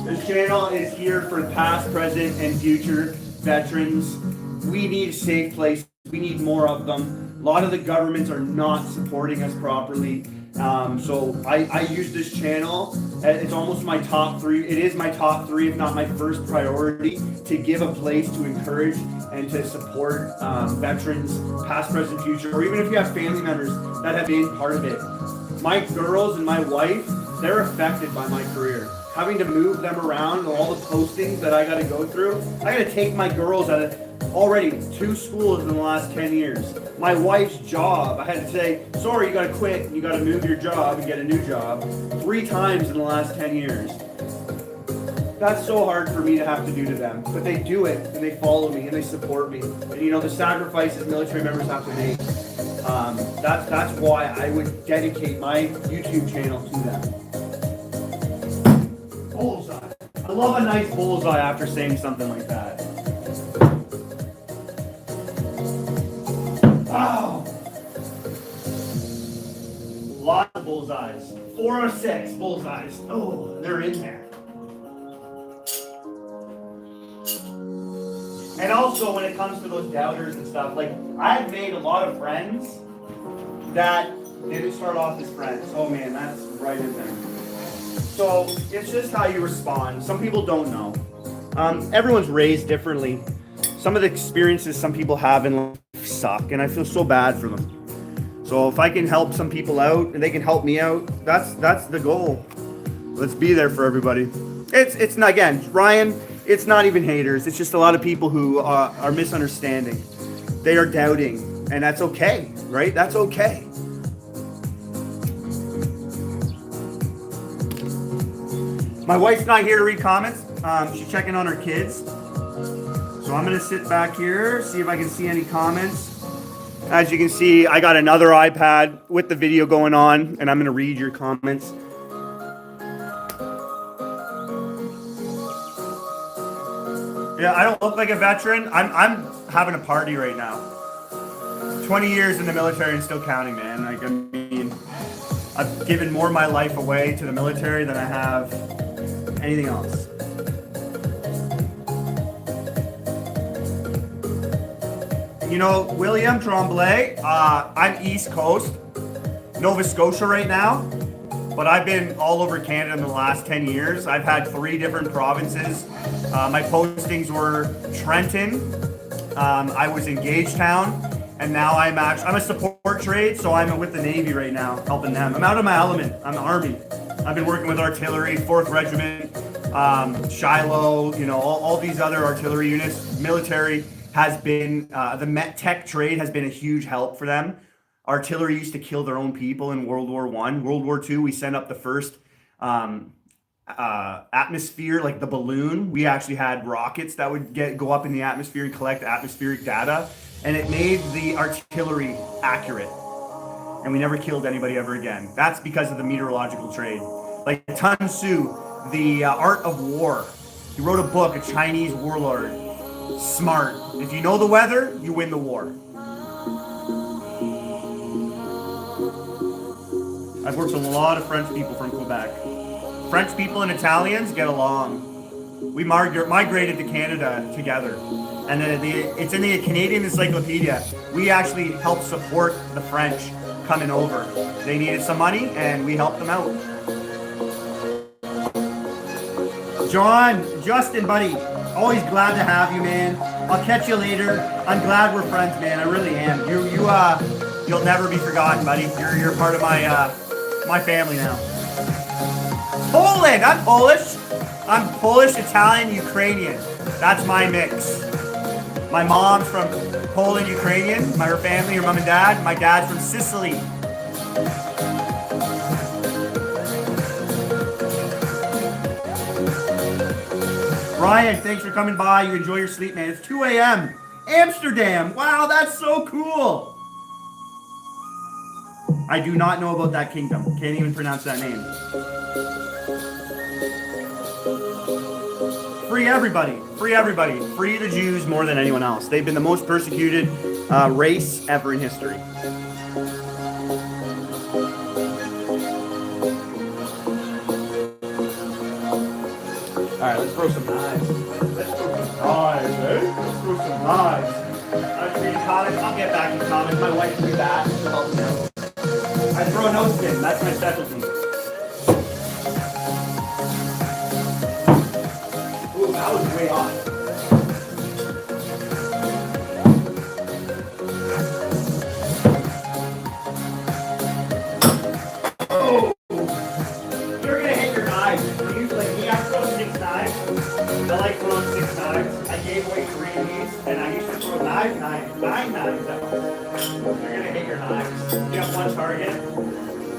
This channel is here for past, present, and future veterans. We need a safe place. We need more of them. A lot of the governments are not supporting us properly. So I use this channel. It's almost my top 3. It is my top 3, if not my first priority, to give a place to encourage and to support veterans, past, present, future, or even if you have family members that have been part of it. My girls and my wife, they're affected by my career. Having to move them around, all the postings that I got to go through. I got to take my girls out of already 2 schools in the last 10 years. My wife's job, I had to say, sorry, you got to quit, and you got to move your job and get a new job 3 times in the last 10 years. That's so hard for me to have to do to them, but they do it, and they follow me, and they support me. And you know, the sacrifices military members have to make, that's why I would dedicate my YouTube channel to them. Bullseye. I love a nice bullseye after saying something like that. Wow. Lots of bullseyes. 4 or 6 bullseyes. Oh, they're in there. And also when it comes to those doubters and stuff, like I've made a lot of friends that didn't start off as friends. Oh man, that's right in there. So it's just how you respond. Some people don't know. Everyone's raised differently. Some of the experiences some people have in life suck, and I feel so bad for them. So if I can help some people out and they can help me out, that's the goal. Let's be there for everybody. It's not, again, Ryan, it's not even haters. It's just a lot of people who are misunderstanding. They are doubting, and that's okay, right? That's okay. My wife's not here to read comments. She's checking on her kids. So I'm gonna sit back here, see if I can see any comments. As you can see, I got another iPad with the video going on, and I'm gonna read your comments. Yeah, I don't look like a veteran. I'm having a party right now. 20 years in the military and still counting, man. Like, I mean, I've given more of my life away to the military than I have anything else. You know, William Tremblay, I'm East Coast, Nova Scotia right now, but I've been all over Canada in the last 10 years. I've had 3 different provinces. My postings were Trenton, I was in Gagetown, and now I'm a support trade, so I'm with the Navy right now, helping them. I'm out of my element. I'm the Army. I've been working with artillery, 4th Regiment, Shiloh, you know, all these other artillery units. Military has been, the Met Tech trade has been a huge help for them. Artillery used to kill their own people in World War I. World War II, we sent up the first atmosphere, like the balloon. We actually had rockets that would go up in the atmosphere and collect atmospheric data, and it made the artillery accurate. And we never killed anybody ever again. That's because of the meteorological trade. Like Sun Tzu, The Art of War. He wrote a book, a Chinese warlord. Smart. If you know the weather, you win the war. I've worked with a lot of French people from Quebec. French people and Italians get along. We migrated to Canada together. And it's in the Canadian Encyclopedia. We actually helped support the French coming over. They needed some money, and we helped them out. Justin, buddy, always glad to have you, man. I'll catch you later. I'm glad we're friends, man. I really am. You'll never be forgotten, buddy. You're part of my family now. Poland. I'm Polish. I'm Polish, Italian, Ukrainian. That's my mix. My mom's from Poland, Ukrainian. Her family, her mom and dad. My dad's from Sicily. Ryan, thanks for coming by. You enjoy your sleep, man. It's 2 a.m. Amsterdam. Wow, that's so cool. I do not know about that kingdom. Can't even pronounce that name. Free everybody. Free everybody. Free the Jews more than anyone else. They've been the most persecuted race ever in history. All right, let's throw some knives. Let's throw some knives, eh? Let's throw some knives. I'm reading comics. I'll get back in comics. My wife will be back. She'll help me out. I throw a no spin. That's my specialty. Ooh, that was way off. Oh! You're gonna hit your knives. Usually, we got to throw 6 knives. I like throwing 6 knives. I gave away 3 of these, and I used to throw 9 knives at once. You're gonna hit your knives. You have 1 target.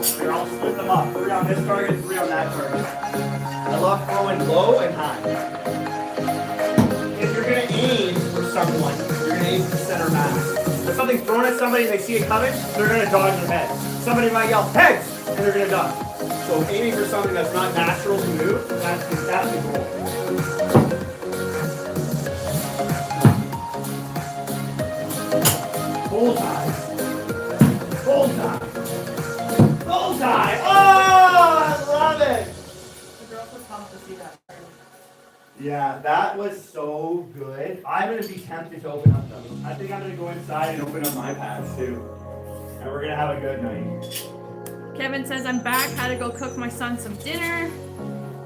Here, I'll split them up. 3 on this target, 3 on that target. I love throwing low and high. If you're going to aim for someone, you're going to aim for the center mass. If something's thrown at somebody and they see it coming, they're going to dodge their head. Somebody might yell, heads, and they're going to duck. So aiming for something that's not natural to move, that's the goal. Bullseye. Bullseye. Bullseye. Oh, I love it. The girls were pumped to see that. Yeah, that was so good. I'm going to be tempted to open up those. I think I'm going to go inside and open up my pads too. And we're going to have a good night. Kevin says, I'm back. Had to go cook my son some dinner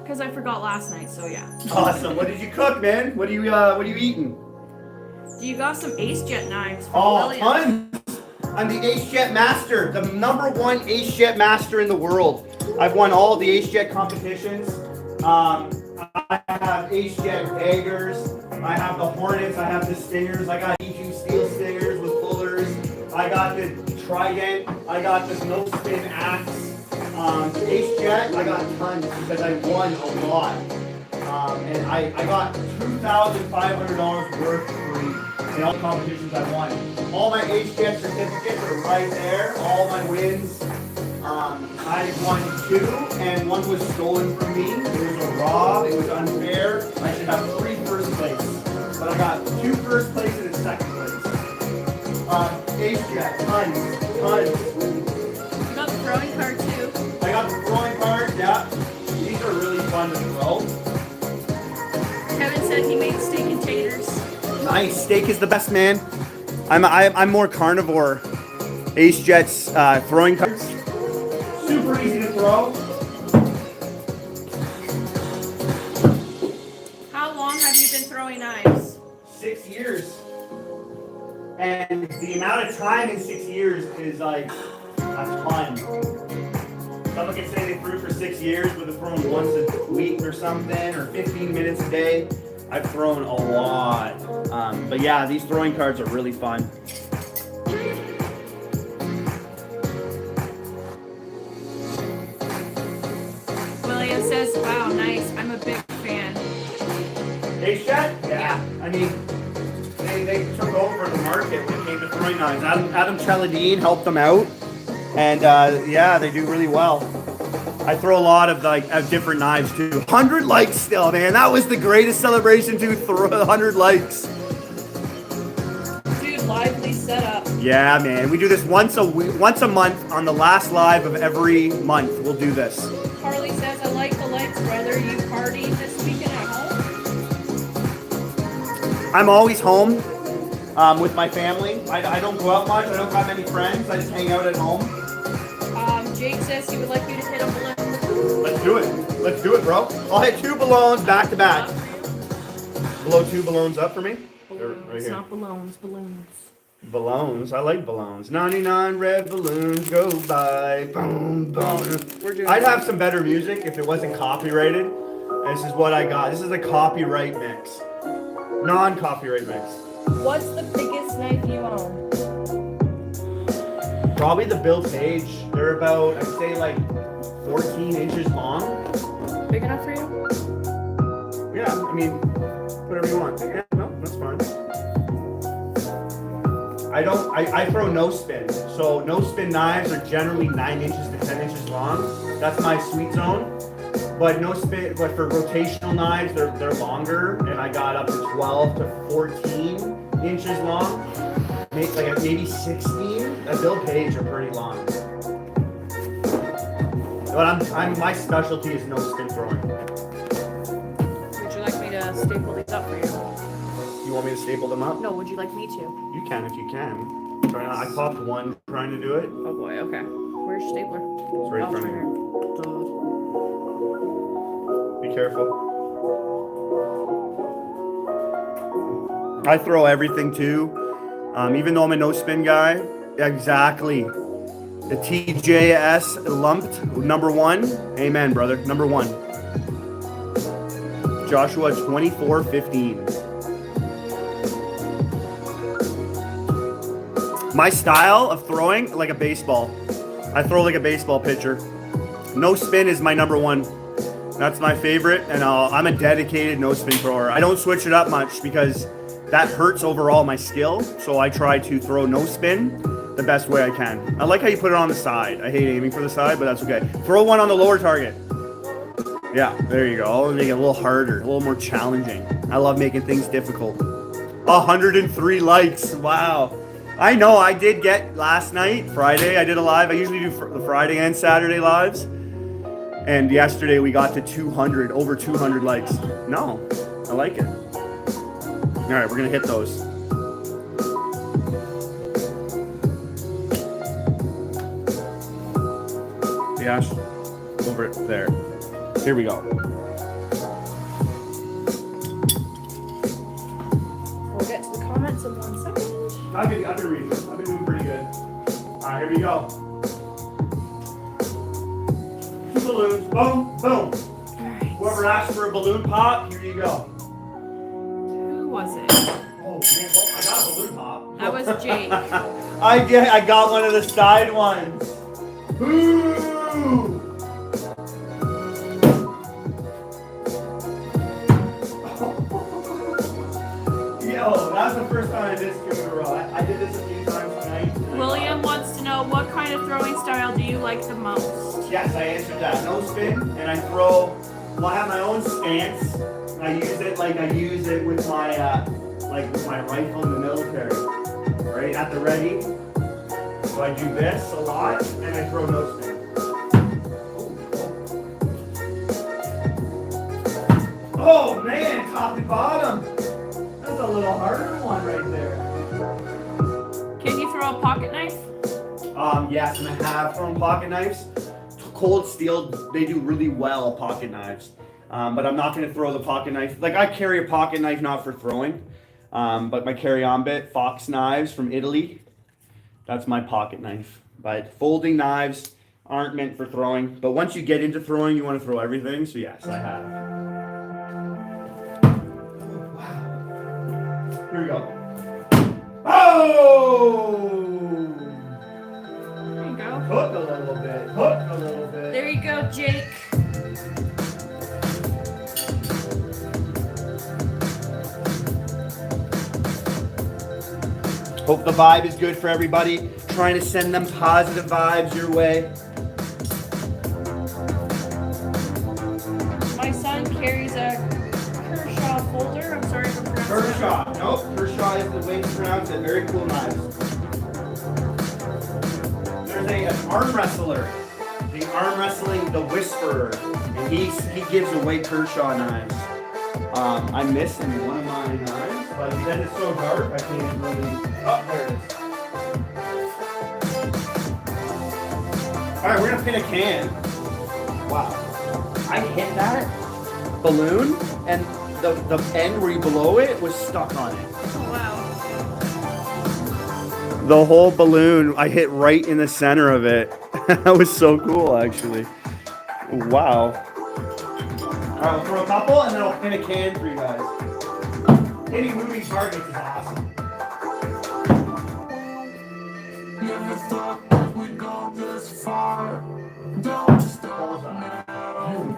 because I forgot last night. So yeah. Awesome. What did you cook, man? What are you eating? You got some Ace Jet knives for Oh, Lillian. tons. I'm the Ace Jet Master, the #1 Ace Jet Master in the world. I've won all the Ace Jet competitions. I have Ace Jet daggers. I have the Hornets. I have the Stingers. I got E2 steel Stingers with pullers. I got the Trident. I got the no spin axe. Ace Jet, I got tons because I won a lot. And I got $2,500 worth free in all the competitions I won. All my Ace Jet certificates are right there. All my wins. I won 2, and 1 was stolen from me. It was a rob. It was unfair. I should have 3 first place, but I got 2 first place and a second place. Ace Jet, tons. You got the throwing card too. I got the throwing card. Yeah, these are really fun to throw. Kevin said he made steak and taters. Nice, steak is the best, man. I'm more carnivore. Ace Jet's throwing cards. Super easy to throw. How long have you been throwing knives? 6 years. And the amount of time in 6 years is like a ton. Someone can say they threw for 6 years, but they're throwing once a week or something, or 15 minutes a day. I've thrown a lot. But yeah, these throwing cards are really fun. William says, wow, nice. I'm a big fan. Ace Jet? Yeah. I mean, they took over the market when it came to throwing knives. Adam Cheladine helped them out. And yeah, they do really well. I throw a lot of different knives too. 100 likes still, man. That was the greatest celebration to throw 100 likes. Dude, lively setup. Yeah, man. We do this once a month on the last live of every month. We'll do this. Harley says, I like the lights, brother. You party this weekend at home? I'm always home with my family. I don't go out much. I don't have many friends. I just hang out at home. Jake says he would like you to hit a balloon. Let's do it. Let's do it, bro. I'll hit 2 balloons back to back. Blow 2 balloons up for me. Balloons, right here. not balloons, balloons. Balloons. I like balloons. 99 red balloons go by. Boom, boom. I'd have some better music if it wasn't copyrighted. This is what I got. This is a copyright mix. Non-copyright mix. What's the biggest knife you own? Probably the Bill Page. They're about, I'd say, like 14 inches long. Big enough for you? Yeah, I mean, whatever you want. Yeah, no, that's fine. I throw no spin. So no spin knives are generally 9 inches to 10 inches long. That's my sweet zone. But no spin, but for rotational knives, they're longer, and I got up to 12 to 14 inches long. Maybe 16. At Bill Page are pretty long. But my specialty is no spin throwing. Would you like me to staple these up for you? You want me to staple them up? No, would you like me to? You can if you can. Sorry, I popped one trying to do it. Oh boy, okay. Where's your stapler? It's right in front of you. Be careful. I throw everything too. Even though I'm a no spin guy. Exactly. The TJS lumped #1. Amen, brother. #1. Joshua 24:15. My style of throwing, like a baseball. I throw like a baseball pitcher. No spin is my number one. That's my favorite, and I'm a dedicated no spin thrower. I don't switch it up much because that hurts overall my skill, so I try to throw no spin the best way I can. I like how you put it on the side. I hate aiming for the side, but that's okay. Throw one on the lower target. Yeah, there you go. I'll make it a little harder, a little more challenging. I love making things difficult. 103 likes, wow. I know, I did get last night, Friday, I did a live. I usually do the Friday and Saturday lives. And yesterday we got to 200, over 200 likes. No, I like it. All right, we're gonna hit those. Yash, over it there. Here we go. We'll get to the comments in 1 second. I've been reading. I've been doing pretty good. All right, here we go. 2 balloons. Boom, boom. Alright. Whoever asked for a balloon pop, here you go. Who was it? Oh man, I got a balloon pop. That was Jake. I got one of the side ones. Ooh. Yo, that's the first time I did this in a row. I did this a few times tonight. William wants to know, what kind of throwing style do you like the most? Yes, I answered that. No spin, and I throw. Well, I have my own stance. I use it like I use it with my with my rifle in the military, right at the ready. So I do this a lot, and I throw no spin. Oh man, top and bottom. That's a little harder one right there. Can you throw a pocket knife? Yes, and I have thrown pocket knives. Cold steel, they do really well, pocket knives. But I'm not going to throw the pocket knife. Like, I carry a pocket knife not for throwing, but my carry-on bit, Fox knives from Italy, that's my pocket knife. But folding knives aren't meant for throwing. But once you get into throwing, you want to throw everything. So yes, I have. Wow. Here we go. Oh! There you go. Hook a little bit. Hook a little bit. There you go, Jake. Hope the vibe is good for everybody. Trying to send them positive vibes your way. My son carries a Kershaw folder. I'm sorry if I'm pronouncing Kershaw. Nope. Kershaw is the way to pronounce it. Very cool knives. There's an arm wrestler. The arm wrestling the Whisperer. And he gives away Kershaw knives. I'm missing one of my knives, but then it's so dark I can't really. Oh, there it is. Alright, we're gonna pin a can. Wow. I hit that balloon and the end where you blow it was stuck on it. Oh, wow. The whole balloon, I hit right in the center of it. That was so cool, actually. Wow. Alright, we'll throw a couple and then I'll pin a can for you guys. Hitting moving targets is awesome. Never thought we'd go this far. Don't stop now.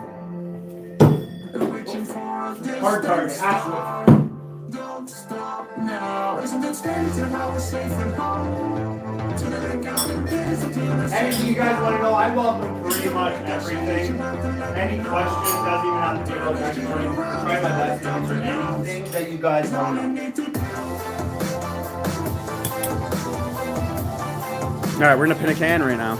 Reaching for a Hard target, absolutely. Don't stop now. Isn't it strange how we're safe and home? Anything you guys want to know, I welcome pretty much everything. Any questions, doesn't even have to be about next morning. Try my best to answer anything that you guys want to know. Alright, we're going to pin a can right now.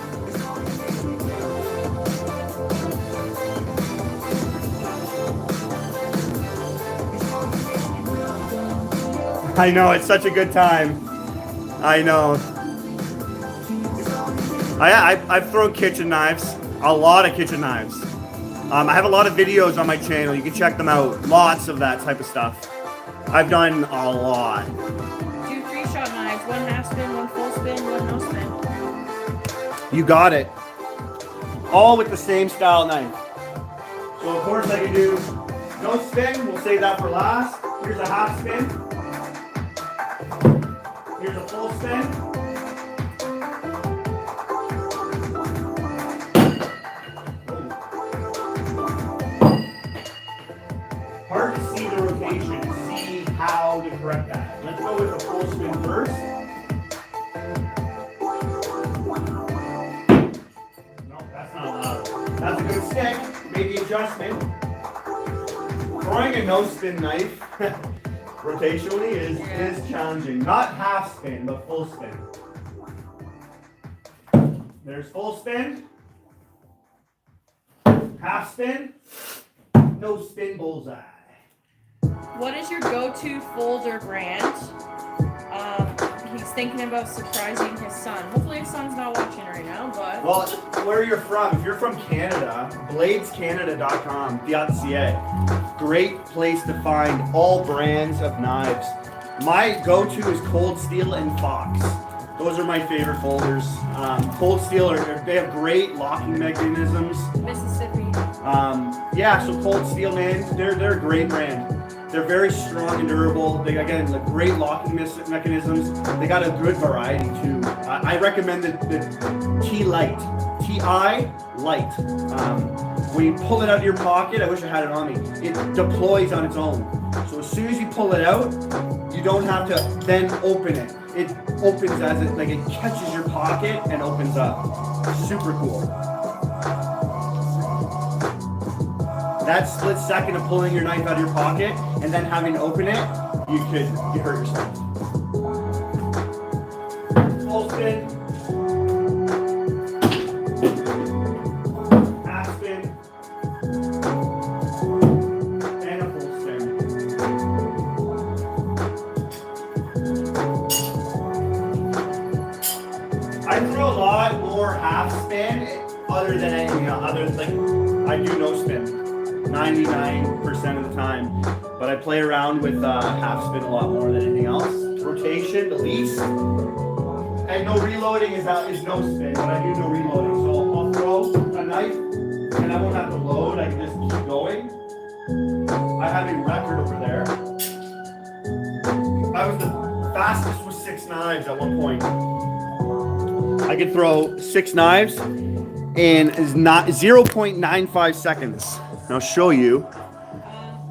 I know, it's such a good time. I know. I've thrown kitchen knives, a lot of kitchen knives. I have a lot of videos on my channel. You can check them out. Lots of that type of stuff. I've done a lot. 2 3-shot knives, 1 half spin, 1 full spin, 1 no spin. You got it. All with the same style knife. So of course I can do no spin. We'll save that for last. Here's a half spin. Here's a full spin. how to correct that. Let's go with a full spin first. No, that's not allowed. That's a good stick. Made the adjustment. Throwing a no spin knife rotationally is challenging. Not half spin, but full spin. There's full spin. Half spin. No spin bullseye. What is your go-to folder brand? He's thinking about surprising his son. Hopefully his son's not watching right now, but... Well, where you're from, if you're from Canada, bladescanada.com.ca. Great place to find all brands of knives. My go-to is Cold Steel and Fox. Those are my favorite folders. Cold Steel, they have great locking mechanisms. Mississippi. Yeah, so Cold Steel, man, they're a great brand. They're very strong and durable. They, again, the great locking mechanisms. They got a good variety too. I recommend the T-Light. T-I Light. When you pull it out of your pocket, I wish I had it on me, it deploys on its own. So as soon as you pull it out, you don't have to then open it. It opens as it catches your pocket and opens up. Super cool. That split second of pulling your knife out of your pocket and then having to open it, you hurt yourself. Full spin. Half spin. And a full spin. I throw a lot more half spin other than anything else. I do no spin 99% of the time, but I play around with half spin a lot more than anything else. Rotation, the least. And no reloading is no spin, but I do no reloading. So I'll throw a knife and I won't have to load, I can just keep going. I have a record over there. I was the fastest with 6 knives at one point. I could throw 6 knives in 0.95 seconds. And I'll show you.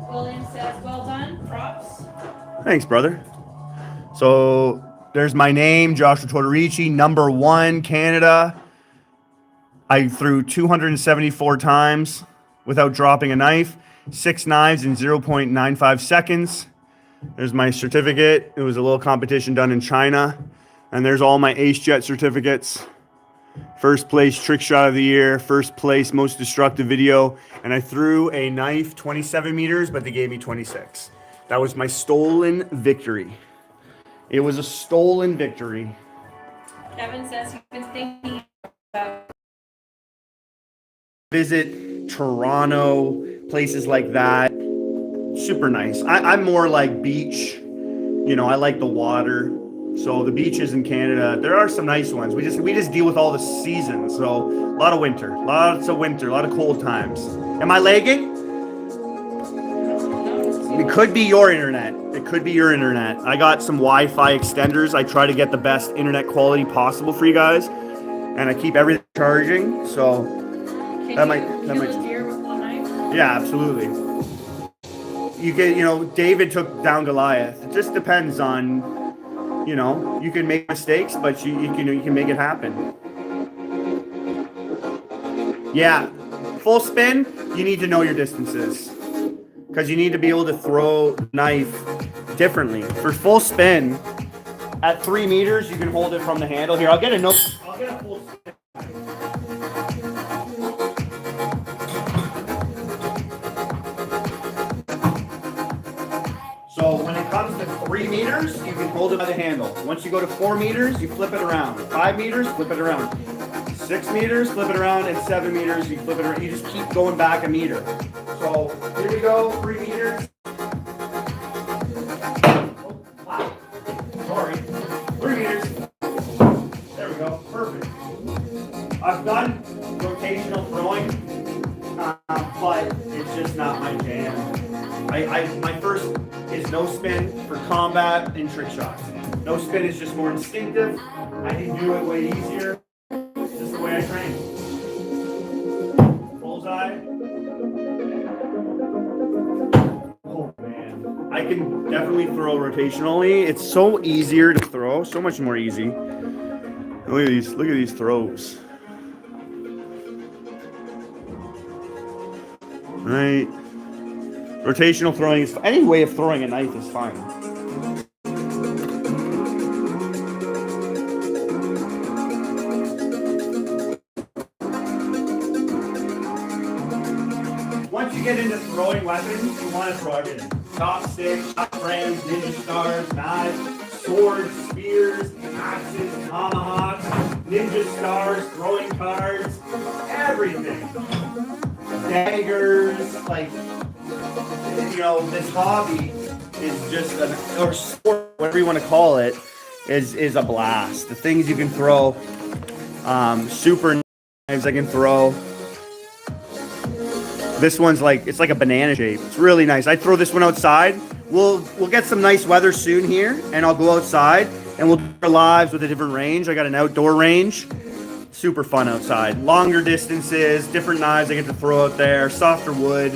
William says, well done, props. Thanks, brother. So there's my name, Joshua Todorici, number 1, Canada. I threw 274 times without dropping a knife, 6 knives in 0.95 seconds. There's my certificate. It was a little competition done in China. And there's all my Ace Jet certificates. First place trick shot of the year, first place most destructive video, and I threw a knife 27 meters, but they gave me 26. That was my stolen victory. It was a stolen victory. Kevin says he's been thinking about Visit Toronto, places like that. Super nice. I'm more like beach. I like the water. So the beaches in Canada, there are some nice ones. We just deal with all the seasons. So a lot of winter, lots of winter, a lot of cold times. Am I lagging? It could be your internet. It could be your internet. I got some Wi-Fi extenders. I try to get the best internet quality possible for you guys, and I keep everything charging. So that might. deer with one knife? Yeah, absolutely. You can, David took down Goliath. It just depends on. You can make mistakes, but you can make it happen. Yeah, full spin, you need to know your distances because you need to be able to throw knife differently. For full spin, at 3 meters, you can hold it from the handle. Here, I'll get a full spin. So when it comes to 3 meters, you can hold it by the handle. Once you go to 4 meters, you flip it around. 5 meters, flip it around. 6 meters, flip it around, and 7 meters, you flip it around. You just keep going back a meter. So here we go, 3 meters. Oh, wow. Sorry. 3 meters. There we go, perfect. I've done rotational throwing, but it's just not my jam. My first is no spin for combat and trick shots. No spin is just more instinctive. I can do it way easier. It's just the way I train. Bullseye. Oh man, I can definitely throw throw rotationally. It's so easier to throw, so much more easy. Look at these throws. Right. Rotational throwing is any way of throwing a knife is fine. Once you get into throwing weapons, you want to throw everything. Chopsticks, brands, ninja stars, knives, swords, spears, axes, tomahawks, ninja stars, throwing cards, everything. Daggers, like, you know, this hobby is just or sport, whatever you want to call it, is a blast. The things you can throw, super knives I can throw. This one's like, it's like a banana shape. It's really nice. I throw this one outside. We'll get some nice weather soon here, and I'll go outside and we'll do our lives with a different range. I got an outdoor range. Super fun outside. Longer distances, different knives I get to throw out there, softer wood.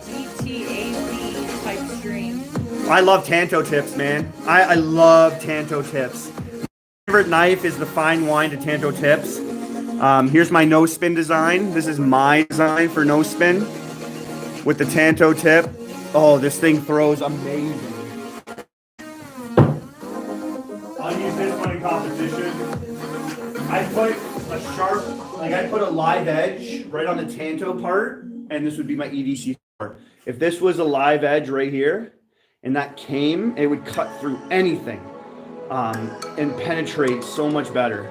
GTAV type stream. I love Tanto tips, man. I love Tanto tips. My favorite knife is the fine wine to Tanto tips. Here's my no spin design. This is my design for no spin with the Tanto tip. Oh, this thing throws amazing. I'll use this one in competition. I put a sharp, like I put a live edge right on the Tanto part, and this would be my EDC part. If this was a live edge right here, and that came, it would cut through anything and penetrate so much better.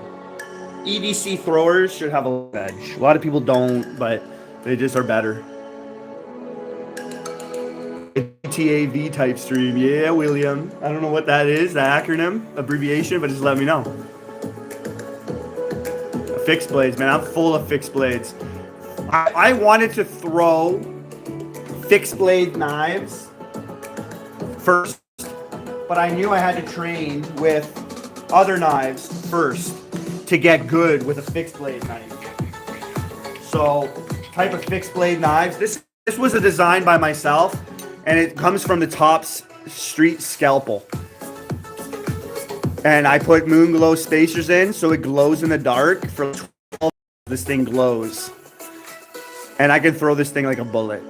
EDC throwers should have a live edge. A lot of people don't, but they just are better. TAV type stream. Yeah, William. I don't know what that is, the acronym, abbreviation, but just let me know. Fixed blades, man. I'm full of fixed blades. I wanted to throw fixed blade knives first, but I knew I had to train with other knives first to get good with a fixed blade knife. So, type of fixed blade knives. This was a design by myself, and it comes from the Tops Street Scalpel. And I put moon glow spacers in so it glows in the dark. For 12 this thing glows. And I can throw this thing like a bullet.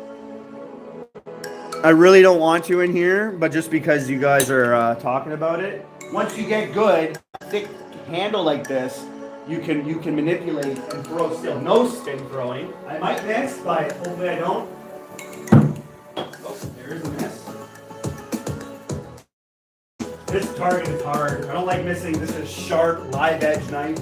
I really don't want to in here, but just because you guys are talking about it. Once you get good, a thick handle like this, you can manipulate and throw still. No spin throwing. I might miss, but hopefully I don't. Oh, there's a miss. This target is hard. I don't like missing. This is a sharp, live edge knife.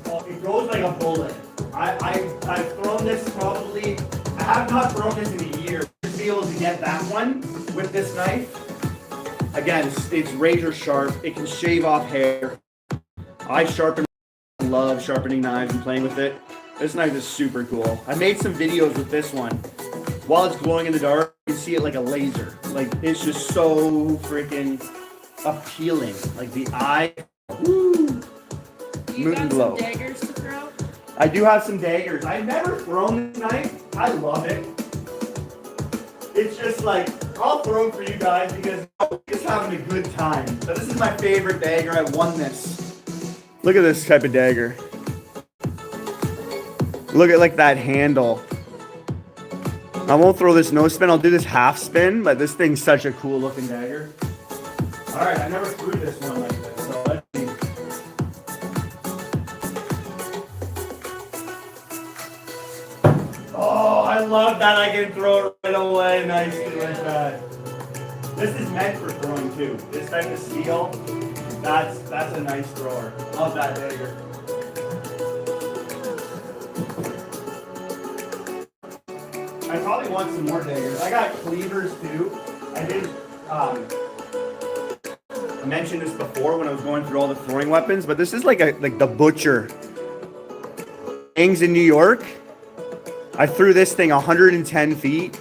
Oh, it goes like a bullet. I've thrown this probably, I have not thrown this in a year. To be able to get that one with this knife, again, it's razor sharp. It can shave off hair. I love sharpening knives and playing with it. This knife is super cool. I made some videos with this one. While it's glowing in the dark, you can see it like a laser. Like, it's just so freaking appealing. Like the eye, woo. You got glow. some daggers to throw? I do have some daggers. I've never thrown this knife. I love it. It's just like, I'll throw it for you guys because I'm just having a good time. So this is my favorite dagger. I won this. Look at this type of dagger. Look at like that handle. I won't throw this no spin. I'll do this half spin, but this thing's such a cool looking dagger. All right, I never threw this one like this, so let's see. Oh, I love that I can throw it right away nicely like that. This is meant for throwing too. This type of steel, that's a nice thrower. Love that dagger. I probably want some more daggers. I got cleavers too. I didn't mention this before when I was going through all the throwing weapons, but this is like the butcher. Things in New York. I threw this thing 110 feet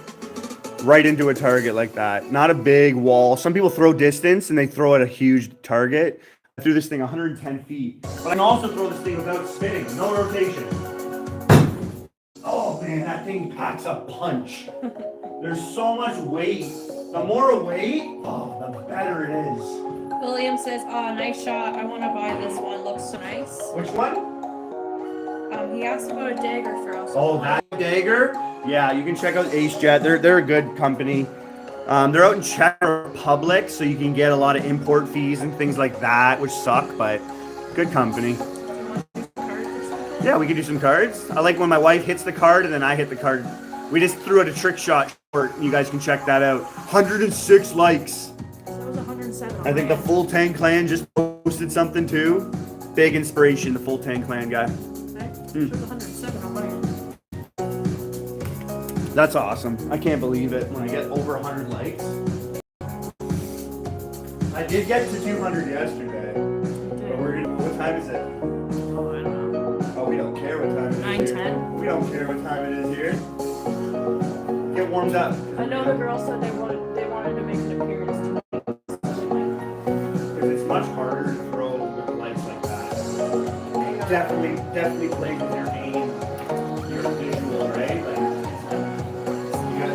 right into a target like that. Not a big wall. Some people throw distance and they throw at a huge target. I threw this thing 110 feet. But I can also throw this thing without spinning. No rotation. Oh man, that thing packs a punch. There's so much weight The more weight, oh, the better it is. William says, "Oh, nice shot. I want to buy this one. Looks so nice." Which one? He asked about a dagger throw. So Oh, that dagger? Yeah, you can check out Ace Jet. They're a good company. They're out in Czech Republic, so you can get a lot of import fees and things like that, which suck, but good company. Yeah, we could do some cards. I like when my wife hits the card and then I hit the card. We just threw out a trick shot short. You guys can check that out. 106 likes. So it was 107. I think the Full Tang Clan just posted something too. Big inspiration, the Full Tang Clan guy. It was 107 on my end. That's awesome. I can't believe it when I get over 100 likes. I did get to 200 yesterday. But what time is it? Oh, I don't know. Oh, we don't care what time it is. 9:10. We don't care what time it is here. Get warmed up. I know the girl said they wanted to make an appearance tonight. Because it's much harder to throw with lights like that. Definitely plays with your aim, your visual, right? Like,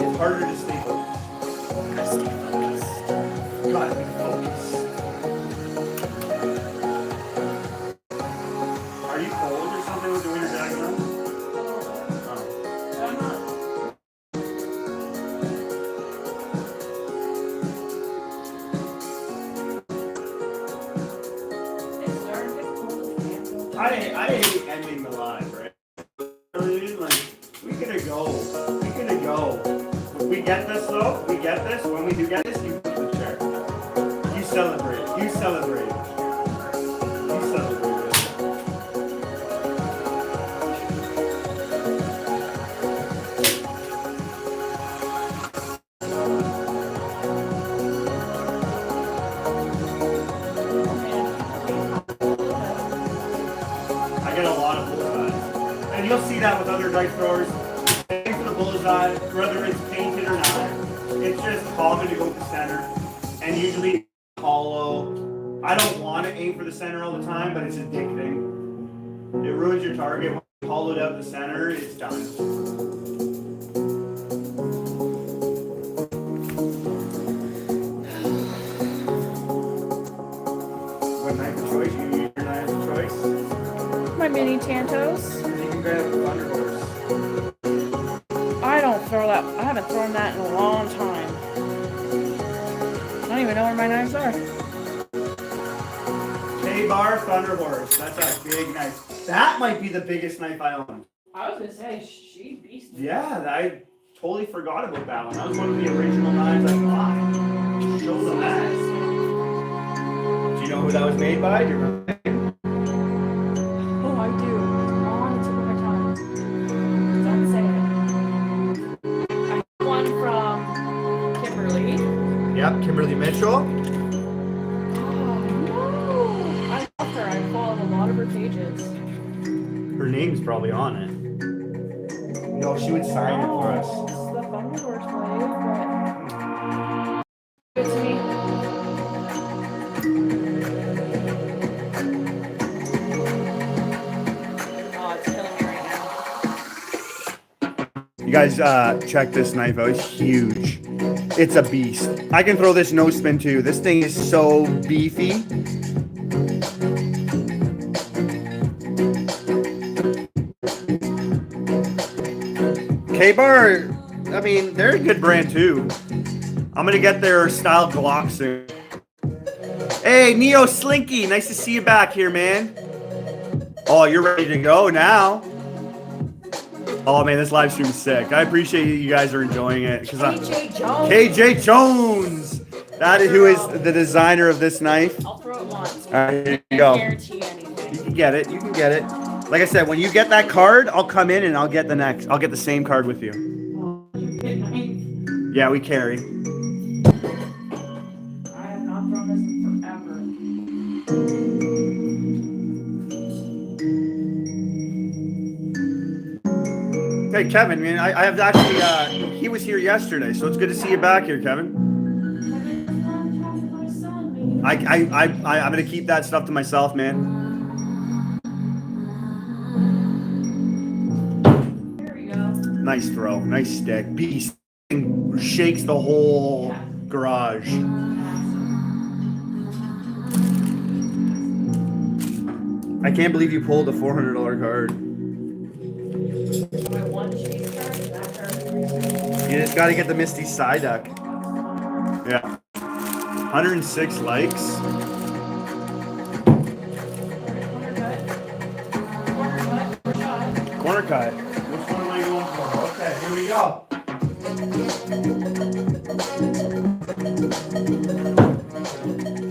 it's harder to stay focused. Gotta be focused. Are you cold or something with the winter jacket on? Oh. I'm not. It's starting to get cold again. I hate ending the live, right? You know what I mean? Like, we gotta go. If we get this though, when we do get this, you put the chair. You celebrate. You celebrate. I get a lot of bullseyes. And you'll see that with other knife throwers. Aim for the bullseye, whether it's painted or not. It's just common to go to the center. And usually hollow. I don't want to aim for the center all the time, but it's addicting. It ruins your target. When you hollowed out the center, it's done. What knife of choice? You use your knife of choice? My mini Tantos. You can grab the Thunder Horse. I don't throw that. I haven't thrown that in a long time. I don't even know where my knives are. K-Bar Thunder Horse. That's a big knife. That might be the biggest knife I own. I was gonna say she beast. Yeah, I totally forgot about that one. That was one of the original knives I bought. Show the mask. Do you know who that was made by? Do you remember? Oh, I do. On the tip of my tongue. Don't say it. I have one from Kimberly. Yep, Kimberly Mitchell. Oh no! I love her. I follow a lot of her pages. Her name's probably on it. No, she would sign it for us. It's the Thunder Horse blade, but good to me. Oh, it's killing me right now. You guys check this knife out. It's huge. It's a beast. I can throw this no spin too. This thing is so beefy. K-Bar, I mean, they're a good brand too. I'm gonna get their style Glock soon. Hey, Neo Slinky, nice to see you back here, man. Oh, you're ready to go now. Oh man, this live stream is sick. I appreciate you guys are enjoying it. KJ Jones. KJ Jones, that is who is the designer of this knife. I'll throw it once. All right, here you I go. guarantee anything. You can get it. You can get it. Like I said, when you get that card, I'll come in and I'll get the next. I'll get the same card with you. Yeah, we carry. I have not thrown this in forever. Hey, Kevin, man, I have actually, he was here yesterday, so it's good to see you back here, Kevin. I'm going to keep that stuff to myself, man. There we go. Nice throw. Nice stick. Beast shakes the whole garage. I can't believe you pulled a $400 card. My one chase card is that card. You just got to get the Misty Psyduck. Yeah. 106 likes. Corner cut. Which one am I going for? Okay, here we go.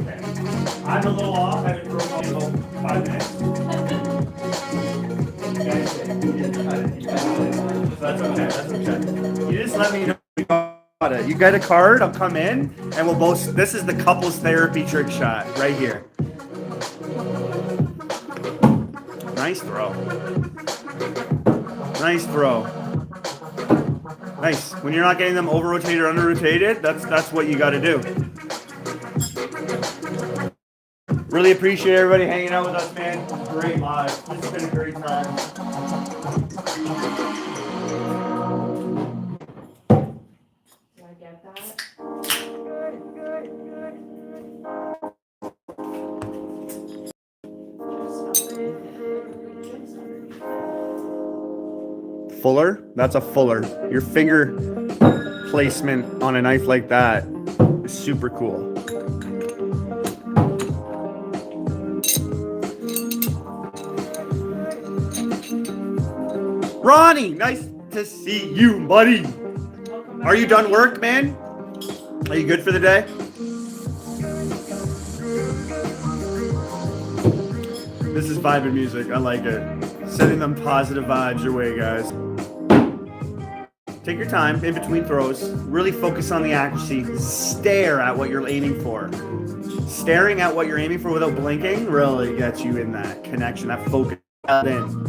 Okay. I'm a little off. I've been throwing in about 5 minutes. That's okay. That's okay. You just let me know you got it. You get a card. I'll come in, and we'll both. This is the couples therapy trick shot right here. Nice throw. Nice throw. Nice. When you're not getting them over rotated or under rotated, that's what you got to do. Really appreciate everybody hanging out with us, man. Great live. This has been a great time. Do I get that? Fuller? That's a fuller. Your finger placement on a knife like that is super cool. Ronnie, nice to see you, buddy. Are you done work, man? Are you good for the day? This is vibing music. I like it. Sending them positive vibes your way, guys. Take your time in between throws. Really focus on the accuracy. Stare at what you're aiming for. Staring at what you're aiming for without blinking really gets you in that connection, that focus in.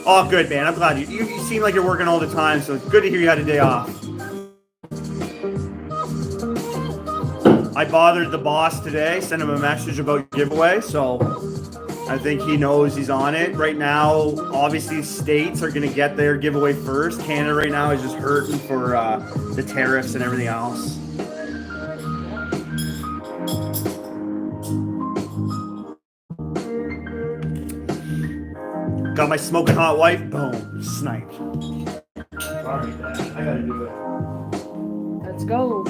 Oh, good, man. I'm glad you seem like you're working all the time, so it's good to hear you had a day off. I bothered the boss today, sent him a message about giveaway, so I think he knows he's on it. Right now, obviously, states are going to get their giveaway first. Canada right now is just hurting for the tariffs and everything else. Got my smoking hot wife. Boom. Sniped. Sorry, Dad. I got to do it. Let's go.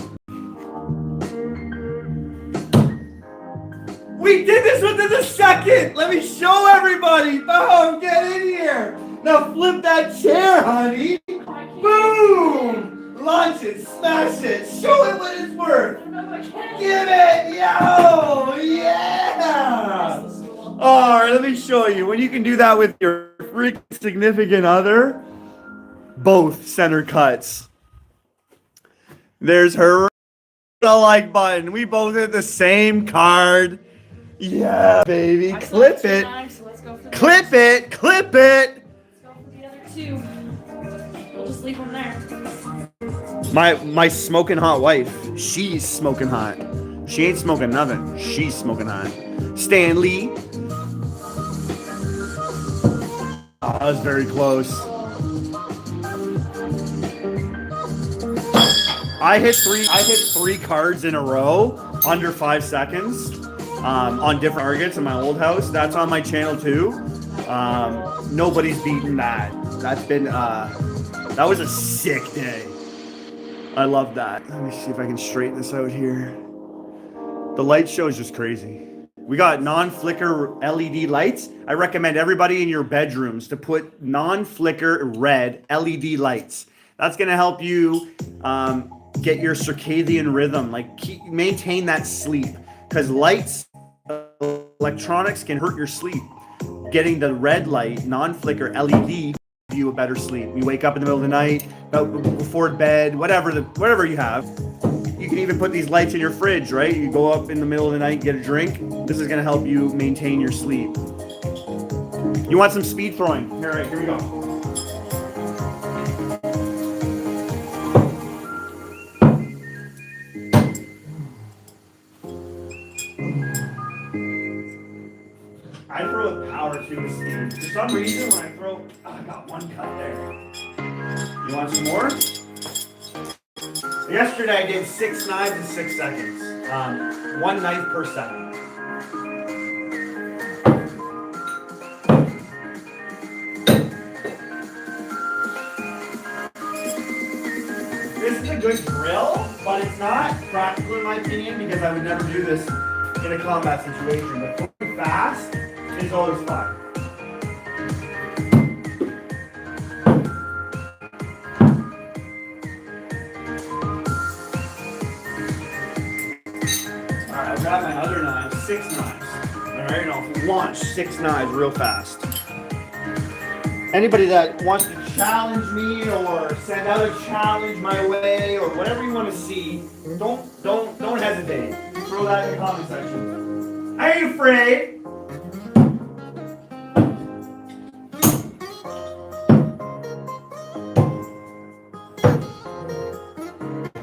We did this within a second. Let me show everybody. Boom, get in here. Now flip that chair, honey. Boom. Launch it, smash it. Show it what it's worth. Give it, yo, yeah. All right, let me show you. When you can do that with your freaking significant other, both center cuts. There's her the like button. We both hit the same card. Yeah, baby. Clip it. Clip it. Clip it. Let's go for the other two. We'll just leave them there. My smoking hot wife. She's smoking hot. She ain't smoking nothing. She's smoking hot. Stan Lee. Oh, that was very close. I hit three cards in a row under 5 seconds on different targets in my old house. That's on my channel too. Nobody's beaten that. That's been that was a sick day. I love that. Let me see if I can straighten this out here. The light show is just crazy. We got non-flicker LED lights. I recommend everybody in your bedrooms to put non-flicker red LED lights. That's gonna help you get your circadian rhythm, like maintain that sleep. Because lights, electronics can hurt your sleep. Getting the red light, non-flicker LED, give you a better sleep. You wake up in the middle of the night, before bed, whatever you have. You can even put these lights in your fridge, right? You go up in the middle of the night, get a drink. This is gonna help you maintain your sleep. You want some speed throwing? All right, here we go. I throw with power too, Steve. For some reason, when I throw, I got one cut there. You want some more? Yesterday I did 6 knives in 6 seconds. 1 knife per second. This is a good drill, but it's not practical in my opinion because I would never do this in a combat situation. But going fast is always fun. Alright, I'll grab my other knives, 6 knives. Alright, I'll launch 6 knives real fast. Anybody that wants to challenge me or send out a challenge my way or whatever you want to see, don't hesitate. Throw that in the comment section. I ain't afraid.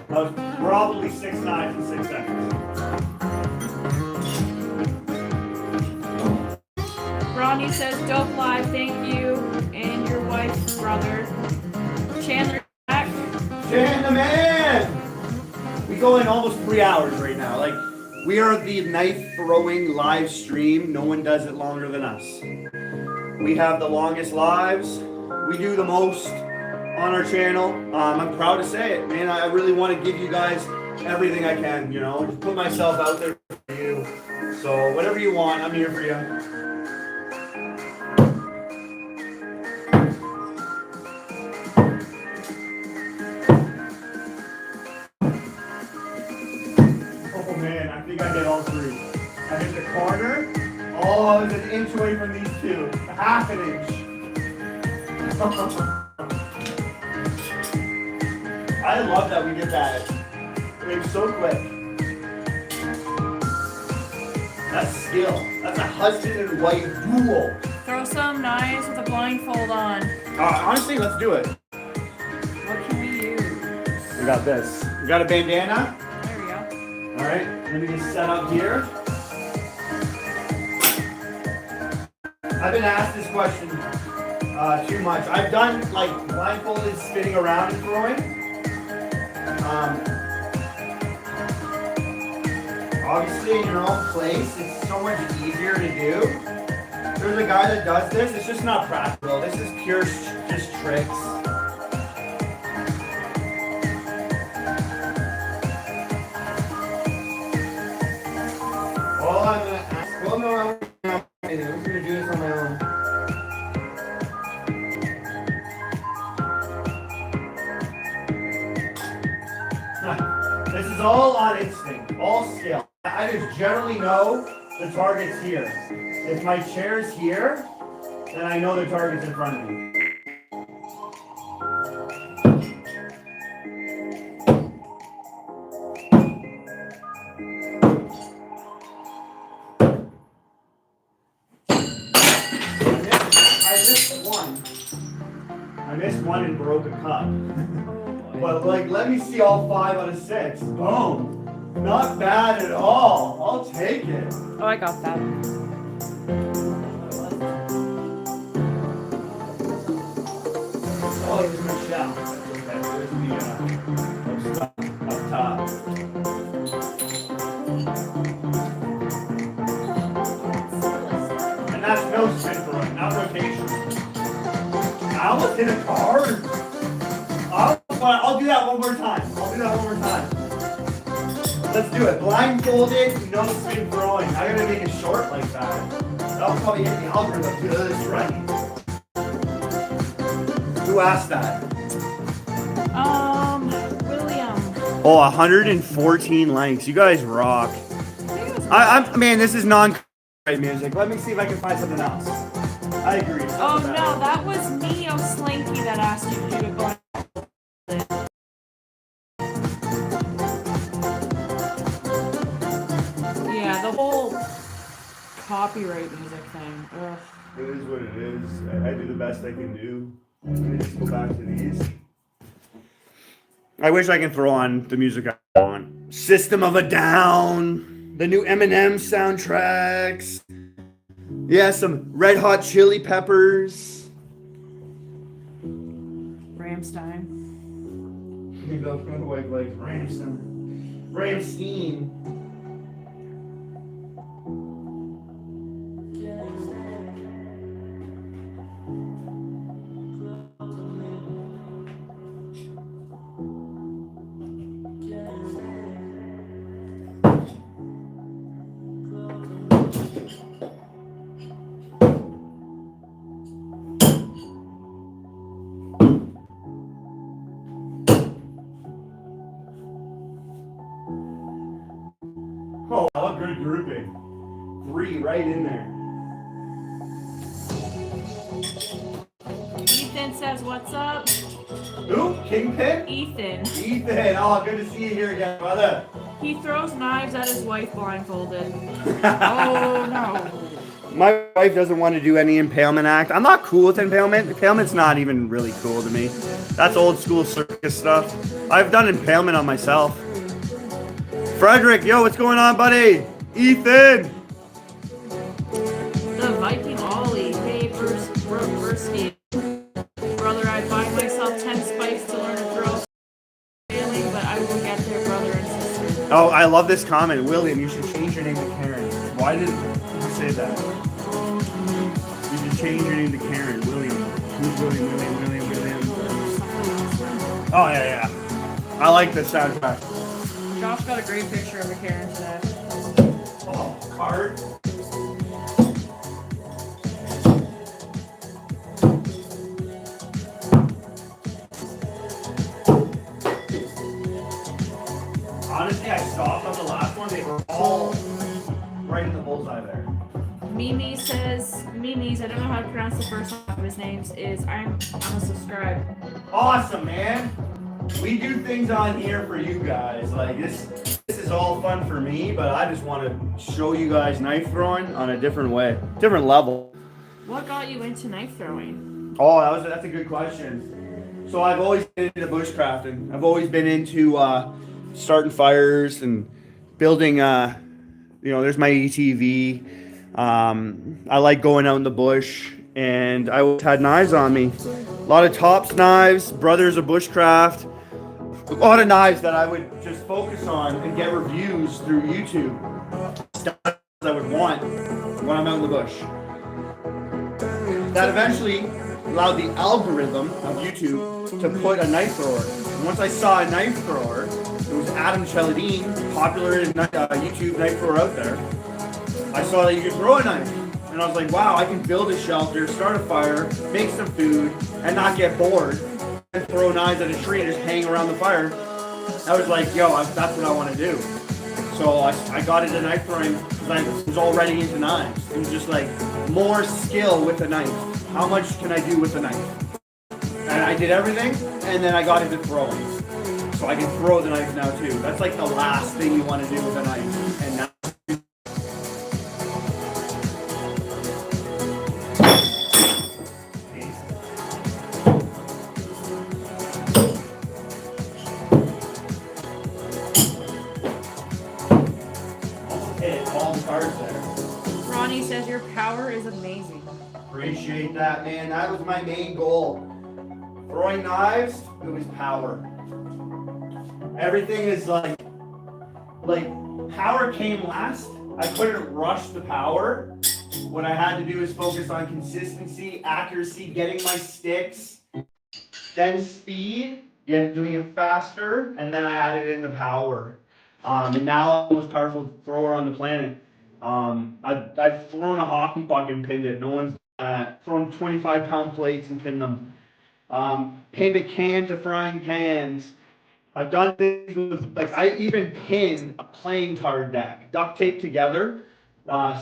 That was probably 6 knives in 6 seconds. Ronnie says, dope live, thank you, and your wife's brother. Chandler back. Chandler, man! We go in almost 3 hours right now. Like, we are the knife throwing live stream. No one does it longer than us. We have the longest lives. We do the most on our channel. I'm proud to say it, man. I really want to give you guys everything I can, you know, just put myself out there for you. So whatever you want, I'm here for you. Oh man, I think I did all 3. I hit the corner. Oh, I was an inch away from these 2. Half an inch. I love that we did that. It's so quick. That's skill. That's a husband and wife duel. Throw some knives with a blindfold on. Honestly, let's do it. What can we use? We got this. We got a bandana. There we go. All right, let me just set up here. I've been asked this question too much. I've done like blindfolded spinning around and throwing. Obviously in your own place, it's so much easier to do. There's a guy that does this. It's just not practical. This is pure just tricks. All I'm gonna ask. Well, no, I'm just gonna do this on my own. This is all on instinct, all skill. I just generally know the target's here. If my chair's here, then I know the target's in front of me. I missed one and broke a cup. But like, let me see all 5 out of 6. Boom. Not bad at all. I'll take it. Oh, I got that. Oh, there's my shell. Okay, there's the stuff up top. And that's no spin for right, not rotation. I almost hit a card. I'll do that one more time. Let's do it. Blindfolded, no spin throwing. I gotta make it short like that. That'll probably hit the algorithm just right. Who asked that? William. Oh, 114 likes. You guys rock. Man, this is non-copyright music. Let me see if I can find something else. I agree. Oh no, that was Neo Slinky that asked you to do it. Yeah, the whole copyright music thing. Ugh. It is what it is. I do the best I can do. Let me just go back to these. I wish I can throw on the music I want. System of a Down. The new Eminem soundtracks. Yeah, some Red Hot Chili Peppers. Ramstein. Maybe I'll go like Ramstein. Oh, what good grouping. 3 right in there. Ethan says, "What's up?" Who? Kingpin? Ethan. Ethan, oh, good to see you here again, brother. He throws knives at his wife blindfolded. Oh no. My wife doesn't want to do any impalement act. I'm not cool with impalement. Impalement's not even really cool to me. That's old school circus stuff. I've done impalement on myself. Frederick, yo, what's going on, buddy? Ethan! The Viking Ollie. Hey, Bursky. Brother, I buy myself 10 spikes to learn to throw. Failing, but I will get there, brother and sister. Oh, I love this comment. William, you should change your name to Karen. Why did you say that? You should change your name to Karen. William. Who's William? Oh, yeah. I like this soundtrack. Josh got a great picture of a Karen today. Oh, card. Honestly, I stopped on the last one. They were all right in the bullseye there. Mimi's, I don't know how to pronounce the first one of his names, is I'm a subscribe. Awesome, man. We do things on here for you guys. Like this is all fun for me, but I just want to show you guys knife throwing on a different way, different level. What got you into knife throwing? Oh, that's a good question. So I've always been into bushcrafting. I've always been into starting fires and building. There's my ATV. I like going out in the bush, and I always had knives on me. A lot of tops knives, brothers of bushcraft. A lot of knives that I would just focus on and get reviews through YouTube. Stuff I would want when I'm out in the bush. That eventually allowed the algorithm of YouTube to put a knife thrower. And once I saw a knife thrower, it was Adam Cheladine, popular YouTube knife thrower out there. I saw that you could throw a knife. And I was like, wow, I can build a shelter, start a fire, make some food, and not get bored. And throw knives at a tree and just hang around the fire. I was like, that's what I want to do. So I got into knife throwing because I was already into knives. It was just like more skill with a knife. How much can I do with a knife? And I did everything, and then I got into throwing. So I can throw the knife now too. That's like the last thing you want to do with a knife. And now Ronnie says your power is amazing. Appreciate that, man. That was my main goal. Throwing knives, it was power. Everything is like power came last. I couldn't rush the power. What I had to do is focus on consistency, accuracy, getting my sticks, then speed, doing it faster, and then I added in the power. And now I'm the most powerful thrower on the planet. I've thrown a hockey puck and pinned it. No one's thrown 25-pound plates and pinned them. Pinned a can to frying pans. I've done things with, I even pinned a playing card deck, duct taped together,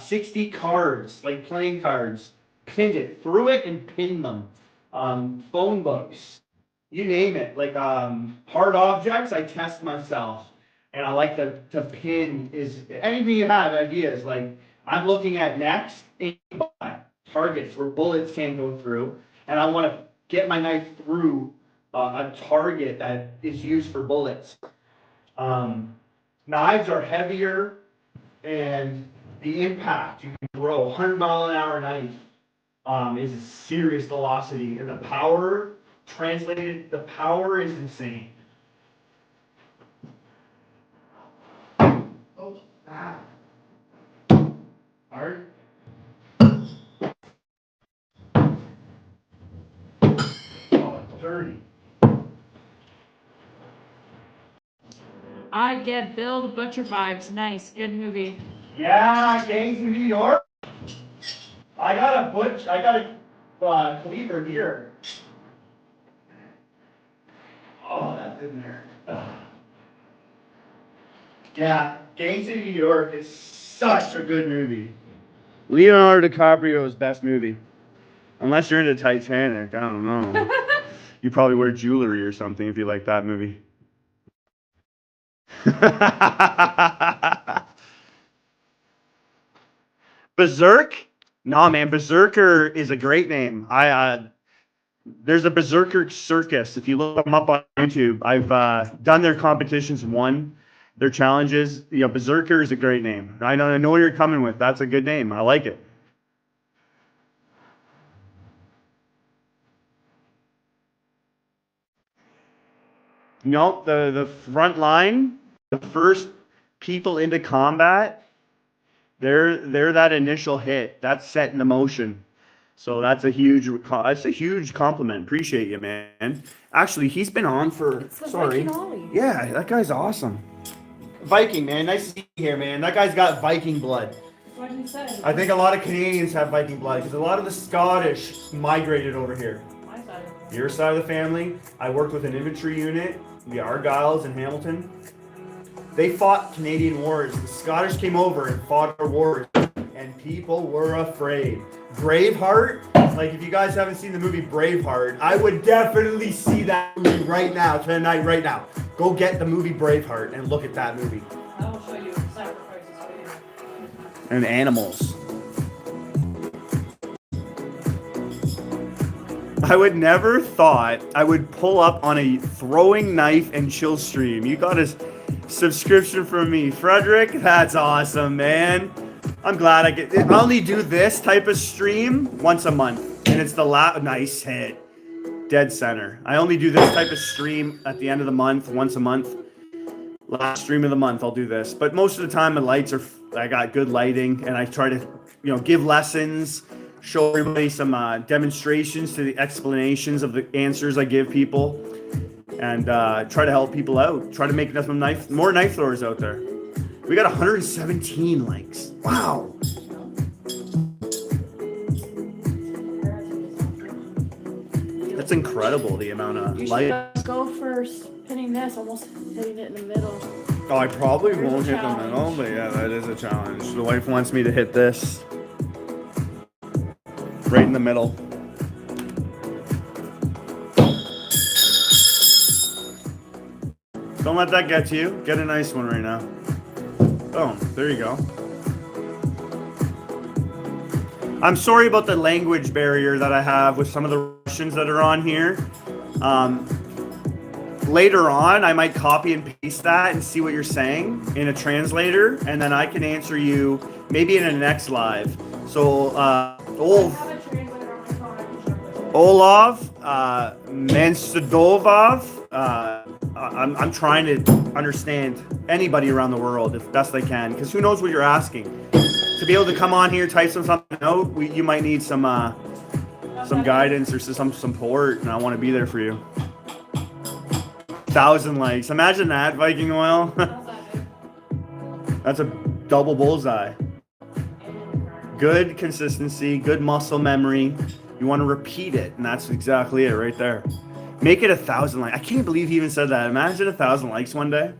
60 cards, like playing cards. Pinned it, threw it and pinned them. Phone books, you name it. Hard objects, I test myself. And I like to pin is anything you have ideas. I'm looking at next targets where bullets can't go through, and I want to get my knife through a target that is used for bullets. Knives are heavier, and the impact you can throw 100-mile-an-hour knife is a serious velocity, and the power is insane. Hard. Oh, it's dirty. I get Bill the Butcher vibes. Nice, good movie. Yeah, Gangs of New York. I got a cleaver here. Oh, that's in there. Ugh. Yeah, Gangs of New York is such a good movie. Leonardo DiCaprio's best movie. Unless you're into Titanic, I don't know. You probably wear jewelry or something if you like that movie. Berserk? Nah, man, Berserker is a great name. There's a Berserker circus. If you look them up on YouTube, I've done their competitions, won their challenges. You know, Berserker is a great name. I know where you're coming with. That's a good name. I like it. No, the front line, the first people into combat, they're that initial hit. That's setting the motion. So that's a huge compliment. Appreciate you, man. Actually, he's been on for sorry. Yeah, that guy's awesome. Viking, man. Nice to see you here, man. That guy's got Viking blood. What did you say? I think a lot of Canadians have Viking blood because a lot of the Scottish migrated over here. My side. Your side of the family. I worked with an infantry unit, the Argylls in Hamilton. They fought Canadian wars. The Scottish came over and fought our wars, and people were afraid. Braveheart, like if you guys haven't seen the movie Braveheart, I would definitely see that movie right now, tonight, right now. Go get the movie Braveheart and look at that movie. I will show you sacrifices later. And animals. I would never thought I would pull up on a throwing knife and chill stream. You got a subscription from me, Frederick. That's awesome, man. I'm glad I only do this type of stream once a month, and it's the nice hit, dead center. I only do this type of stream at the end of the month, once a month. Last stream of the month, I'll do this. But most of the time, I got good lighting, and I try to, give lessons, show everybody some demonstrations to the explanations of the answers I give people, and try to help people out. Try to make more knife throwers out there. We got 117 likes. Wow. That's incredible, the amount of likes. Go first. Hitting this, almost hitting it in the middle. Oh, I probably won't hit the middle, but yeah, that is a challenge. The wife wants me to hit this. Right in the middle. Don't let that get to you. Get a nice one right now. Oh, there you go. I'm sorry about the language barrier that I have with some of the Russians that are on here. Later on, I might copy and paste that and see what you're saying in a translator, and then I can answer you maybe in a next live. So, Olaf, Mansadovov, I'm trying to understand anybody around the world as best I can, because who knows what you're asking. To be able to come on here, type something out, you might need some guidance or some support, and I want to be there for you. 1,000 likes. Imagine that, Viking Oil. That's a double bullseye. Good consistency, good muscle memory. You want to repeat it, and that's exactly it right there. Make it 1,000 likes. I can't believe he even said that. Imagine 1,000 likes one day.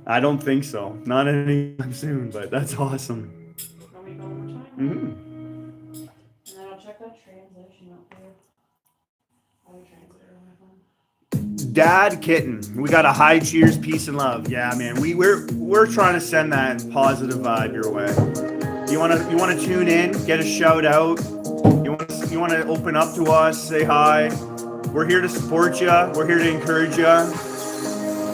I don't think so. Not anytime soon, but that's awesome. Want me to go one more time? Mm-hmm. And then I'll check that translation up there. I'll translate on my phone. Dad Kitten, we got a high cheers, peace and love. Yeah, man, we're trying to send that positive vibe your way. You wanna tune in, get a shout out. You wanna open up to us, say hi. We're here to support you. We're here to encourage you.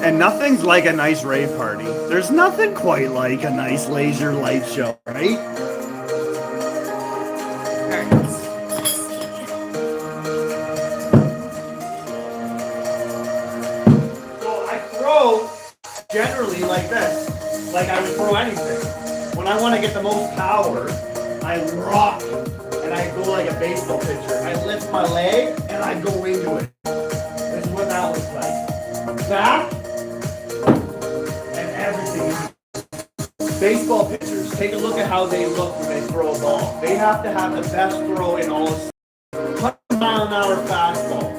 And nothing's like a nice rave party. There's nothing quite like a nice laser light show, right? So I throw generally like this. like I would throw anything. When I want to get the most power, I rock and I go like a baseball pitcher. I lift my leg and I go into it. This is what that looks like. Back and everything. Baseball pitchers, take a look at how they look when they throw a ball. They have to have the best throw in all of 100-mile-an-hour fastball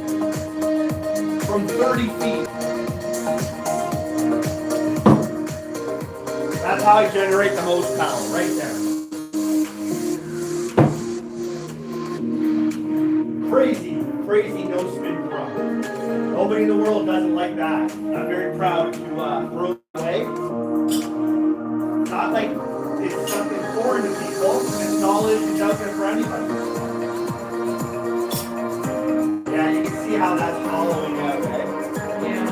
from 30 feet. That's how I generate the most power, right there. Crazy, crazy no spin throw. Nobody in the world doesn't like that. I'm very proud to throw it away. Not like it's something foreign to people. This knowledge is out there for anybody. Yeah, you can see how that's hollowing out, right? Yeah.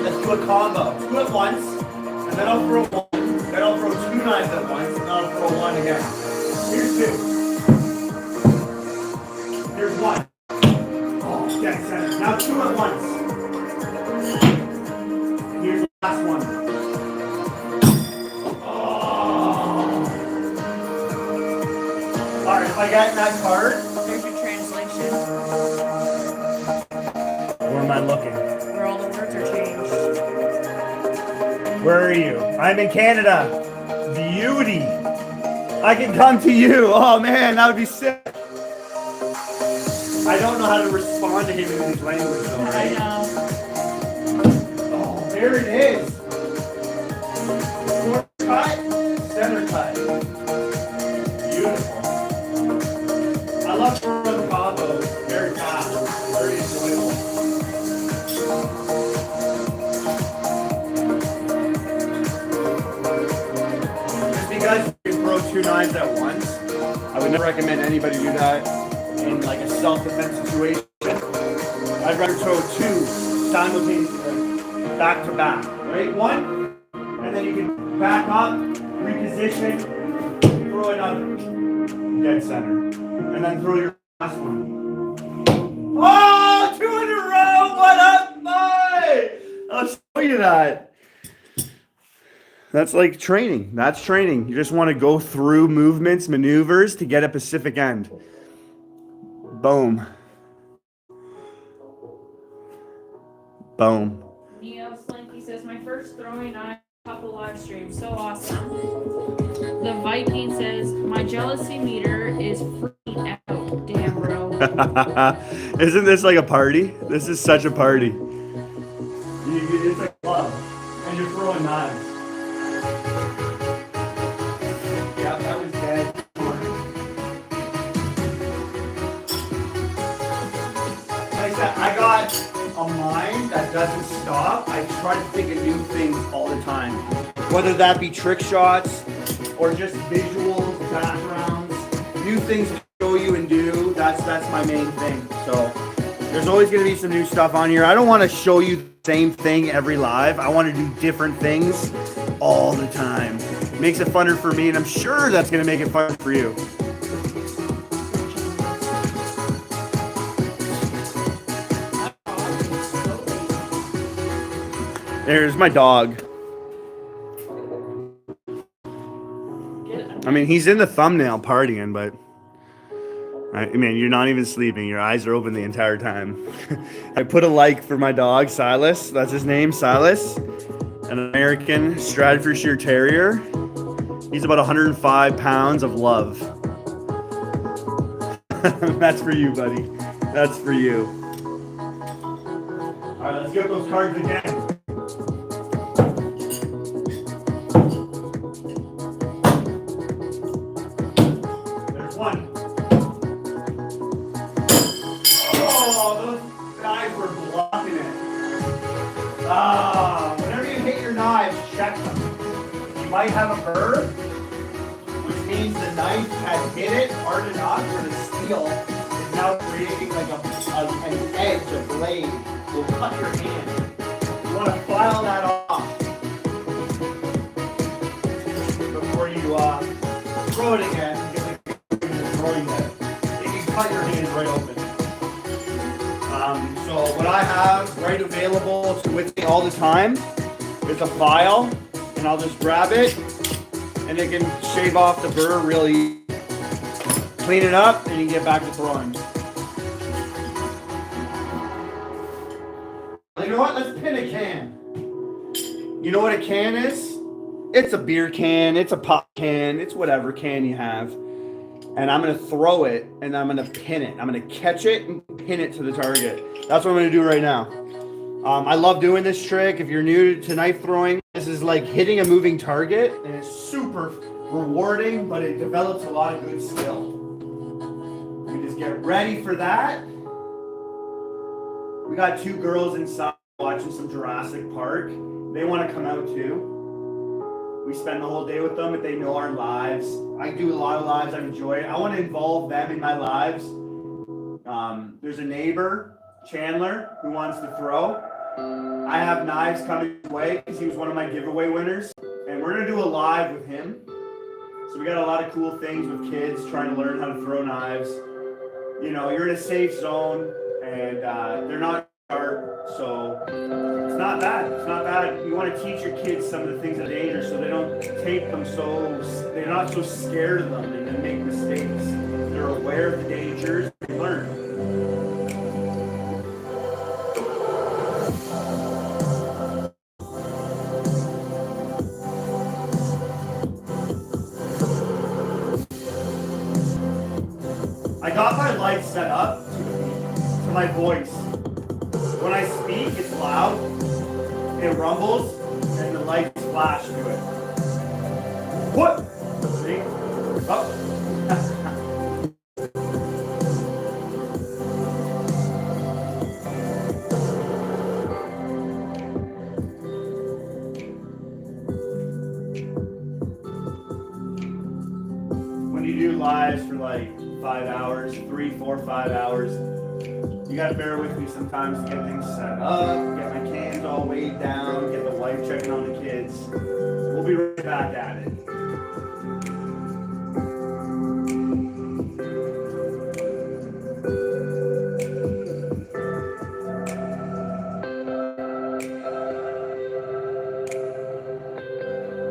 Let's do a combo. Do it once, and then I'll throw one. Then I'll throw 2 knives at once, and then I'll throw one again. Here's 2. Here's 1. Oh, dead center. Now 2 at once. Here's the last one. All right, if I got that card, There's your translation. where am I looking? Where all the words are changed. Where are you? I'm in Canada. Beauty. I can come to you. Oh man, that would be sick. I don't know how to respond to him in his language though, I right? know. Oh, there it is. Corner cut, center cut. Beautiful. I love throwing combos. Very fast. Very enjoyable. Just because you can throw 2 knives at once, I would never recommend anybody do that in like a self-defense situation. I'd rather throw 2 simultaneously, back to back. Right? 1, and then you can back up, reposition, throw another. Dead center. And then throw your last one. Oh, 2 in a row! What up, boy? I'll show you that. That's like training. That's training. You just want to go through movements, maneuvers to get a Pacific end. Boom. Boom. Neo Slinky says, my first throwing knife, couple live streams. So awesome. The Viking says, my jealousy meter is freaking out. Damn, bro. Isn't this like a party? This is such a party. It's a club, and you're throwing knives. Yeah, that was dead. Like I said, I got a mind that doesn't stop. I try to think of new things all the time. Whether that be trick shots or just visuals, backgrounds, new things to show you and do. That's my main thing. So there's always going to be some new stuff on here. I don't want to show you the same thing every live. I want to do different things all the time. It makes it funner for me, and I'm sure that's going to make it fun for you. There's my dog. I mean, he's in the thumbnail partying, but I mean, you're not even sleeping. Your eyes are open the entire time. I put a like for my dog, Silas. That's his name, Silas. An American Stratfordshire Terrier. He's about 105 pounds of love. That's for you, buddy. That's for you. All right, let's get those cards again. Whenever you hit your knives, check them. You might have a burr, which means the knife has hit it hard enough where the steel is now creating like an edge, a blade. Will cut your hand. You want to file that off before you throw it again. You're throwing it. You can cut your hand right open. So what I have right available with me all the time It's a file, and I'll just grab it, and it can shave off the burr really. Clean it up, and you can get back to throwing. You know what? Let's pin a can. You know what a can is? It's a beer can, it's a pop can, it's whatever can you have. And I'm going to throw it, and I'm going to pin it. I'm going to catch it and pin it to the target. That's what I'm going to do right now. I love doing this trick. If you're new to knife throwing, this is like hitting a moving target, and it's super rewarding, but it develops a lot of good skill. We just get ready for that. We got 2 girls inside watching some Jurassic Park. They want to come out too. We spend the whole day with them, but they know our lives. I do a lot of lives. I enjoy it. I want to involve them in my lives. There's a neighbor, Chandler, who wants to throw. I have knives coming his way because he was one of my giveaway winners. And we're going to do a live with him. So we got a lot of cool things with kids trying to learn how to throw knives. You know, you're in a safe zone, and they're not sharp, so it's not bad. It's not bad. You want to teach your kids some of the things that are dangerous, so they don't take them they're not so scared of them and then make mistakes. They're aware of the dangers and learn. I got my lights set up to my voice. When I speak, it's loud, it rumbles, and the lights flash to it. What? See? Oh. When you do lives for like 5 hours, 3, 4, 5 hours, you gotta bear with me sometimes to get things set up, get my cans all weighed down, get the wife checking on the kids. We'll be right back at it.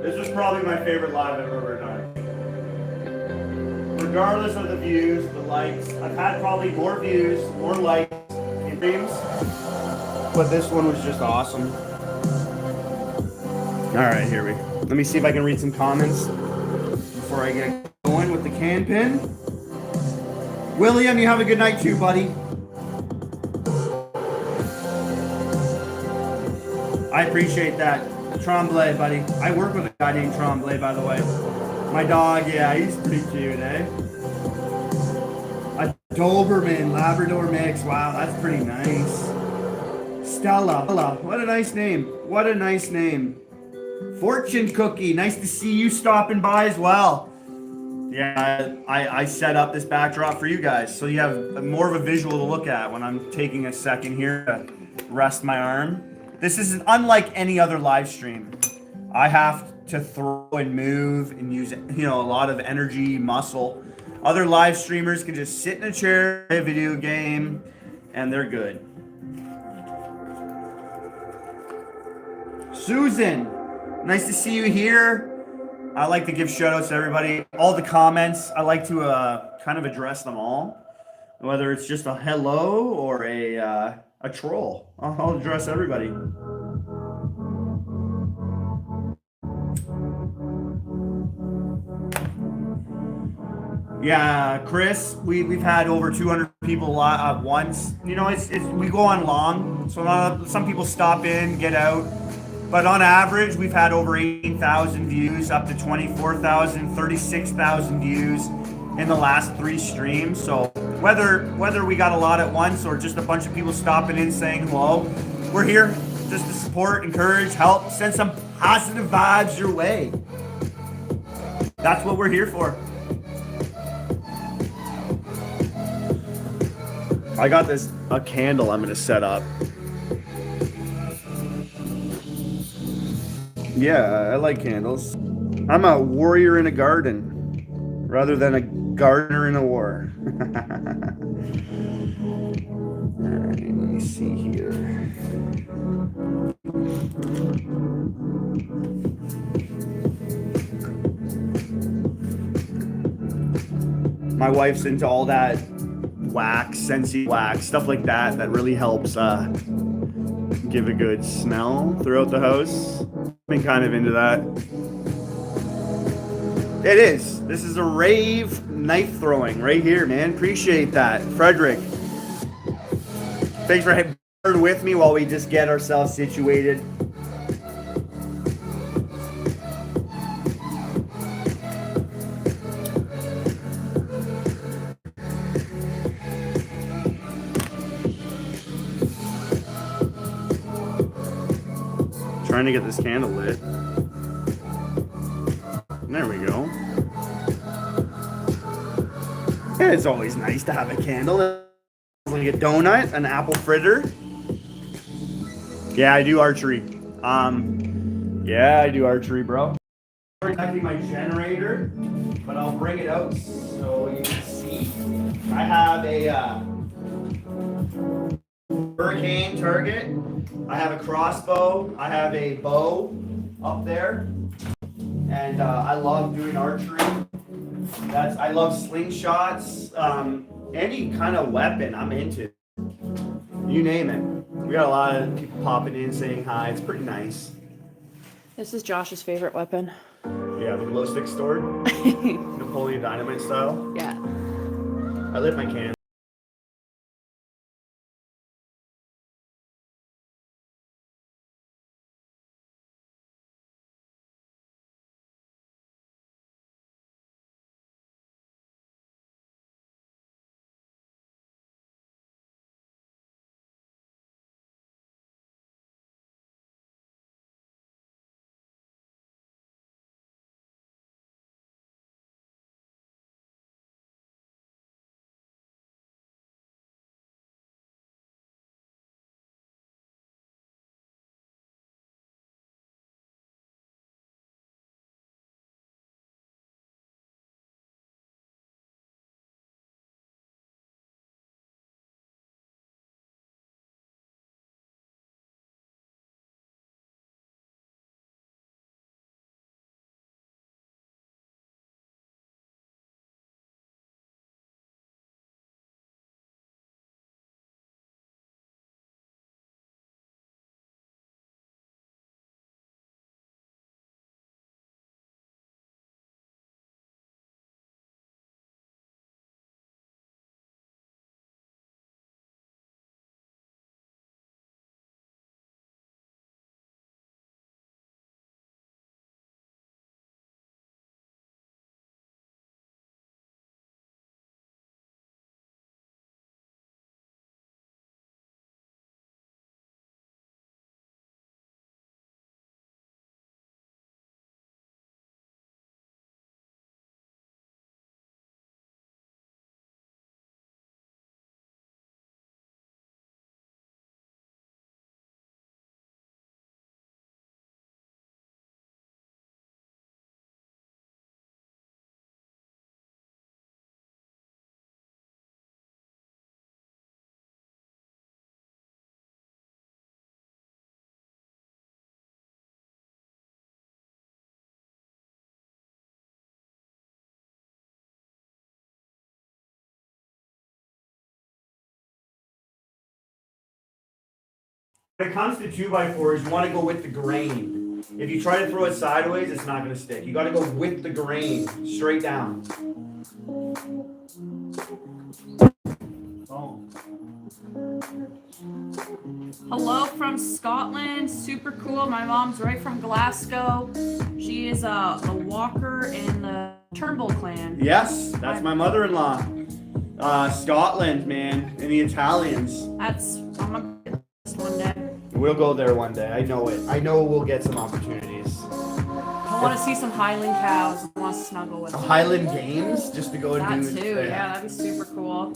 This was probably my favorite live I've ever done. Regardless of the views, the likes, I've had probably more views, more likes in streams, but this one was just awesome. All right, here we go. Let me see if I can read some comments before I get going with the can pin. William, you have a good night too, buddy. I appreciate that. Tremblay, buddy. I work with a guy named Tremblay, by the way. My dog, yeah, he's pretty cute, eh? A Doberman Labrador mix. Wow, that's pretty nice. Stella. What a nice name. What a nice name. Fortune Cookie. Nice to see you stopping by as well. Yeah, I set up this backdrop for you guys, so you have more of a visual to look at when I'm taking a second here to rest my arm. This is unlike any other live stream. I have to throw and move and use, a lot of energy, muscle. Other live streamers can just sit in a chair, play a video game, and they're good. Susan, nice to see you here. I like to give shout outs to everybody. All the comments, I like to kind of address them all. Whether it's just a hello or a troll. I'll address everybody. Yeah, Chris, we've had over 200 people once. It's we go on long, so some people stop in, get out. But on average, we've had over 18,000 views, up to 24,000, 36,000 views in the last 3 streams. So whether we got a lot at once or just a bunch of people stopping in saying hello, we're here just to support, encourage, help, send some positive vibes your way. That's what we're here for. I got a candle I'm gonna set up. Yeah, I like candles. I'm a warrior in a garden rather than a gardener in a war. Alright, let me see here. My wife's into all that wax, Scentsy wax, stuff like that. That really helps give a good smell throughout the house. Been kind of into that. It is. This is a rave knife throwing right here, man. Appreciate that, Frederick. Thanks for being with me while we just get ourselves situated. Trying to get this candle lit. There we go. Yeah, it's always nice to have a candle. Like a donut, an apple fritter. Yeah, I do archery. Yeah, I do archery, bro. I'm protecting my generator, but I'll bring it out so you can see. I have a hurricane target. I have a crossbow. I have a bow up there, and I love doing archery. I love slingshots. Any kind of weapon I'm into. You name it. We got a lot of people popping in saying hi. It's pretty nice. This is Josh's favorite weapon. Yeah, the glow stick sword. Napoleon Dynamite style. Yeah. I lit my can. When it comes to 2x4s, you want to go with the grain. If you try to throw it sideways, it's not going to stick. You got to go with the grain, straight down. Oh. Hello from Scotland. Super cool. My mom's right from Glasgow. She is a walker in the Turnbull clan. Yes, that's my mother-in-law. Scotland, man, and the Italians. I'm gonna get this one day. We'll go there one day. I know it. I know we'll get some opportunities. I want to see some Highland cows. I want to snuggle with them. Highland Games, just to go and do That too. Yeah, that'd be super cool.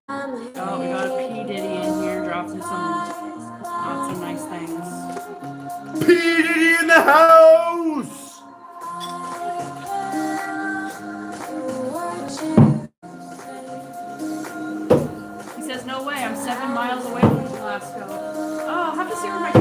Oh, we got a P Diddy in here, dropping some nice things. P Diddy in the house. He says, "No way, I'm 7 miles away from Glasgow." Oh, I'll have to see where my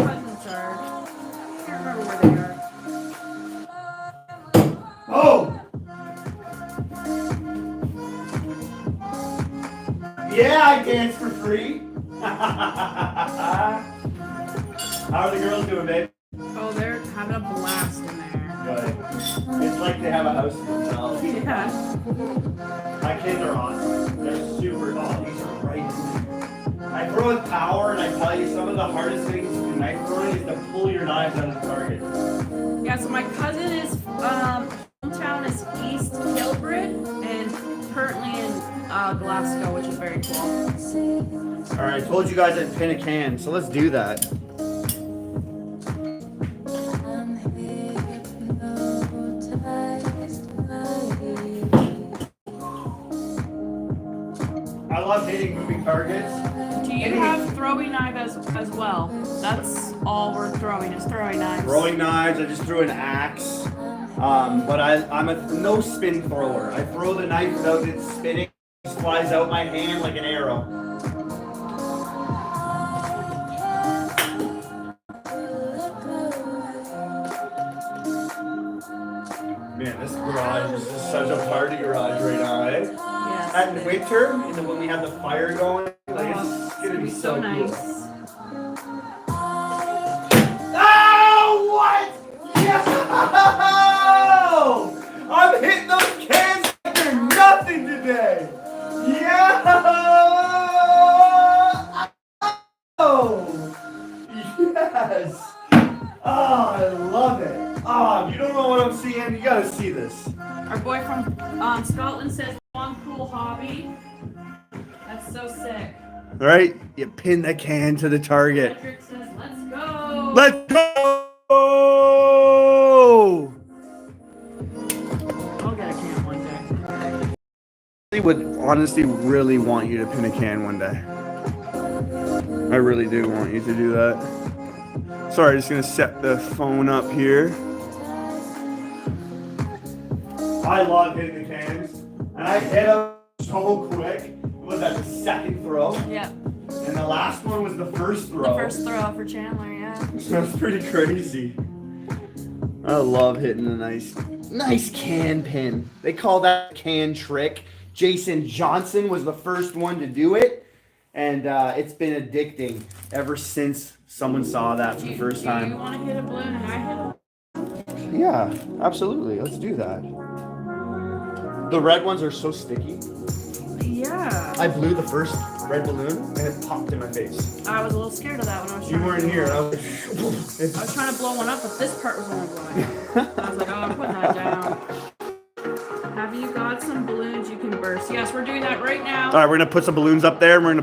Yeah, I dance for free. How are the girls doing, babe? Oh, they're having a blast in there. Good. It's like they have a house to themselves. Yeah. My kids are awesome. They're super. Oh, these are right. I throw with power, and I tell you, some of the hardest things to do knife throwing is to pull your knives out of the target. Yeah, so my cousin is, hometown is East Kilbride, and currently in Glasgow, which is very cool. All right, I told you guys I'd pin a can, so let's do that. I love hitting moving targets. Do you have throwing knife as well? That's all we're throwing is throwing knives. Throwing knives, I just threw an axe. But I'm a no spin thrower. I throw the knife without it spinning. It flies out my hand like an arrow. Man, this garage is just such a party garage right now, eh? Yes. At winter, when we have the fire going, like it's gonna be so nice. cool. Oh, what? Yes! I'm hitting those cans like they're nothing today. Yeah! Oh, yes! Oh, I love it. Oh, if you don't know what I'm seeing, you gotta see this. Our boy from Scotland says, one cool hobby. That's so sick. All right, you pin the can to the target. Patrick says, let's go. Let's go! I'll get a can one day. I would honestly really want you to pin a can one day. I really do want you to do that. Sorry, just gonna set the phone up here. I love hitting the cans, and I hit them so quick. It was that the second throw, Yeah. and the last one was the first throw. The first throw for Chandler, yeah. That's pretty crazy. I love hitting a nice can pin. They call that can trick. Jason Johnson was the first one to do it, and it's been addicting ever since someone saw that for the first Do you time. want to hit a balloon and I hit a Yeah, absolutely. Let's do that. The red ones are so sticky. Yeah. I blew the first red balloon and it popped in my face. I was a little scared of that when I was You trying weren't to here. I was trying to blow one up, but this part was only blowing up. I was like, oh, I'm putting that down. Have you got some balloons you can burst? Yes, we're doing that right now. All right, we're gonna put some balloons up there, and we're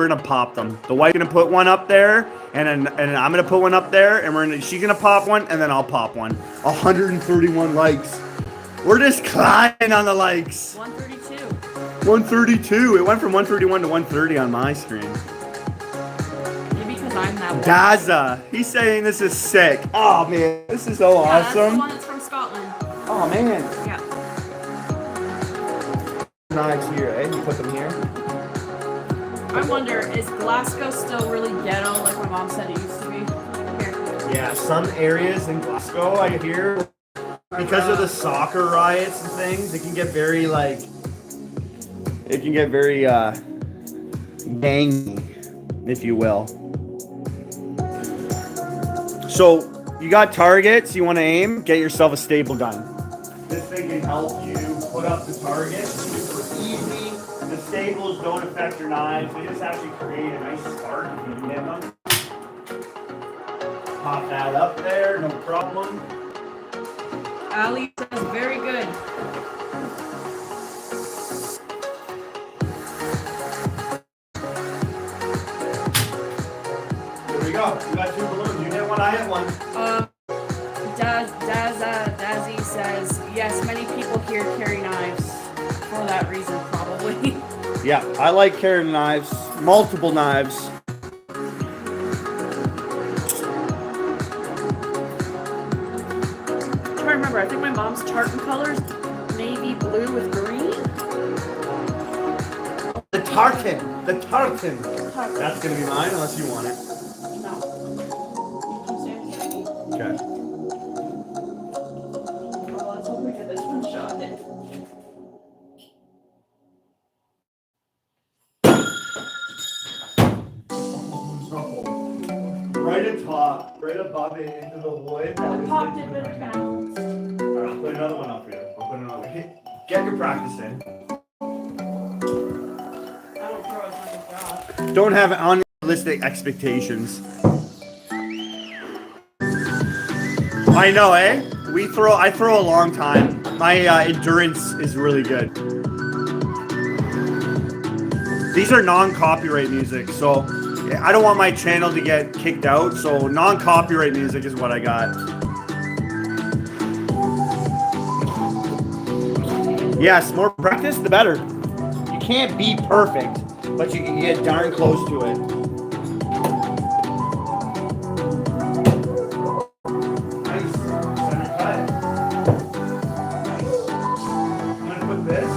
gonna pop them. The wife's gonna put one up there, and then I'm gonna put one up there, and she's gonna pop one, and then I'll pop one. 131 likes. We're just climbing on the likes. 132. 132. It went from 131 to 130 on my screen. Maybe because I'm that one. Gaza. He's saying this is sick. Oh man, this is so Yeah, that's the awesome. one that's from Scotland. Oh man. Yeah. Knives here, eh? You put them here. I wonder, is Glasgow still really ghetto like my mom said it used to be? Here. Yeah, some areas in Glasgow, I hear, because of the soccer riots and things, it can get very gangy, if you will. So you got targets, you want to aim, get yourself a staple gun. This thing can help you put up the target super easy. The staples don't affect your knives, they just actually create a nice spark if you hit them. Pop that up there, no problem. Ali says, very good. Here we go. We got two balloons. You hit one, I hit one. Dazzy says, yes, many people here carry knives. For that reason, probably. Yeah, I like carrying knives. Multiple knives. I'm trying to remember, I think my mom's tartan colors, navy blue with green. The tartan. The tartan. That's going to be mine unless you want it. No. Okay. Well, let's hope we get this one shot in. pop it into the wood. I popped it, but it bounced. Alright, I'll put another one up for you. I'll put another one. Get your practice in. I don't throw as much as Josh. Don't have unrealistic expectations. I know, eh? I throw a long time. My endurance is really good. These are non-copyright music, so I don't want my channel to get kicked out, so non-copyright music is what I got. Yes, more practice, the better. You can't be perfect, but you can get darn close to it. Nice. Center cut. I'm gonna put this.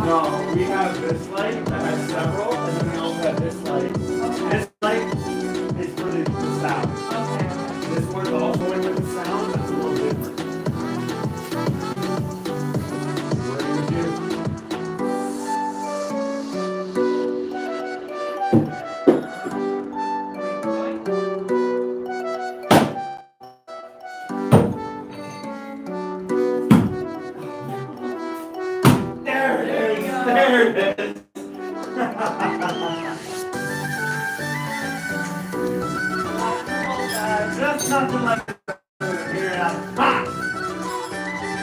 No, we have this light that has several, and then we also have this light. This light is for the sound. Okay. This one's also in with the sound, that's a little different. Working with you. There it is! There it is! That's nothing like hearing a ha!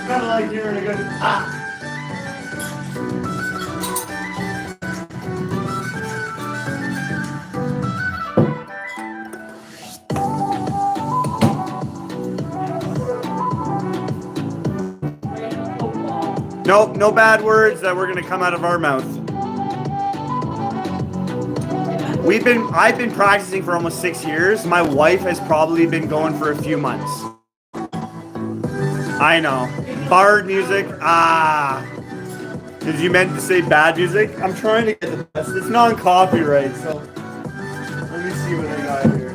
Nothing like hearing a good ha! Nope, no bad words that were gonna come out of our mouth. I've been practicing for almost 6 years. My wife has probably been going for a few months. I know. Bard music, Did you meant to say bad music? I'm trying to get the best. It's non-copyright, so let me see what I got here.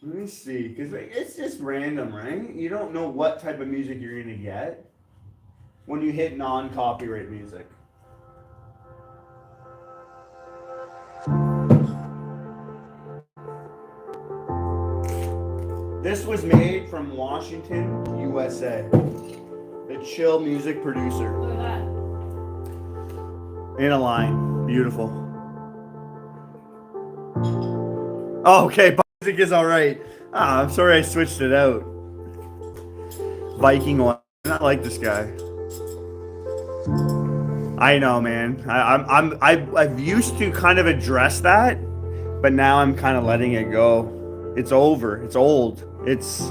Let me see, because it's just random, right? You don't know what type of music you're going to get when you hit non-copyright music. This was made from Washington, USA. The chill music producer. Look at that. In a line. Beautiful. Oh, okay, music is alright. I'm sorry I switched it out. Viking one. I not like this guy. I know, man. I've used to kind of address that, but now I'm kind of letting it go. It's over. It's old. It's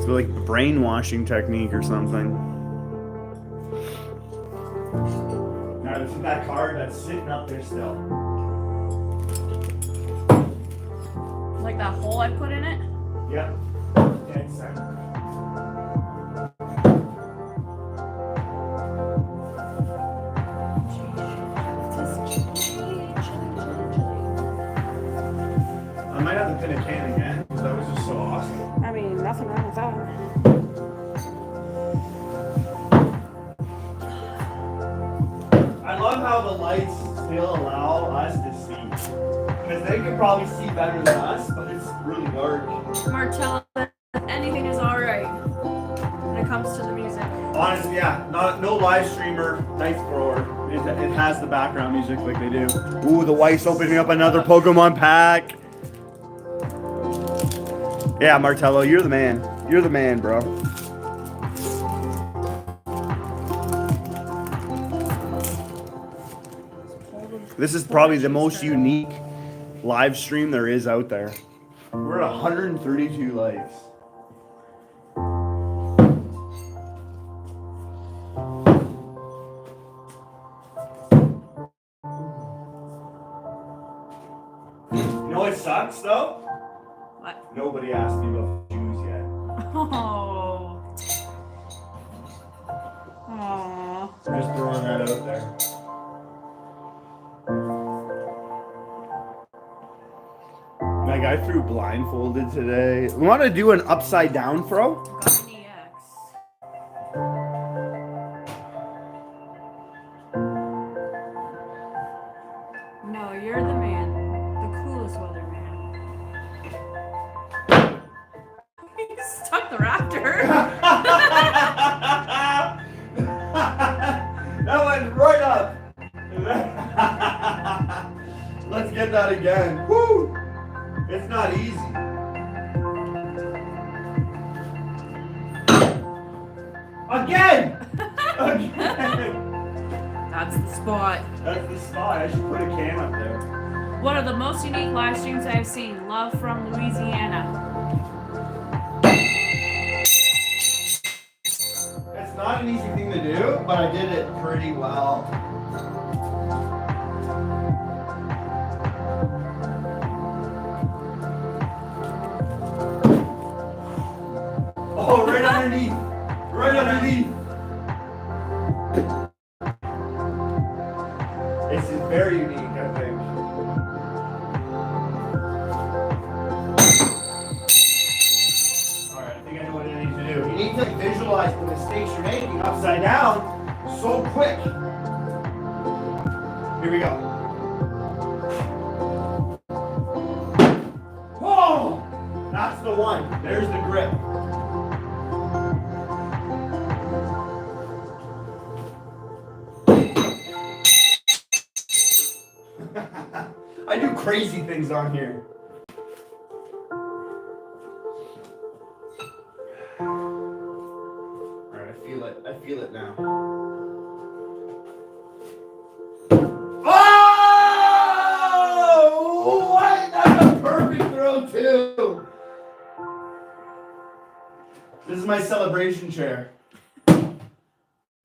like a brainwashing technique or something. Now there's that card that's sitting up there still. Like that hole I put in it? Yep. Dead center. I might have to pin a can again because that was just so awesome. I mean, nothing wrong with that. I love how the lights still allow us to see. Because they could probably see better than us, but it's really dark. Martella, anything is alright when it comes to the music. Honestly, yeah. No live streamer, knife thrower. It has the background music like they do. Ooh, the wife's opening up another Pokemon pack. Yeah, Martello, you're the man. You're the man, bro. This is probably the most unique live stream there is out there. We're at 132 likes. You know what sucks though? What? Nobody asked me about shoes yet. Oh. Aww. Just throwing that out there. Like I threw blindfolded today. We want to do an upside down throw? Got an EX. No, you're the man. The coolest weatherman. He stuck the raptor. That went right up. Let's get that again. Woo! It's not easy. Again! Again! That's the spot. That's the spot. I should put a can up there. One of the most unique live streams I've seen. Love from Louisiana. It's not an easy thing to do, but I did it pretty well. Oh, right underneath. Right underneath. This is very unique, I think. Alright, I think I know what I need to do. You need to visualize the mistakes you're making upside down so quick. Here we go. Whoa! That's the one. There's the grip. I do crazy things on here. Alright, I feel it. I feel it now. Oh! What? That's a perfect throw, too. This is my celebration chair.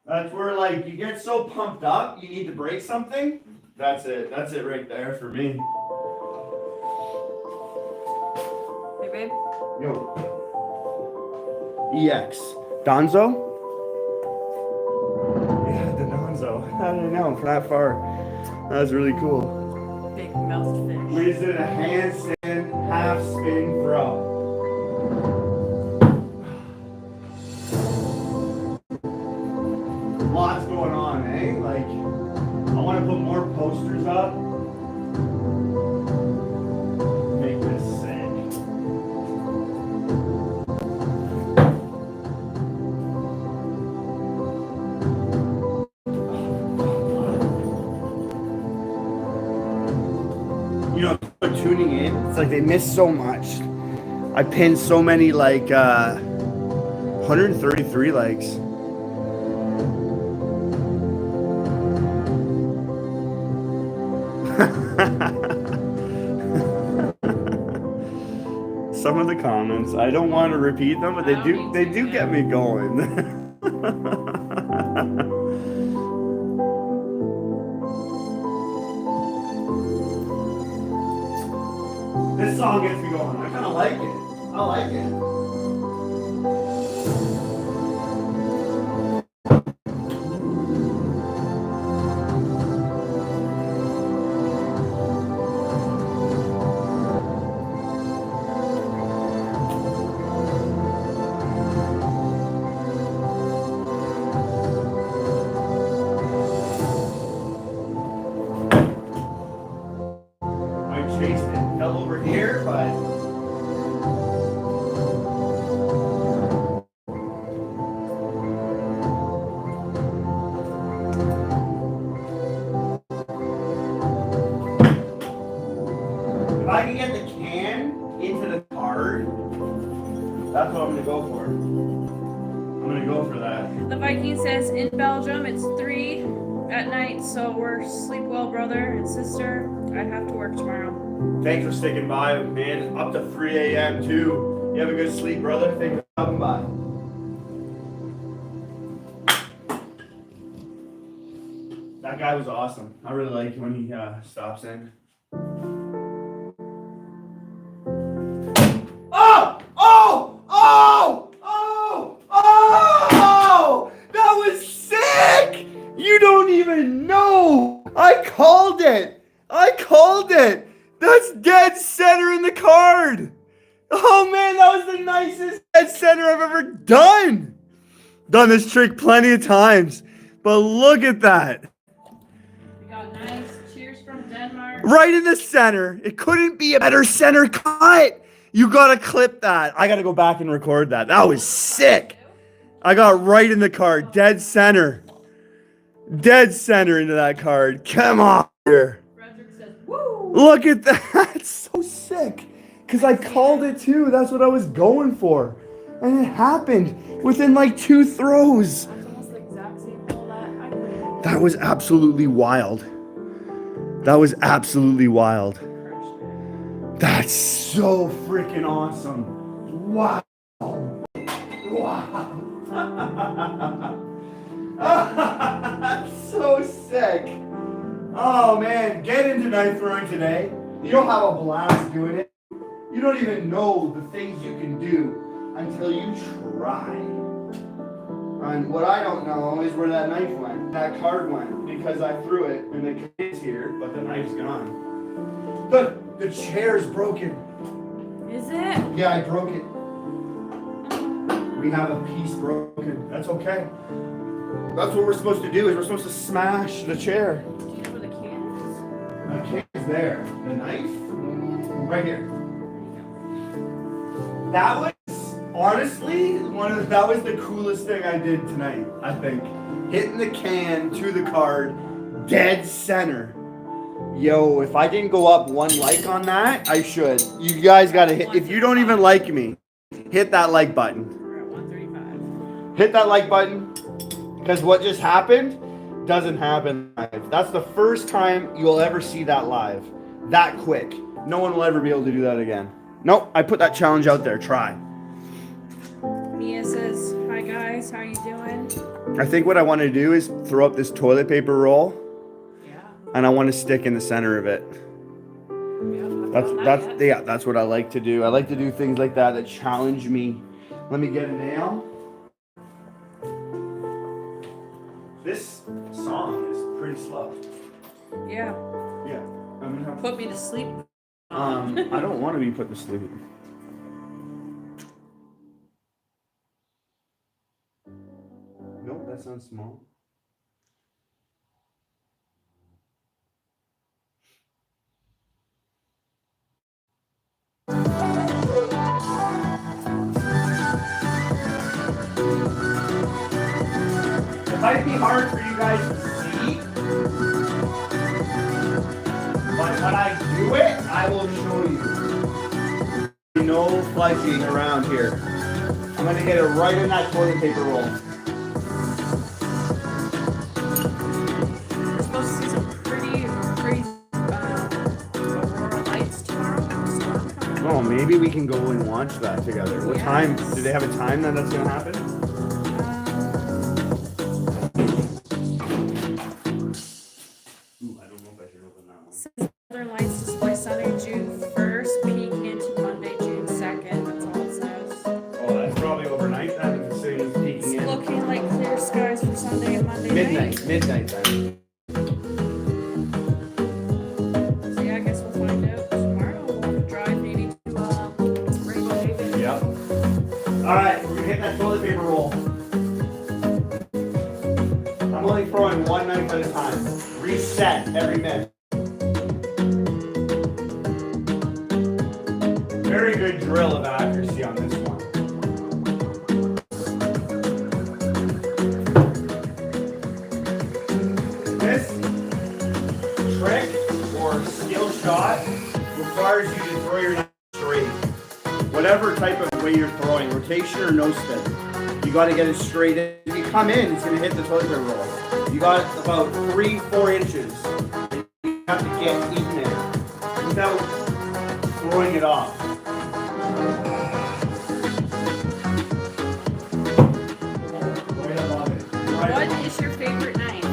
That's where, like, you get so pumped up, you need to break something. That's it. That's it right there for me. Hey, babe. Yo. EX. Donzo? Yeah, the Donzo. I don't know, from that far. That was really cool. Big mouthed fish. We just did a handstand half spin throw. Lots going on, eh? Like, I want to put more posters up. Make this sick. You know, they're tuning in. It's like they miss so much. I pinned so many, like, 133 likes. Some of the comments, I don't want to repeat them, but they do get me going. This song gets me going. I kind of like it. I like it. Chased it, fell over here, but if I can get the can into the card, that's what I'm gonna go for. I'm gonna go for that. The Viking says in Belgium it's 3 at night, so we're sleep well, brother and sister. I have to work tomorrow. Thanks for sticking by, man. Up to 3 a.m. too. You have a good sleep, brother. Thanks for coming by. That guy was awesome. I really like when he stops in. Oh! Oh! Oh! Oh! Oh! That was sick! You don't even know. I called it. That's dead center in the card. Oh man, that was the nicest dead center I've ever done. Done this trick plenty of times, but look at that. We got nice. Cheers from Denmark. Right in the center. It couldn't be a better center cut. You gotta clip that. I gotta go back and record that. That was sick. I got right in the card. Dead center. Dead center into that card. Come on here. Frederick says, woo! Look at that. That's so sick. Because I called it too. That's what I was going for. And it happened within like 2 throws. That's almost the exact same hole that I put. That was absolutely wild. That's so freaking awesome. Wow. That's so sick. Oh man, get into knife throwing today. You'll have a blast doing it. You don't even know the things you can do until you try. And what I don't know is where that knife went, that card went, because I threw it and the kid's here, but the knife's gone. Look, the chair's broken. Is it? Yeah, I broke it. We have a piece broken. That's okay. That's what we're supposed to do, is we're supposed to smash the chair. Do you know where the can is? The can is there. The knife? Right here. That was, honestly, that was the coolest thing I did tonight, I think. Hitting the can to the card, dead center. Yo, if I didn't go up 1 like on that, I should. You guys gotta hit, if you don't even like me, hit that like button. We're at 135. Hit that like button, because what just happened doesn't happen live. That's the first time you'll ever see that live. That quick. No one will ever be able to do that again. Nope, I put that challenge out there. Try. Mia says, hi guys, how you doing? I think what I want to do is throw up this toilet paper roll, Yeah. and I want to stick in the center of it. That's what I like to do. I like to do things like that challenge me. Let me get a nail. This song is pretty slow. Yeah. Yeah. I'm gonna have Put me to sleep. I don't want to be put to sleep. Nope, that sounds small. It might be hard for you guys to see, but when I do it, I will show you. No fudging around here. I'm gonna get it right in that toilet paper roll. We're supposed to see some pretty aurora lights tomorrow. Oh, maybe we can go and watch that together. What time? Yes. Do they have a time that that's gonna happen? Ooh, I don't know if I should open that one. Southern Lights display Sunday, June 1st, peaking into Monday, June 2nd. That's all it says. Oh, that's probably overnight then. It's saying it's It's peeking in. looking like clear skies for Sunday and Monday Midnight then. So yeah, I guess we'll find out tomorrow. We'll have to drive maybe to Rainbow Haven. Yep. Alright, we're gonna hit that toilet paper roll. I'm only throwing 1 knife at a time. Reset every minute. Very good drill of accuracy on this one. This trick or skill shot requires you to throw your knife straight. Whatever type of way you're throwing, rotation or no spin, you got to get it straight in. If you come in, it's going to hit the toilet paper roll. You got about 3-4 inches. You have to get in there without throwing it off. Right above it. Right What above. is your favorite knife?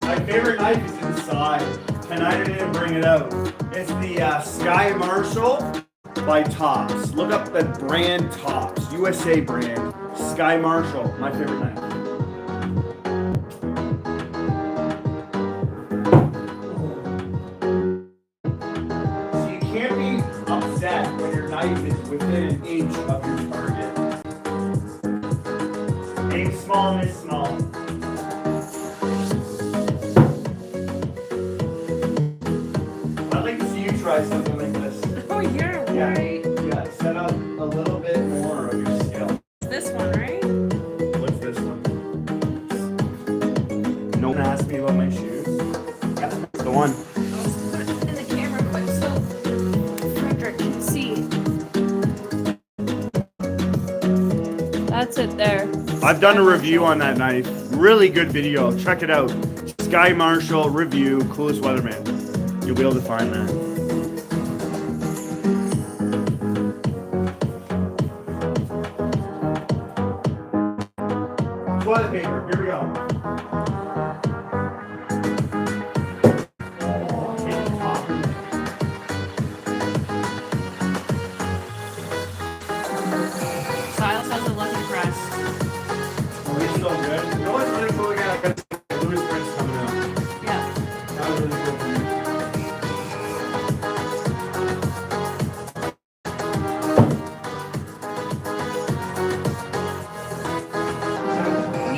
My favorite knife is inside. Tonight I didn't bring it out. It's the Sky Marshall by Tops. Look up the brand Tops, USA brand. Sky Marshall, my favorite knife. within an inch of your target. Aim small, miss small. I'd like to see you try something like this. Oh, you're right. Yeah, set up a little bit more of your skill. This one, right? What's this one? No one asked me about my shoes. Yeah, that's the one. I'll put it in the camera quick so Frederick can see. That's it there. I've done a review on that knife. Really good video. Check it out. Sky Marshall review, coolest weatherman. You'll be able to find that. Toilet paper. Here we go. Silas hasn't looked impressed. Oh, he's so good. You know what's really cool again? Louis Prince coming out. Yeah. That was really cool for me.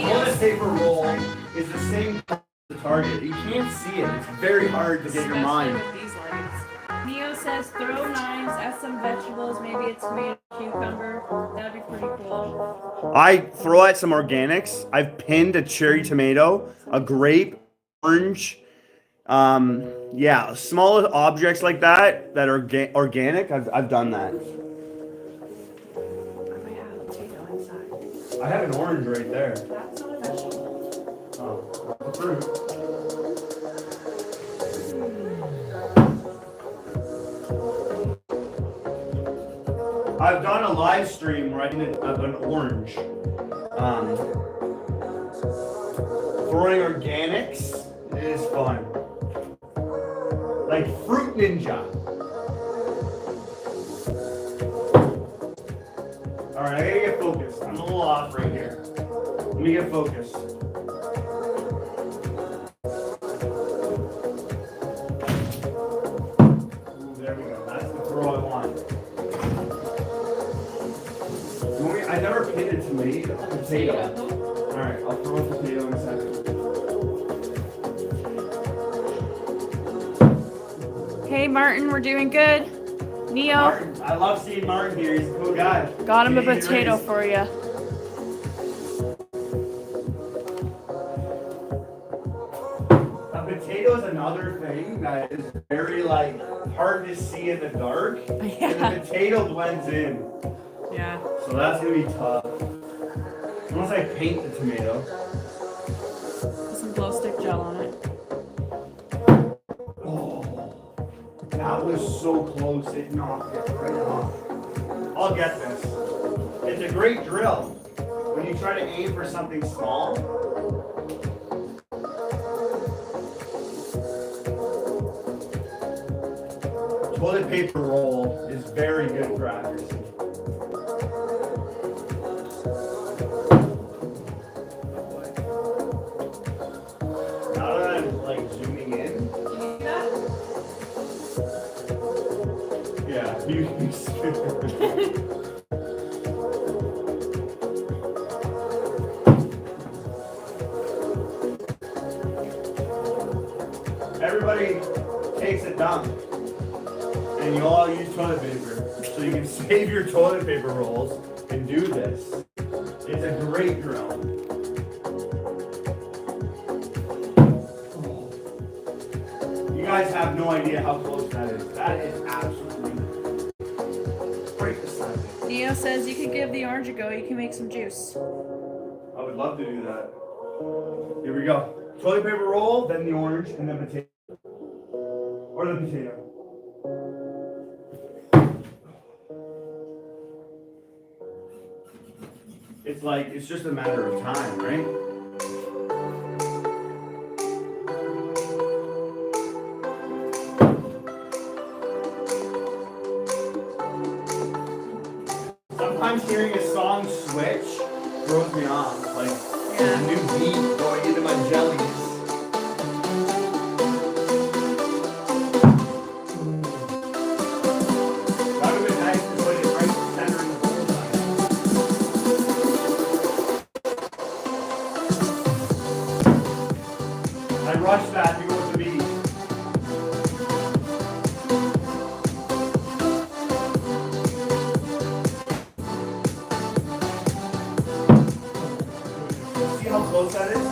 Toilet paper roll is the same as the target. You can't see it. It's very hard to get your mind. Especially with these lights. Neo says throw knives at some vegetables, maybe a tomato, cucumber. That'd be pretty cool. I throw at some organics. I've pinned a cherry tomato, a grape, orange. Yeah, small objects like that that are organic. I've done that. I might have a potato inside. I have an orange right there. That's not a vegetable. Oh, a fruit. I've done a live stream where I did an orange. Throwing organics is fun. Like Fruit Ninja. Alright, I gotta get focused. I'm a little off right here. Let me get focused. Ooh, there we go. That's the throw I want. I never pinned a potato. Alright, I'll throw a potato in a second. Hey Martin, we're doing good. Neo, Martin, I love seeing Martin here. He's a cool guy. got him a Canadian potato raised. for you. A potato is another thing that is very hard to see in the dark. Yeah. And the potato blends in. Yeah. So that's gonna be tough. Unless I paint the tomato. Put some glow stick gel on it. Oh, that was so close. It knocked it right off. I'll get this. It's a great drill. When you try to aim for something small. Toilet paper roll is very good for accuracy. Now that I'm zooming in. Yeah, you can see. Everybody takes a dump. And you all use toilet paper. So you can save your toilet paper rolls and do this. It's a great drill. You guys have no idea how close that is. That is absolutely right beside it. Neo says you could give the orange a go. You can make some juice. I would love to do that. Here we go. Toilet paper roll, then the orange, and then potato. Or the potato. It's just a matter of time, right? Sometimes hearing a song switch throws me off. There's a new beat going into my jellies. That would have been nice to put it right I rushed that to go with the beat. See how close that is?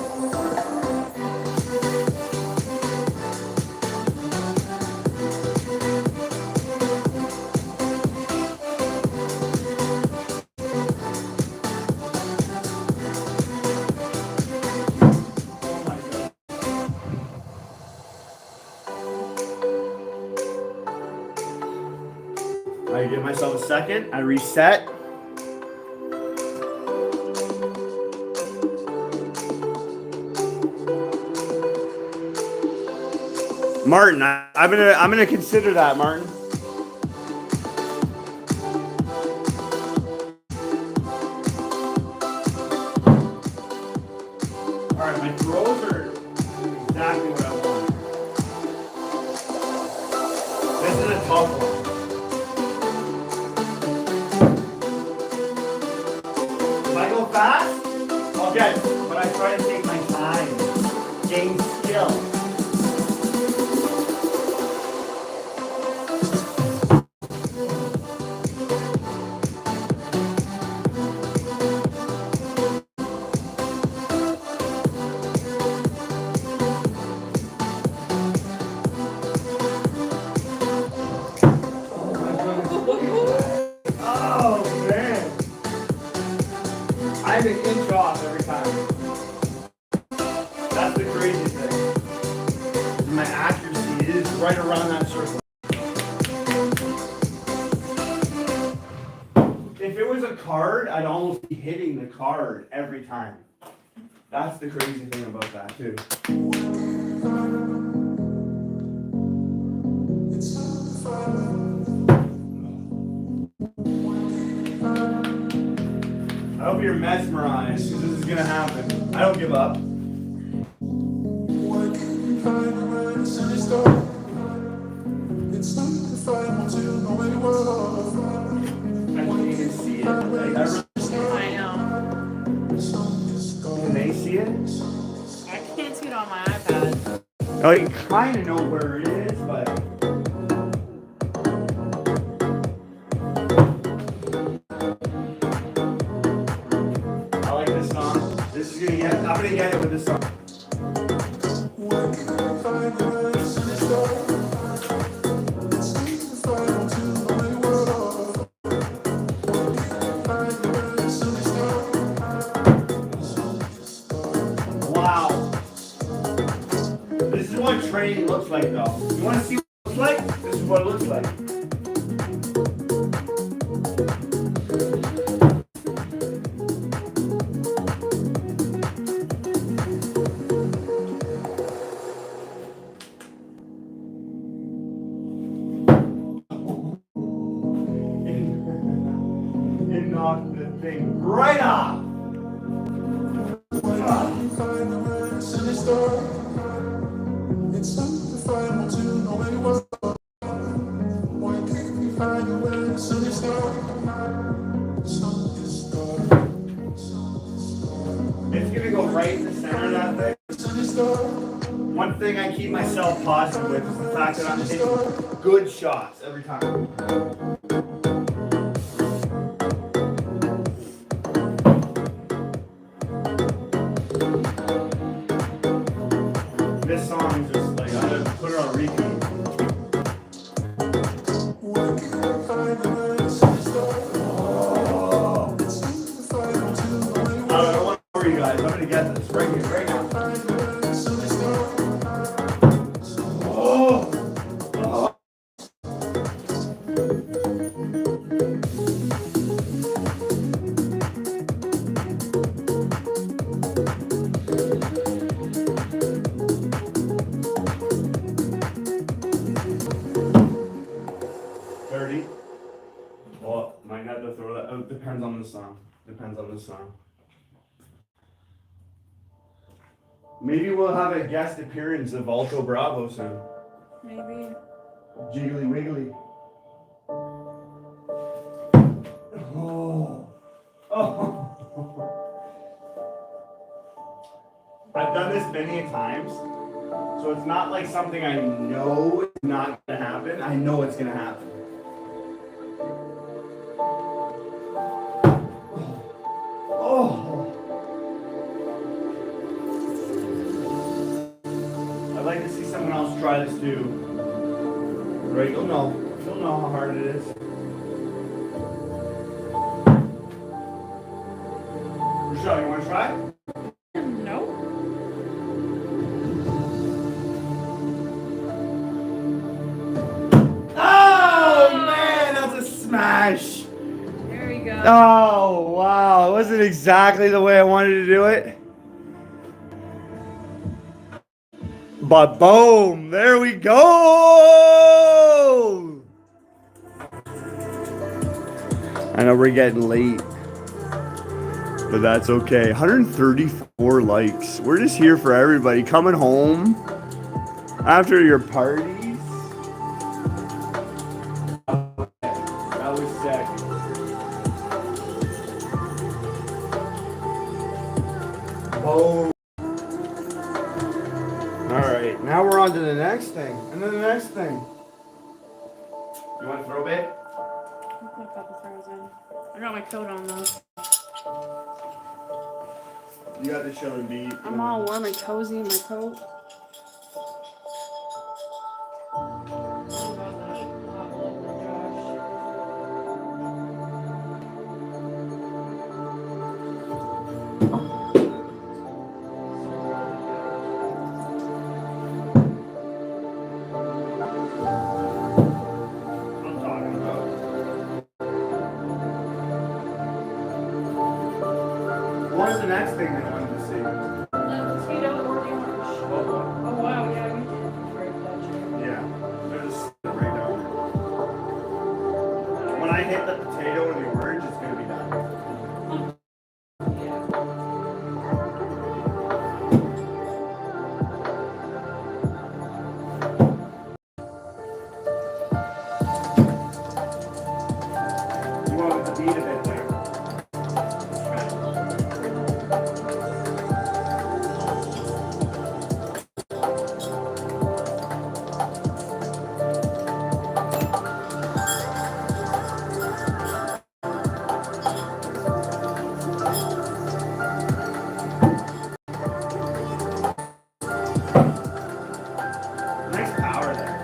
I give myself a second. I reset. Martin, I'm gonna consider that, Martin. All right, my throws are exactly what I want. This is a tough one. If I go fast, I'll get it. But I try to take my time, gain skill. Oh man, I'm an inch off every time. That's the crazy thing. My accuracy is right around that circle. If it was a card, I'd almost be hitting the card every time. That's the crazy thing about that too. I hope you're mesmerized because this is gonna happen. I don't give up. I can't even see it. Like, I know. can they see it? I can't see it on my iPad. Oh, you kind of know where it is, but. I like this song. This is gonna get. I'm gonna get it with this song. Wow. This is what training looks like, though. You want to see what it looks like? This is what it looks like. It knocked the thing right off. It's gonna go right in the center of that thing. One thing I keep myself positive with is the fact that I'm hitting good shots every time. This song is just like, I'm gonna put it on repeat. I don't want to worry you guys. I'm gonna get this right here, right now. Oh! Oh! 30. Well, might have to throw that. Oh, depends on the song. Depends on the song. Maybe we'll have a guest appearance of Alto Bravo soon. Maybe. Jiggly wiggly. Oh. Oh. I've done this many times. So it's not like something I know is not gonna happen. I know it's gonna happen. Oh. I'd like to see someone else try this too. Right? You'll know. You'll know how hard it is. Rochelle, you want to try? No. Oh man, that's a smash. There we go. Oh wow, it wasn't exactly the way I wanted to do it. But boom, there we go. I know we're getting late, but that's okay. 134 likes. We're just here for everybody coming home after your parties. That was sick. Oh. All right, now we're on to the next thing, and then the next thing. You want to throw bait? I'll put a couple throws in. I got my coat on though. You got the chilling beat. I'm all warm and cozy in my coat. I'm talking about. What is the next thing they wanted to see? Mosquito or the orange. Oh wow, yeah, you did break that chair. Yeah, there's a right down there. When I hit the potato and the orange, it's gonna be done. You want it to beat a bit there. Nice power there.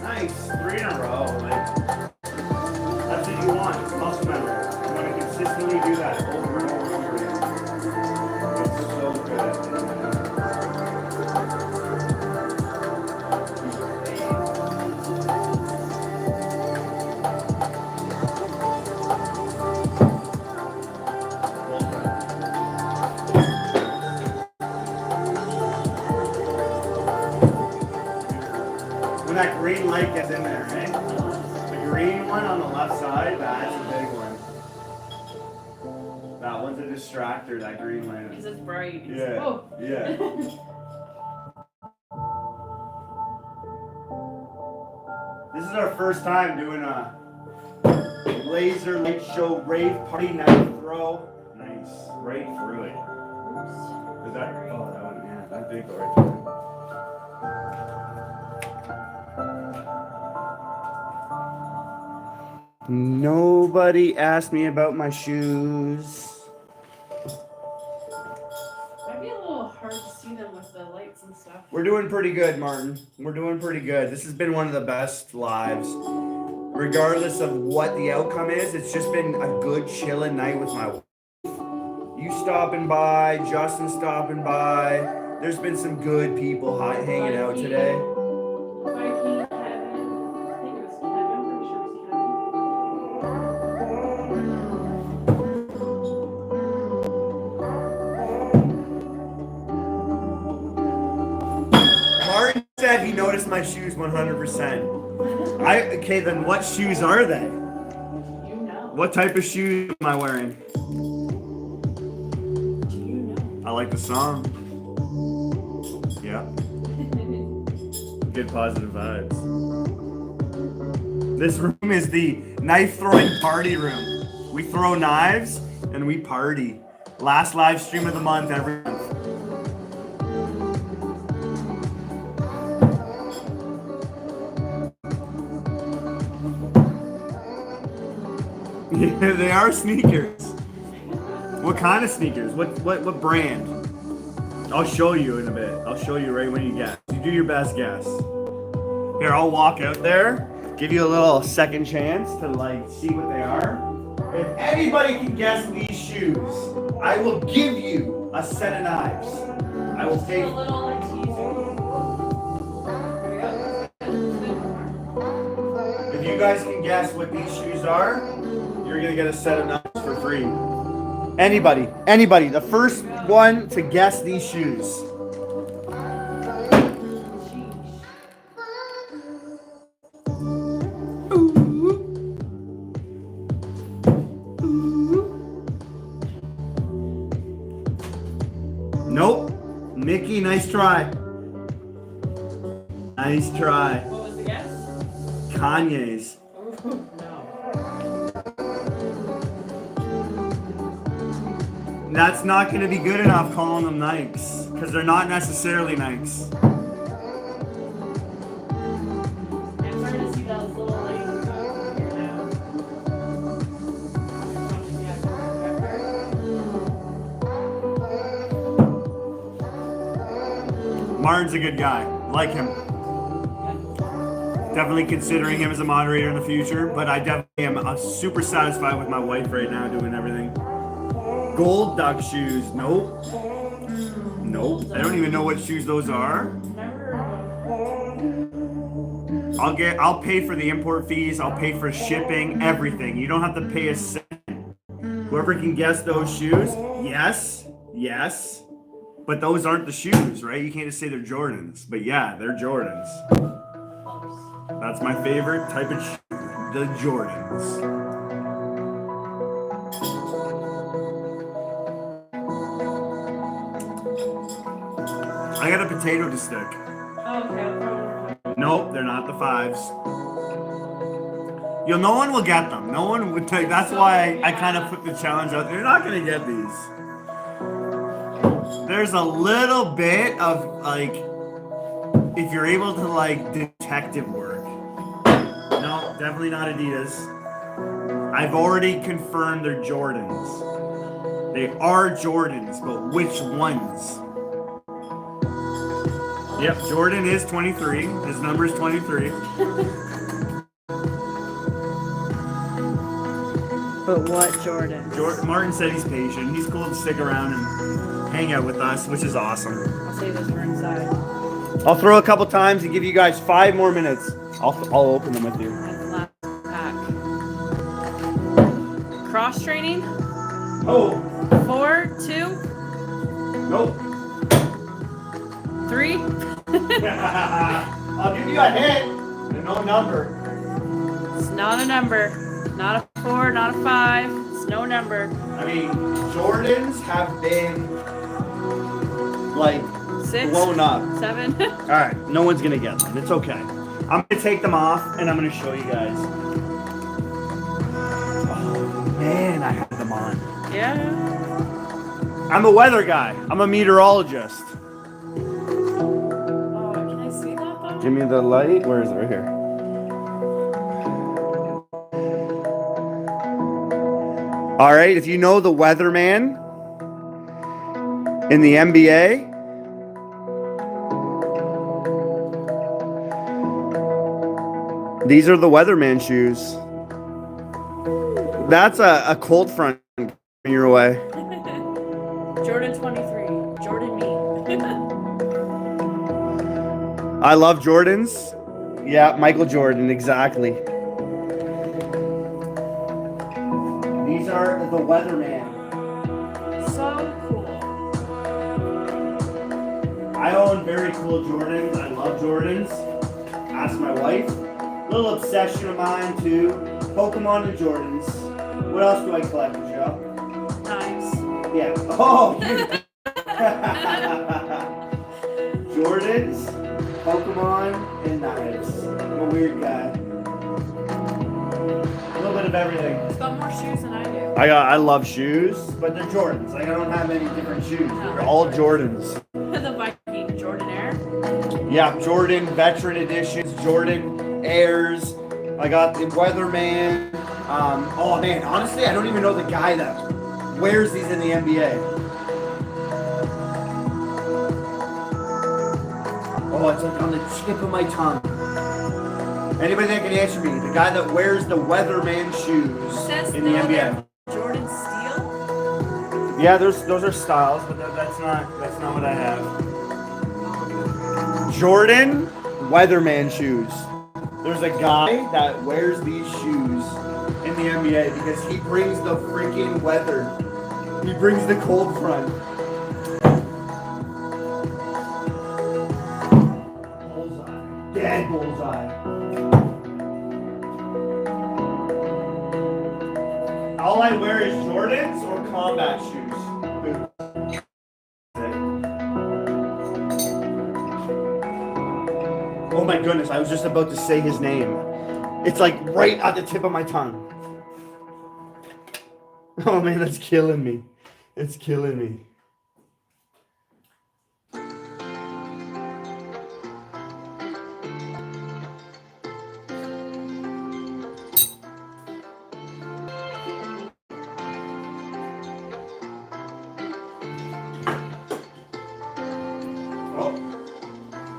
Nice. 3 in a row. Like, that's what you want. It's muscle memory. You want to consistently do that over and over and over again. It's so good. When that green light gets in there, right? The green one on the left side, that's a big one. That one's a distractor, that green light. Because it's bright. Yeah. Oh. Yeah. This is our first time doing a laser light show rave party night throw. Nice. Right through it. Is that? Oh, that one, yeah. That did go right through it. Nobody asked me about my shoes. Might be a little hard to see them with the lights and stuff. We're doing pretty good, Martin. We're doing pretty good. This has been one of the best lives. Regardless of what the outcome is, it's just been a good chilling night with my wife. You stopping by, Justin stopping by. There's been some good people hanging out today. Mikey, Kevin. I think it was Kevin. I'm pretty sure it was Martin said he noticed my shoes 100%. Okay, then what shoes are they? You know. What type of shoes am I wearing? Do you know? I like the song. Yeah. Good positive vibes. This room is the knife throwing party room. We throw knives and we party. Last live stream of the month every month. Yeah, they are sneakers. What kind of sneakers? What brand? I'll show you in a bit. I'll show you right when you guess. You do your best guess. Here, I'll walk out there, give you a little second chance to like see what they are. If anybody can guess these shoes, I will give you a set of knives. I will take. A little like teaser. If you guys can guess what these shoes are, you're gonna get a set of knives for free. Anybody, the first one to guess these shoes. Nope. Mickey, nice try. Nice try. What was the guess? Kanye's. No. That's not going to be good enough calling them Nikes, because they're not necessarily Nikes. I'm starting to see those little like Martin's a good guy. Like him. Definitely considering him as a moderator in the future, but I definitely am super satisfied with my wife right now doing everything. Gold duck shoes. Nope. Nope. I don't even know what shoes those are. I'll pay for the import fees. I'll pay for shipping, everything. You don't have to pay a cent. Whoever can guess those shoes, yes. But those aren't the shoes, right? You can't just say they're Jordans. But yeah, they're Jordans. That's my favorite type of shoe, the Jordans. I got a potato to stick. okay. Nope, they're not the fives. No one will get them. No one would take. That's why I kind of put the challenge out. You're not gonna get these. There's a little bit of like, if you're able to like detective work. No, definitely not Adidas. I've already confirmed they're Jordans. They are Jordans, but which ones? Yep, Jordan is 23. His number is 23. But what Jordan? Martin said he's patient. He's cool to stick around and hang out with us, which is awesome. I'll save this for inside. I'll throw a couple times and give you guys 5 more minutes. I'll open them with you. Last pack. Cross training. Oh, 4, 2, nope. 3. I'll give you a hint. No number. It's not a number. Not a 4, not a 5. It's no number. I mean, Jordans have been like 6, blown up. 7. All right, no one's gonna get them. It's okay. I'm gonna take them off and I'm gonna show you guys. Oh man, I had them on. Yeah. I'm a weather guy. I'm a meteorologist. Oh, can I see that though? Give me the light. Where is it? Right here. All right, if you know the weatherman in the NBA, these are the weatherman shoes. That's a cold front coming your way. Jordan 23. Jordan me. I love Jordans. Yeah, Michael Jordan, exactly. These are the weatherman. So cool. I own very cool Jordans. I love Jordans. Ask my wife. Little obsession of mine too. Pokemon and Jordans. What else do I collect, Michelle? Nice. Yeah. Oh. Jordans, Pokemon, and knives. I'm a weird guy. A little bit of everything. It's got more shoes than I do. I love shoes, but they're Jordans. Like I don't have any different shoes. They're all Jordans. The Viking Jordan Air. Yeah, Jordan Veteran Editions, Jordan Airs. I got the Weatherman. Oh man, honestly, I don't even know the guy that wears these in the NBA. Oh, it's like on the tip of my tongue. Anybody that can answer me? The guy that wears the Weatherman shoes Says in the no, NBA. they're Jordan Steele. Yeah, those are styles, but that's not what I have. Jordan Weatherman shoes. There's a guy that wears these shoes in the NBA because he brings the freaking weather. He brings the cold front. Bullseye. Dead bullseye. All I wear is Jordans or combat shoes. Oh my goodness, I was just about to say his name. It's like right at the tip of my tongue. Oh man, that's killing me. It's killing me. Oh.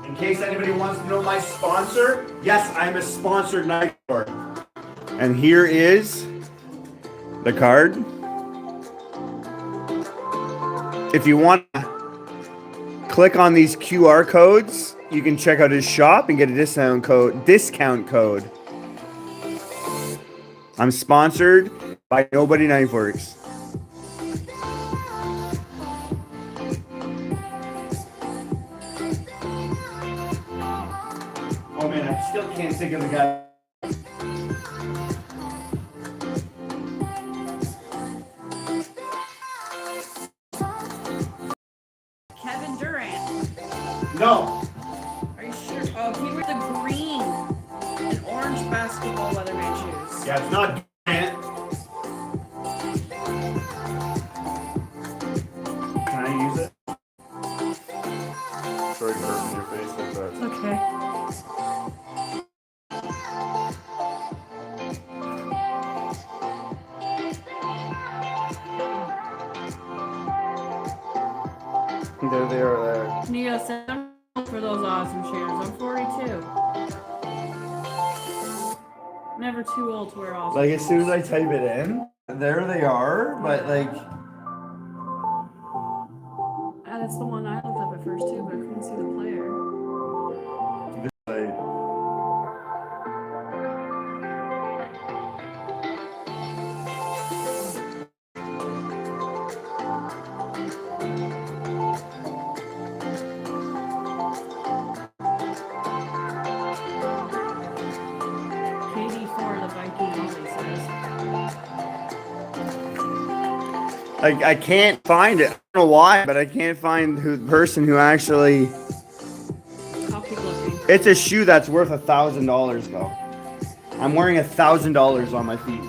In case anybody wants to know my sponsor, yes, I'm a sponsored knife store. And here is the card. If you want to click on these QR codes, you can check out his shop and get a discount code. I'm sponsored by Nobody Knife Works. Oh man, I still can't think of the guy. Kevin Durant. No. Are you sure? Oh, he wears the green and orange basketball Weatherman shoes. Yeah, it's not Durant. Can I use it? Sorry to burp in your face like that. Okay. There they are there. Neo, send them for those awesome shoes. I'm 42. Never too old to wear awesome Like as soon as I type it in, there they are, but like that's the one I looked up at first too, but I couldn't see the player. KD4, the Viking only says. I can't find it. I don't know why, but I can't find the person who actually. I'll keep looking. It's a shoe that's worth $1,000 though. I'm wearing $1,000 on my feet.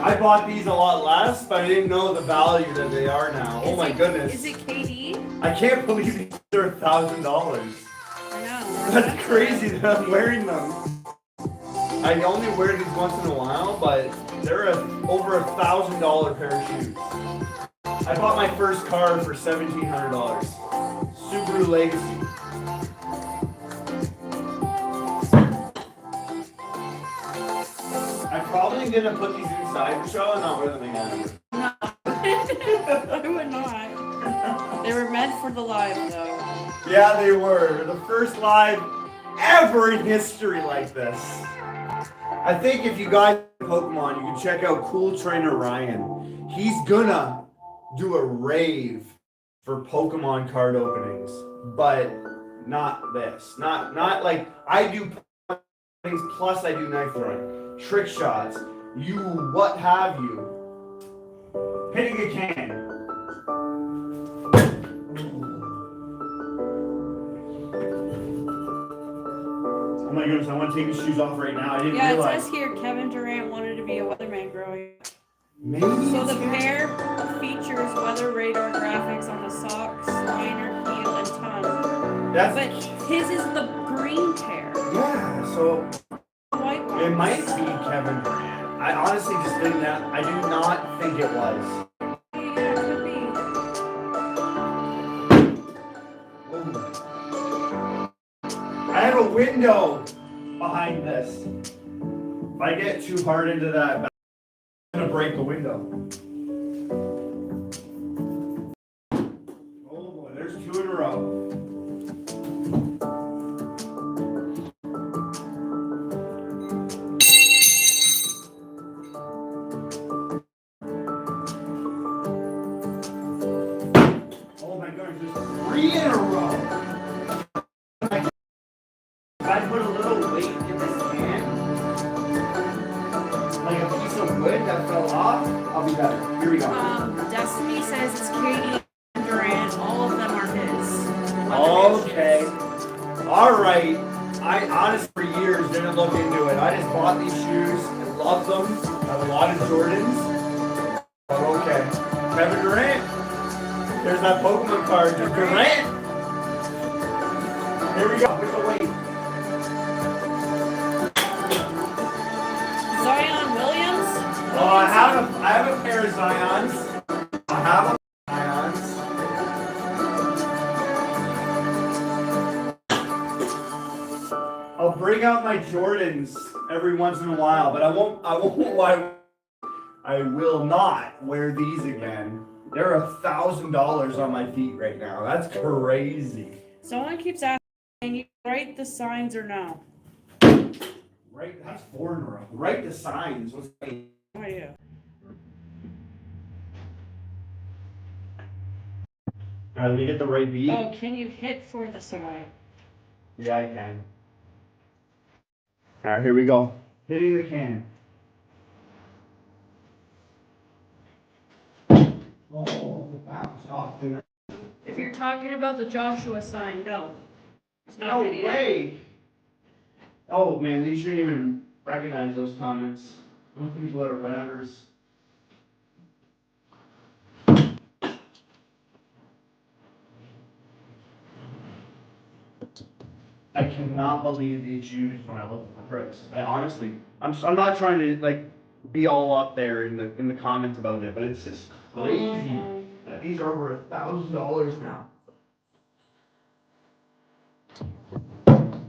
I bought these a lot less, but I didn't know the value that they are now. Oh my goodness. Is it KD? I can't believe these are $1,000. I know. That's crazy that I'm wearing them. I only wear these once in a while, but they're over $1,000 pair of shoes. I bought my first car for $1,700. Subaru Legacy. I'm probably gonna put these inside the show and not wear them again. No. I would not. They were meant for the live though. Yeah, they were. The first live ever in history like this. I think if you guys like Pokemon, you can check out Cool Trainer Ryan. He's gonna do a rave for Pokemon card openings, but not this. Not like I do things plus I do knife throwing, trick shots, what have you. Hitting a can. Oh my goodness, I want to take his shoes off right now. I didn't realize. It says here Kevin Durant wanted to be a weatherman growing up. Maybe So the pair features weather radar graphics on the socks, liner, heel, and tongue. But his is the green pair. Yeah, so The white one. it might be Kevin Durant. I honestly just think that I do not think it was. Yeah, it could be. I have a window behind this. If I get too hard into that, I'm gonna break the window. Oh boy, there's 2 in a row. Oh my god, there's 3 in a row. If I put a little weight in this can, like a piece of wood that fell off, I'll be better. Here we go. Destiny says it's Katie and Durant. All of them are his. Okay. Alright. I honestly for years didn't look into it. I just bought these shoes and loved them. I have a lot of Jordans. Oh, okay. Kevin Durant. There's that Pokemon card. Durant. Here we go. With the weight. Zion Williams. Oh, I have a pair of Zions. I have a Zions. I'll bring out my Jordans every once in a while, but I will not wear these again. They're $1,000 on my feet right now. That's crazy. Someone keeps asking, can you write the signs or no? Right, that's 4 in a row. Write the signs. What's that? Oh yeah. Alright, let me get the right beat. Oh, can you hit for the sign? Yeah, I can. Alright, here we go. Hitting the can. Oh, bounced off there. If you're talking about the Joshua sign, no. It's not No hitting it. way! Oh man, they shouldn't even recognize those comments. Those people are ratters. I cannot believe these shoes when I look at the price. I honestly, I'm not trying to like be all up there in the comments about it, but it's just crazy that these are over $1,000 now.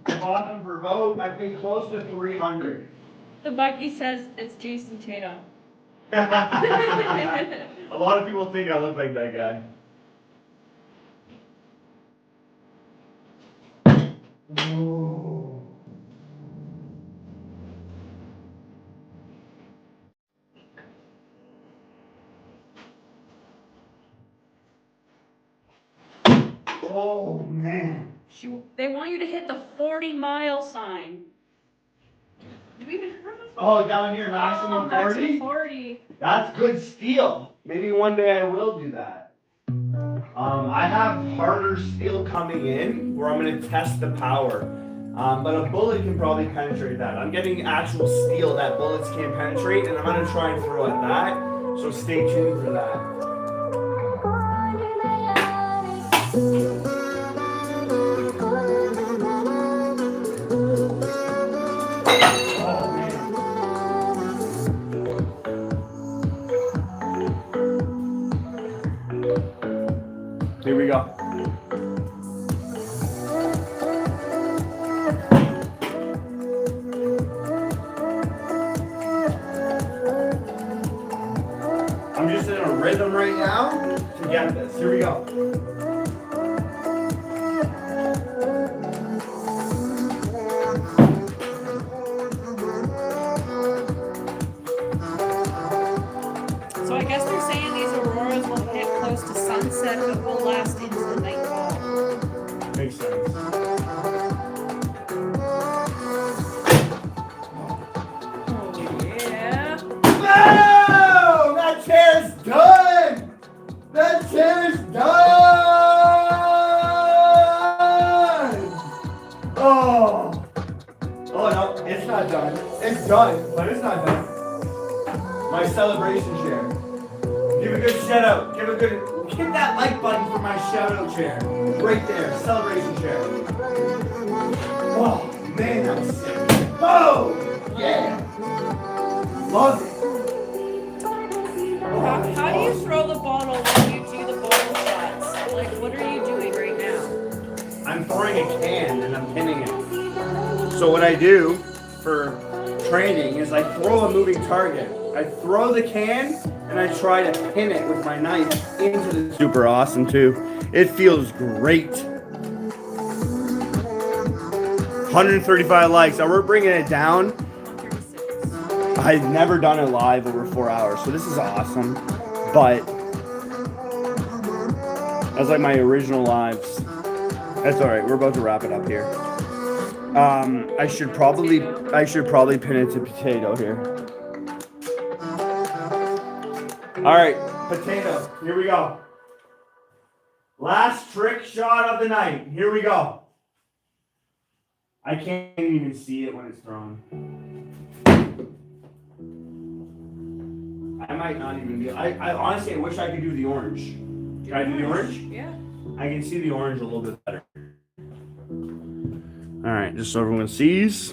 I bought them for Vogue. I paid close to $300. The Bucky says it's Jason Tatum. A lot of people think I look like that guy. Oh. Oh man. They want you to hit the 40-mile sign. Do we even have a Oh, down here, maximum 40? 40. That's good steel. Maybe one day I will do that. I have harder steel coming in where I'm going to test the power. But a bullet can probably penetrate that. I'm getting actual steel that bullets can't penetrate, and I'm going to try and throw at that. So stay tuned for that. Here we go. I'm just in a rhythm right now to get this. Here we go. So I guess they're saying these auroras will hit close to sunset but will last into the nightfall. Makes sense. Yeah. No! That chair's done! That chair's done! Oh! Oh no, it's not done. It's done, but it's not done. My celebration chair. Give a good shout out. Hit that like button for my shout out chair. Right there, celebration chair. Oh, man, that was sick. Oh, yeah. Love it. can and I'm pinning it. So what I do for training is I throw a moving target. I throw the can and I try to pin it with my knife into the. Super awesome too. It feels great. 135 likes. Now we're bringing it down. 36. I've never done it live over 4 hours, so this is awesome. But that's like my original lives. That's all right. We're about to wrap it up here. I should probably pin it to potato here. All right, potato. Here we go. Last trick shot of the night. Here we go. I can't even see it when it's thrown. I might not even be. I honestly wish I could do the orange. Can I do the orange? Yeah. I can see the orange a little bit better. All right, just so everyone sees.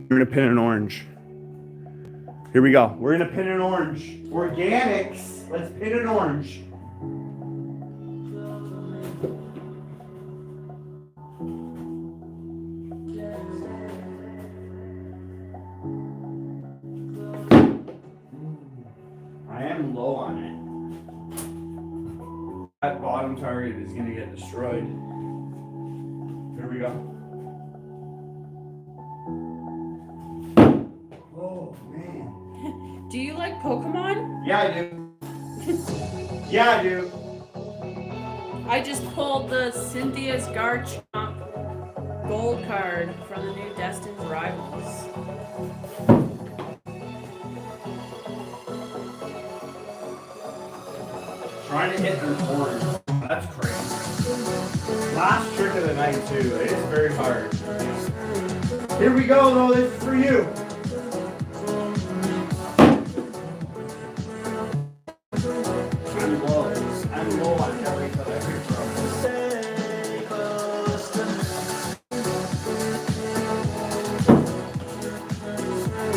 We're gonna pin an orange. Here we go. We're gonna pin an orange. Organics. Let's pin an orange. I am low on it. That bottom target is gonna get destroyed. Here we go. Oh man. Do you like Pokemon? Yeah, I do. Yeah, I do. I just pulled the Cynthia's Garchomp gold card from the new Destined Rivals. Trying to hit an orange. That's crazy. Last trick of the night too. It is very hard. Here we go though. This is for you. I'm low. I'm low on every throw.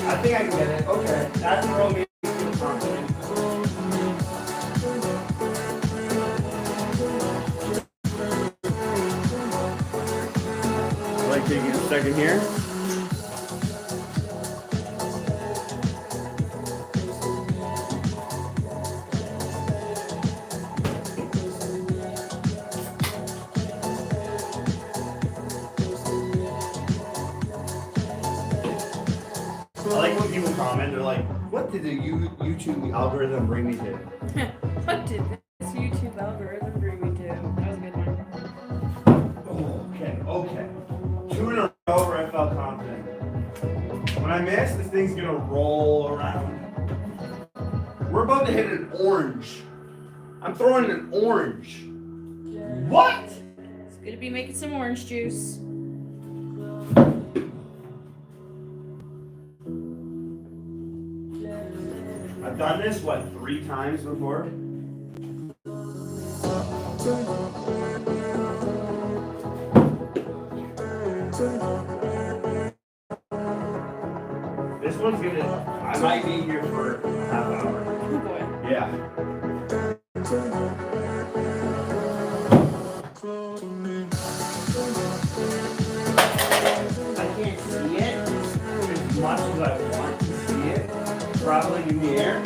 I think I can get it. Okay. That's throw me confident. Taking a second here. I like when people comment, they're like, what did the YouTube algorithm bring me to? What did this YouTube algorithm bring me to? That was a good one. Okay. 2 in a row where I felt confident. When I miss, this thing's gonna roll around. We're about to hit an orange. I'm throwing an orange. What? It's good to be making some orange juice. I've done this, 3 times before? This one's gonna, I might be here for a half hour. Oh boy. Yeah. I can't see it as much as I want to see it. Probably in the air.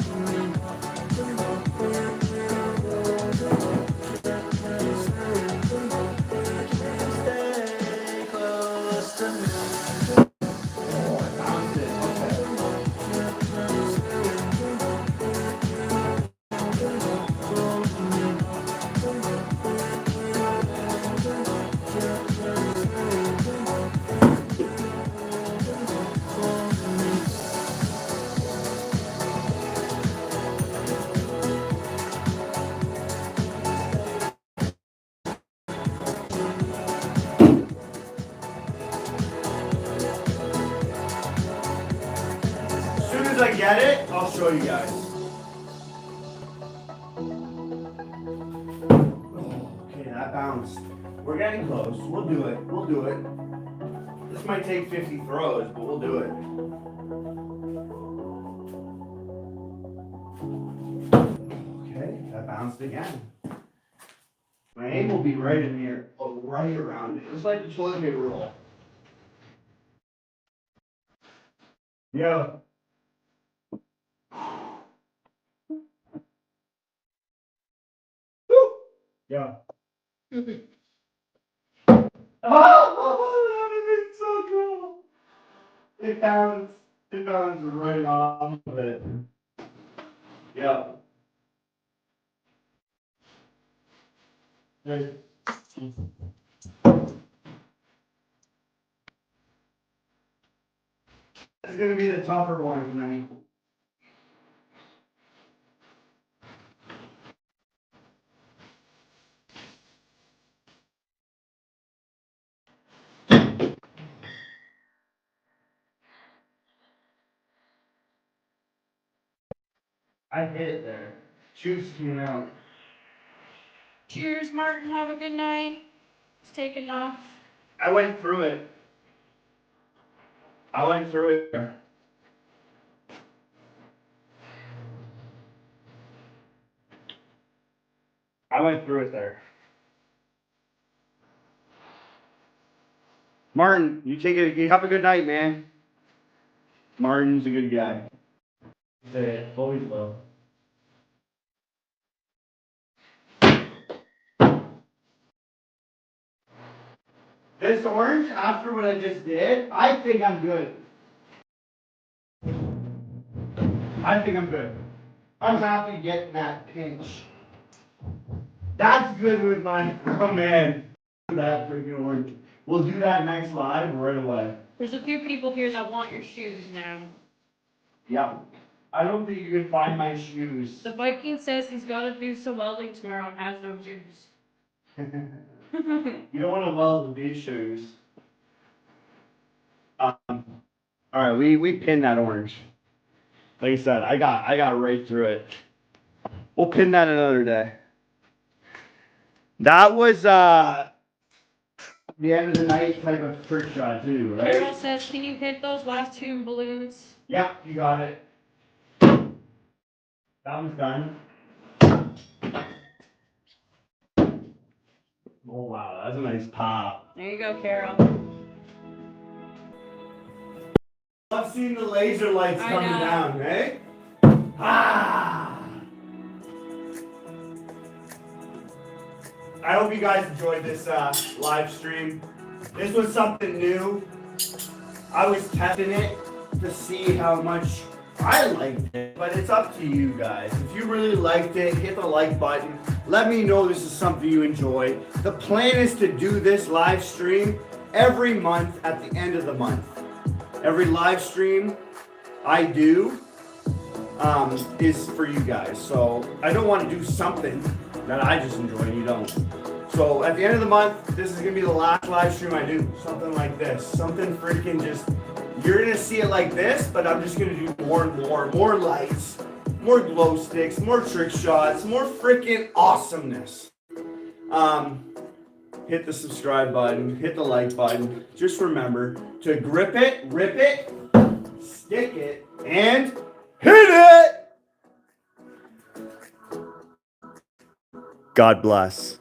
I get it, I'll show you guys. Okay, that bounced. We're getting close. We'll do it. We'll do it. This might take 50 throws, but we'll do it. Okay, that bounced again. My aim will be right in here, right around it. It's like the toilet paper roll. Yeah. Woo! Yeah. Oh, that would have been so cool. It bounds right off of it. Yeah. Hey. That's gonna be the tougher one tonight. I hit it there. Shoes came out. Cheers, Martin. Have a good night. It's taking off. I went through it. I went through it. I went through it there. Martin, you take it. You have a good night, man. Martin's a good guy. Say it. Always will. This orange, after what I just did, I think I'm good. I think I'm good. I'm happy getting that pinch. That's good with my, oh man. That freaking orange. We'll do that next live right away. There's a few people here that want your shoes now. Yeah. I don't think you can find my shoes. The Viking says he's got to do some welding tomorrow and has no shoes. You don't want to weld with these shoes. Alright, we pinned that orange. Like I said, I got right through it. We'll pin that another day. That was the end of the night type of trick shot too, right? Carol says, can you hit those last two balloons? Yeah, you got it. That one's done. Oh wow, that's a nice pop. There you go, Carol. I've seen the laser lights I coming know. down, eh? Ah! I hope you guys enjoyed this live stream. This was something new. I was testing it to see how much I liked it, but it's up to you guys. If you really liked it, hit the like button. Let me know this is something you enjoy. The plan is to do this live stream every month at the end of the month. Every live stream I do is for you guys. So I don't want to do something that I just enjoy and you don't. So at the end of the month, this is going to be the last live stream I do. Something like this. Something freaking just, you're going to see it like this, but I'm just going to do more and more lights, more glow sticks, more trick shots, more freaking awesomeness. Hit the subscribe button, hit the like button. Just remember to grip it, rip it, stick it, and hit it! God bless.